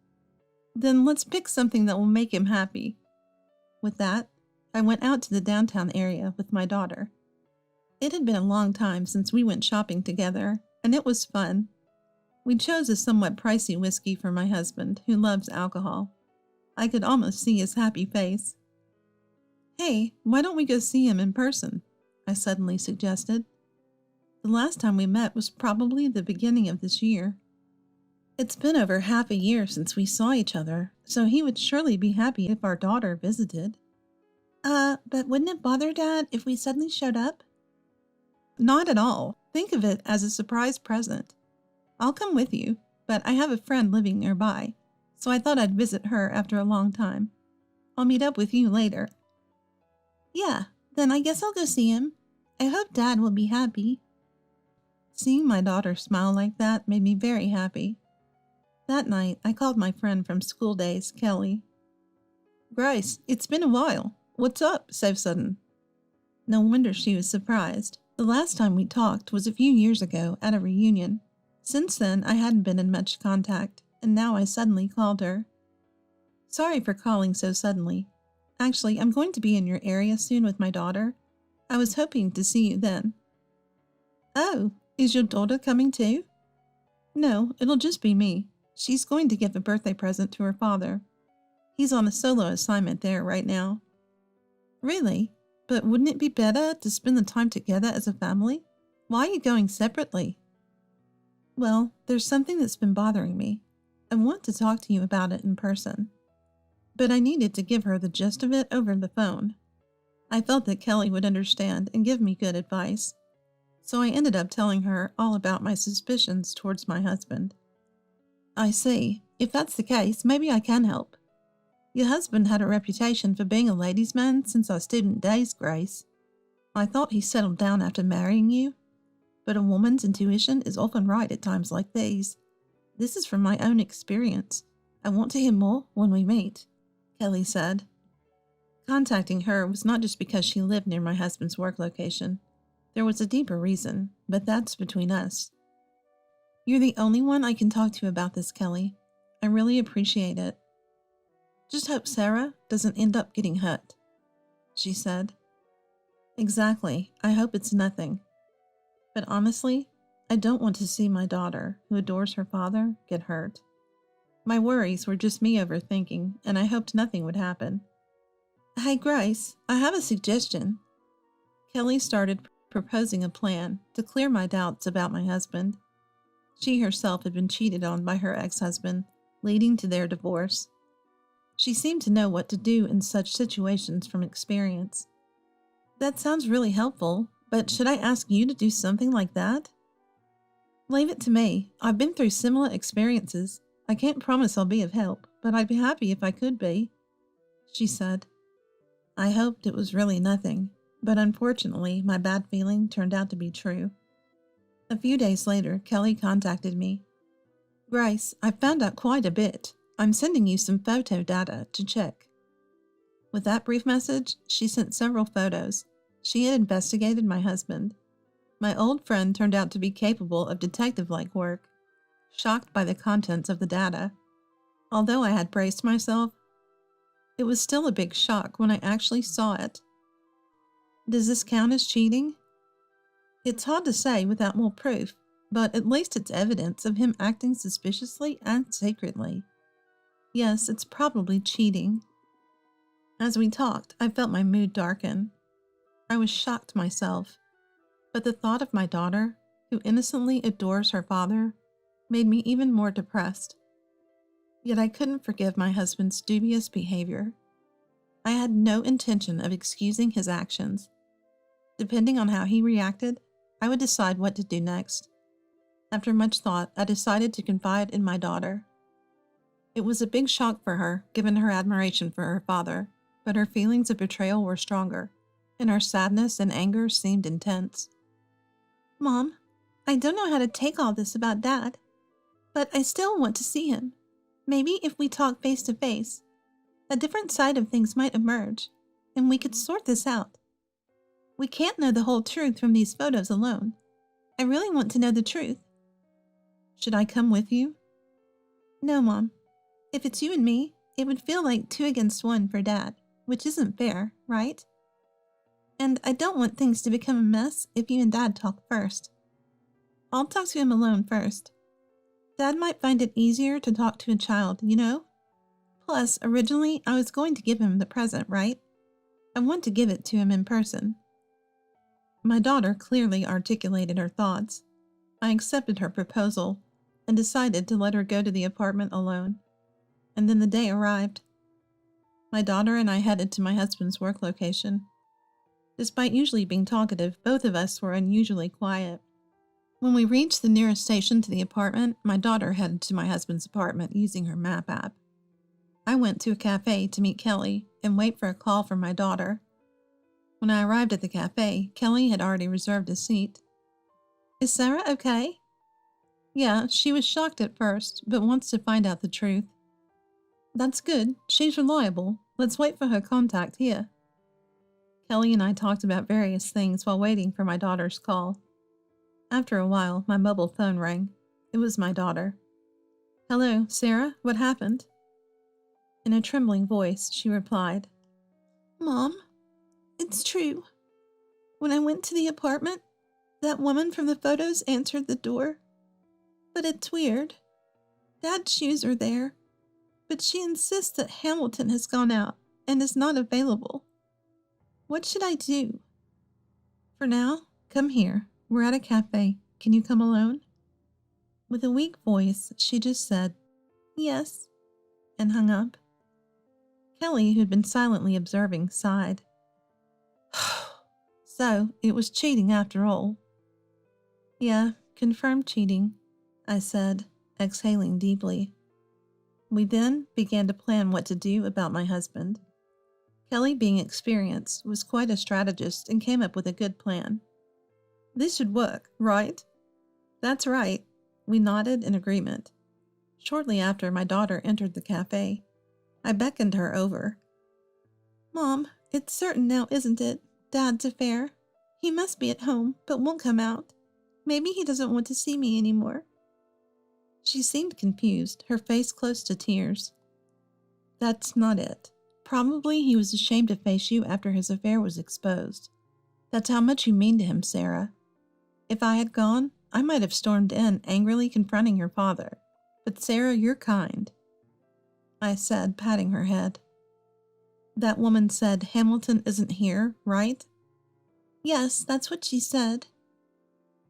"Then let's pick something that will make him happy." With that, I went out to the downtown area with my daughter. It had been a long time since we went shopping together, and it was fun. We chose a somewhat pricey whiskey for my husband, who loves alcohol. I could almost see his happy face. Hey, why don't we go see him in person? I suddenly suggested. The last time we met was probably the beginning of this year. It's been over half a year since we saw each other, so he would surely be happy if our daughter visited. But wouldn't it bother Dad if we suddenly showed up? Not at all. Think of it as a surprise present. I'll come with you, but I have a friend living nearby, so I thought I'd visit her after a long time. I'll meet up with you later. Yeah, then I guess I'll go see him. I hope Dad will be happy. Seeing my daughter smile like that made me very happy. That night, I called my friend from school days, Kelly. Grace, it's been a while. What's up so sudden? No wonder she was surprised. The last time we talked was a few years ago at a reunion. Since then, I hadn't been in much contact, and now I suddenly called her. Sorry for calling so suddenly. Actually, I'm going to be in your area soon with my daughter. I was hoping to see you then. Oh, is your daughter coming too? No, it'll just be me. She's going to give a birthday present to her father. He's on a solo assignment there right now. Really? But wouldn't it be better to spend the time together as a family? Why are you going separately? Well, there's something that's been bothering me. I want to talk to you about it in person. But I needed to give her the gist of it over the phone. I felt that Kelly would understand and give me good advice. So I ended up telling her all about my suspicions towards my husband. I see. If that's the case, maybe I can help. Your husband had a reputation for being a ladies' man since our student days, Grace. I thought he settled down after marrying you. But a woman's intuition is often right at times like these. This is from my own experience. I want to hear more when we meet, Kelly said. Contacting her was not just because she lived near my husband's work location. There was a deeper reason, but that's between us. You're the only one I can talk to about this, Kelly. I really appreciate it. Just hope Sarah doesn't end up getting hurt, she said. Exactly. I hope it's nothing. But honestly, I don't want to see my daughter, who adores her father, get hurt. My worries were just me overthinking, and I hoped nothing would happen. Hey, Grace, I have a suggestion. Kelly started proposing a plan to clear my doubts about my husband. She herself had been cheated on by her ex-husband, leading to their divorce. She seemed to know what to do in such situations from experience. That sounds really helpful, but should I ask you to do something like that? Leave it to me. I've been through similar experiences. I can't promise I'll be of help, but I'd be happy if I could be, she said. I hoped it was really nothing, but unfortunately my bad feeling turned out to be true. A few days later, Kelly contacted me. Grace, I've found out quite a bit. I'm sending you some photo data to check. With that brief message, she sent several photos. She had investigated my husband. My old friend turned out to be capable of detective-like work. Shocked by the contents of the data. Although I had braced myself, it was still a big shock when I actually saw it. Does this count as cheating? It's hard to say without more proof, but at least it's evidence of him acting suspiciously and secretly. Yes, it's probably cheating. As we talked, I felt my mood darken. I was shocked myself, but the thought of my daughter, who innocently adores her father, made me even more depressed. Yet I couldn't forgive my husband's dubious behavior. I had no intention of excusing his actions. Depending on how he reacted, I would decide what to do next. After much thought, I decided to confide in my daughter. It was a big shock for her, given her admiration for her father, but her feelings of betrayal were stronger, and her sadness and anger seemed intense. Mom, I don't know how to take all this about Dad, but I still want to see him. Maybe if we talk face to face, a different side of things might emerge, and we could sort this out. We can't know the whole truth from these photos alone. I really want to know the truth. Should I come with you? No, Mom. If it's you and me, it would feel like 2 against 1 for Dad, which isn't fair, right? And I don't want things to become a mess if you and Dad talk first. I'll talk to him alone first. Dad might find it easier to talk to a child, you know? Plus, originally, I was going to give him the present, right? I want to give it to him in person. My daughter clearly articulated her thoughts. I accepted her proposal and decided to let her go to the apartment alone. And then the day arrived. My daughter and I headed to my husband's work location. Despite usually being talkative, both of us were unusually quiet. When we reached the nearest station to the apartment, my daughter headed to my husband's apartment using her map app. I went to a cafe to meet Kelly and wait for a call from my daughter. When I arrived at the cafe, Kelly had already reserved a seat. Is Sarah okay? Yeah, she was shocked at first, but wants to find out the truth. That's good. She's reliable. Let's wait for her contact here. Kelly and I talked about various things while waiting for my daughter's call. After a while, my mobile phone rang. It was my daughter. Hello, Sarah, what happened? In a trembling voice, she replied, Mom, it's true. When I went to the apartment, that woman from the photos answered the door. But it's weird. Dad's shoes are there, but she insists that Hamilton has gone out and is not available. What should I do? For now, come here. We're at a cafe. Can you come alone? With a weak voice, she just said, Yes, and hung up. Kelly, who'd been silently observing, sighed. So, it was cheating after all. Yeah, confirmed cheating, I said, exhaling deeply. We then began to plan what to do about my husband. Kelly, being experienced, was quite a strategist and came up with a good plan. This should work, right? That's right. We nodded in agreement. Shortly after, my daughter entered the cafe. I beckoned her over. Mom, it's certain now, isn't it? Dad's affair. He must be at home, but won't come out. Maybe he doesn't want to see me anymore. She seemed confused, her face close to tears. That's not it. Probably he was ashamed to face you after his affair was exposed. That's how much you mean to him, Sarah. If I had gone, I might have stormed in, angrily confronting your father. But Sarah, you're kind, I said, patting her head. That woman said Hamilton isn't here, right? Yes, that's what she said.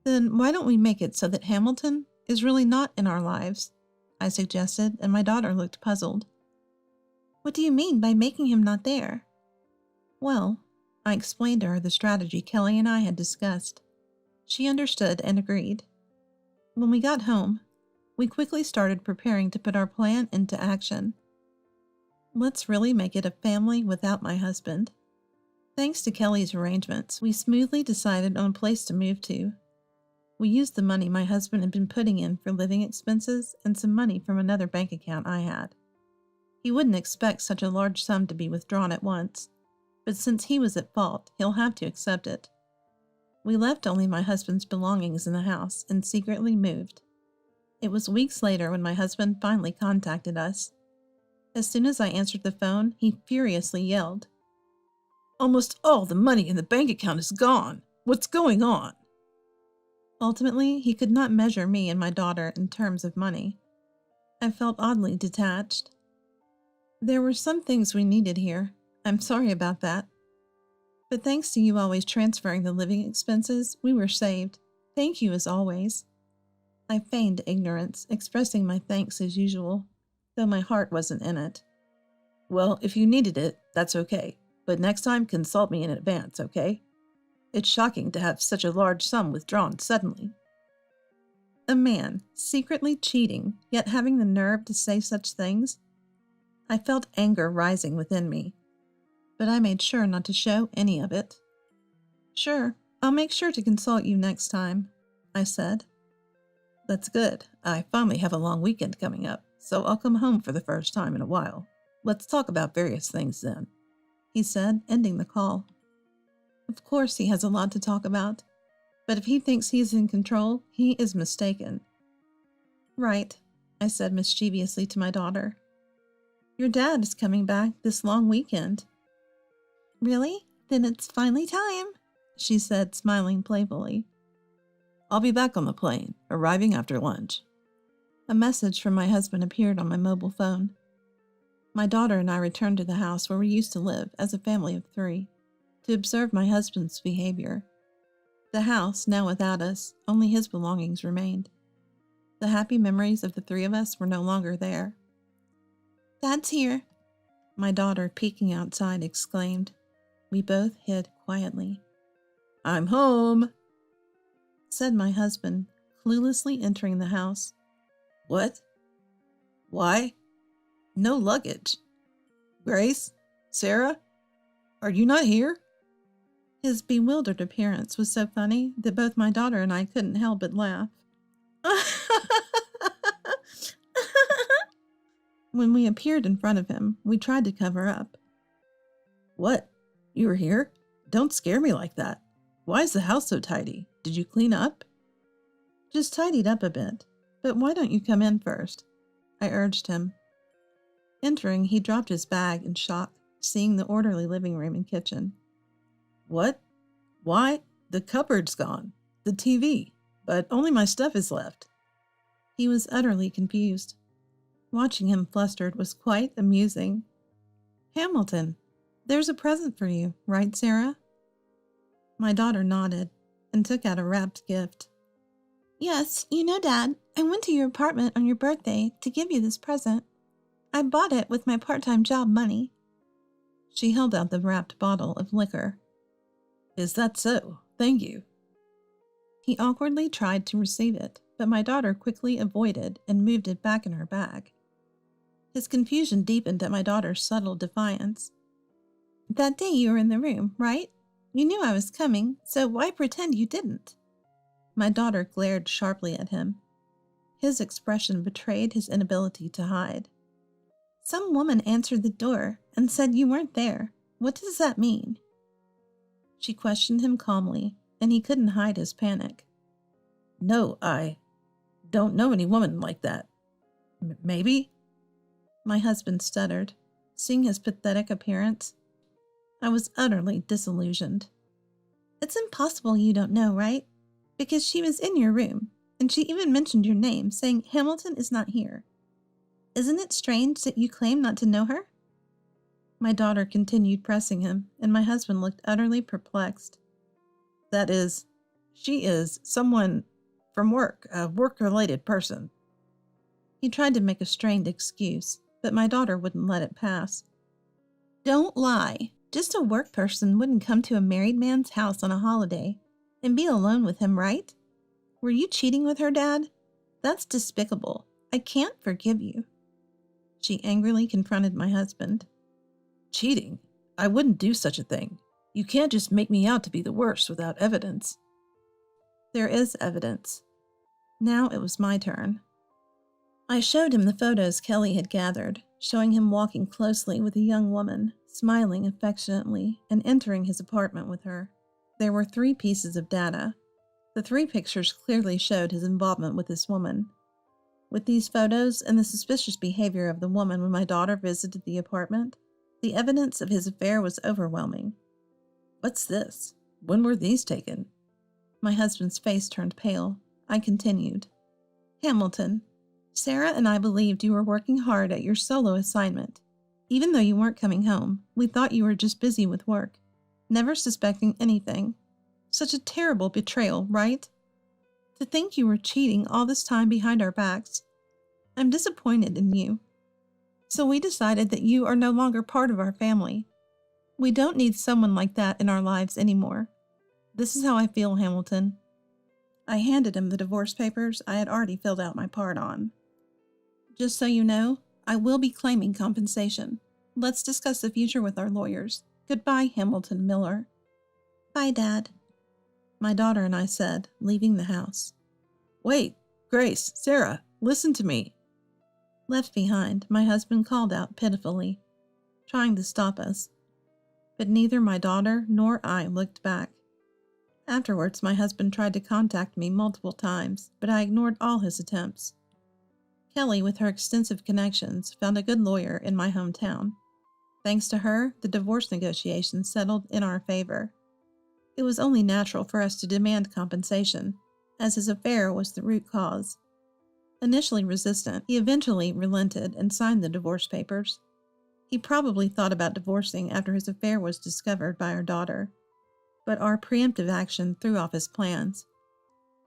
Then why don't we make it so that Hamilton is really not in our lives? I suggested, and my daughter looked puzzled. What do you mean by making him not there? Well, I explained to her the strategy Kelly and I had discussed. She understood and agreed. When we got home, we quickly started preparing to put our plan into action. Let's really make it a family without my husband. Thanks to Kelly's arrangements, we smoothly decided on a place to move to. We used the money my husband had been putting in for living expenses and some money from another bank account I had. He wouldn't expect such a large sum to be withdrawn at once, but since he was at fault, he'll have to accept it. We left only my husband's belongings in the house and secretly moved. It was weeks later when my husband finally contacted us. As soon as I answered the phone, he furiously yelled, Almost all the money in the bank account is gone. What's going on? Ultimately, he could not measure me and my daughter in terms of money. I felt oddly detached. There were some things we needed here. I'm sorry about that. But thanks to you always transferring the living expenses, we were saved. Thank you as always. I feigned ignorance, expressing my thanks as usual, though my heart wasn't in it. Well, if you needed it, that's okay. But next time, consult me in advance, okay? It's shocking to have such a large sum withdrawn suddenly. A man secretly cheating, yet having the nerve to say such things? I felt anger rising within me, but I made sure not to show any of it. Sure, I'll make sure to consult you next time, I said. That's good. I finally have a long weekend coming up, so I'll come home for the first time in a while. Let's talk about various things then, he said, ending the call. Of course he has a lot to talk about, but if he thinks he's in control, he is mistaken. Right, I said mischievously to my daughter. Your dad is coming back this long weekend. Really? Then it's finally time, she said, smiling playfully. I'll be back on the plane, arriving after lunch. A message from my husband appeared on my mobile phone. My daughter and I returned to the house where we used to live as a family of 3 to observe my husband's behavior. The house, now without us, only his belongings remained. The happy memories of the 3 of us were no longer there. "Dad's here," my daughter, peeking outside, exclaimed. We both hid quietly. "I'm home," said my husband, cluelessly entering the house. "What? Why? No luggage. Grace? Sarah? Are you not here?" His bewildered appearance was so funny that both my daughter and I couldn't help but laugh. When we appeared in front of him, we tried to cover up. "What? You were here? Don't scare me like that. Why is the house so tidy? Did you clean up?" "Just tidied up a bit, but why don't you come in first?" I urged him. Entering, he dropped his bag in shock, seeing the orderly living room and kitchen. "What? Why? The cupboard's gone. The TV. But only my stuff is left." He was utterly confused. Watching him flustered was quite amusing. "Hamilton, there's a present for you, right, Sarah?" My daughter nodded and took out a wrapped gift. "Yes, you know, Dad, I went to your apartment on your birthday to give you this present. I bought it with my part-time job money." She held out the wrapped bottle of liquor. "Is that so? Thank you." He awkwardly tried to receive it, but my daughter quickly avoided and moved it back in her bag. His confusion deepened at my daughter's subtle defiance. "That day you were in the room, right? You knew I was coming, so why pretend you didn't?" My daughter glared sharply at him. His expression betrayed his inability to hide. "Some woman answered the door and said you weren't there. What does that mean?" She questioned him calmly, and he couldn't hide his panic. "No, I don't know any woman like that. Maybe?" My husband stuttered, seeing his pathetic appearance. I was utterly disillusioned. "It's impossible you don't know, right? Because she was in your room, and she even mentioned your name, saying Hamilton is not here. Isn't it strange that you claim not to know her?" My daughter continued pressing him, and my husband looked utterly perplexed. "That is, she is someone from work, a work-related person." He tried to make a strained excuse, but my daughter wouldn't let it pass. "Don't lie. Just a work person wouldn't come to a married man's house on a holiday and be alone with him, right? Were you cheating with her, Dad? That's despicable. I can't forgive you." She angrily confronted my husband. "Cheating? I wouldn't do such a thing. You can't just make me out to be the worst without evidence." "There is evidence." Now it was my turn. I showed him the photos Kelly had gathered, showing him walking closely with a young woman, smiling affectionately, and entering his apartment with her. There were 3 pieces of data. The 3 pictures clearly showed his involvement with this woman. With these photos and the suspicious behavior of the woman when my daughter visited the apartment, the evidence of his affair was overwhelming. "What's this? When were these taken?" My husband's face turned pale. I continued. "Hamilton, Sarah and I believed you were working hard at your solo assignment. Even though you weren't coming home, we thought you were just busy with work, never suspecting anything. Such a terrible betrayal, right? To think you were cheating all this time behind our backs. I'm disappointed in you. So we decided that you are no longer part of our family. We don't need someone like that in our lives anymore. This is how I feel, Hamilton." I handed him the divorce papers I had already filled out my part on. "Just so you know, I will be claiming compensation. Let's discuss the future with our lawyers. Goodbye, Hamilton Miller." "Bye, Dad," my daughter and I said, leaving the house. "Wait, Grace, Sarah, listen to me." Left behind, my husband called out pitifully, trying to stop us. But neither my daughter nor I looked back. Afterwards, my husband tried to contact me multiple times, but I ignored all his attempts. Kelly, with her extensive connections, found a good lawyer in my hometown. Thanks to her, the divorce negotiations settled in our favor. It was only natural for us to demand compensation, as his affair was the root cause. Initially resistant, he eventually relented and signed the divorce papers. He probably thought about divorcing after his affair was discovered by our daughter, but our preemptive action threw off his plans.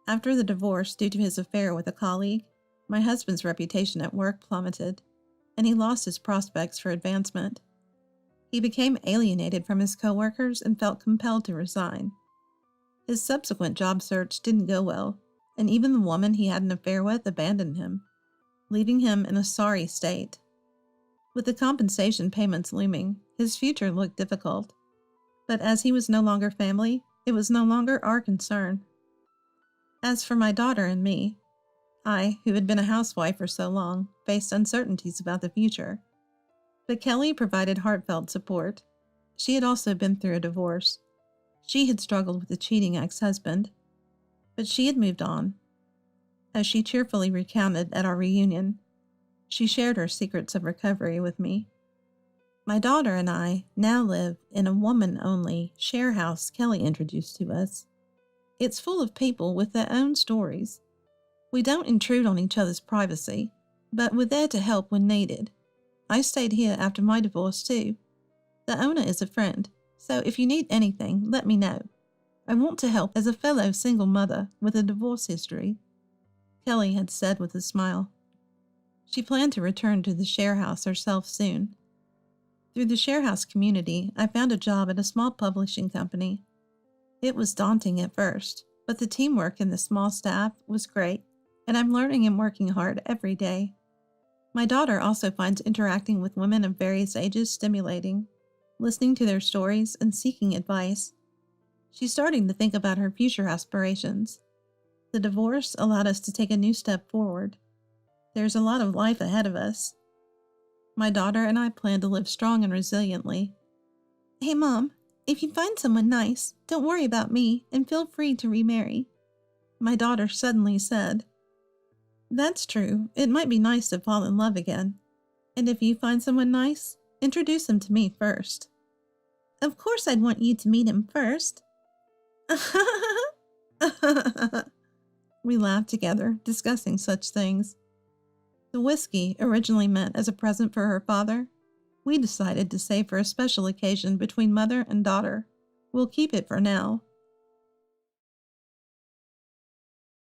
After the divorce due to his affair with a colleague, my husband's reputation at work plummeted, and he lost his prospects for advancement. He became alienated from his coworkers and felt compelled to resign. His subsequent job search didn't go well, and even the woman he had an affair with abandoned him, leaving him in a sorry state. With the compensation payments looming, his future looked difficult. But as he was no longer family, it was no longer our concern. As for my daughter and me, I, who had been a housewife for so long, faced uncertainties about the future. But Kelly provided heartfelt support. She had also been through a divorce. She had struggled with a cheating ex-husband, but she had moved on. As she cheerfully recounted at our reunion, she shared her secrets of recovery with me. My daughter and I now live in a woman-only share house Kelly introduced to us. It's full of people with their own stories. We don't intrude on each other's privacy, but we're there to help when needed. I stayed here after my divorce too. The owner is a friend, so if you need anything, let me know. I want to help as a fellow single mother with a divorce history, Kelly had said with a smile. She planned to return to the share house herself soon. Through the share house community, I found a job at a small publishing company. It was daunting at first, but the teamwork and the small staff was great, and I'm learning and working hard every day. My daughter also finds interacting with women of various ages stimulating, listening to their stories and seeking advice. She's starting to think about her future aspirations. The divorce allowed us to take a new step forward. There's a lot of life ahead of us. My daughter and I plan to live strong and resiliently. Hey, Mom, if you find someone nice, don't worry about me and feel free to remarry, my daughter suddenly said. That's true. It might be nice to fall in love again. And if you find someone nice, introduce him to me first. Of course I'd want you to meet him first. We laughed together, discussing such things. The whiskey, originally meant as a present for her father, we decided to save for a special occasion between mother and daughter. We'll keep it for now.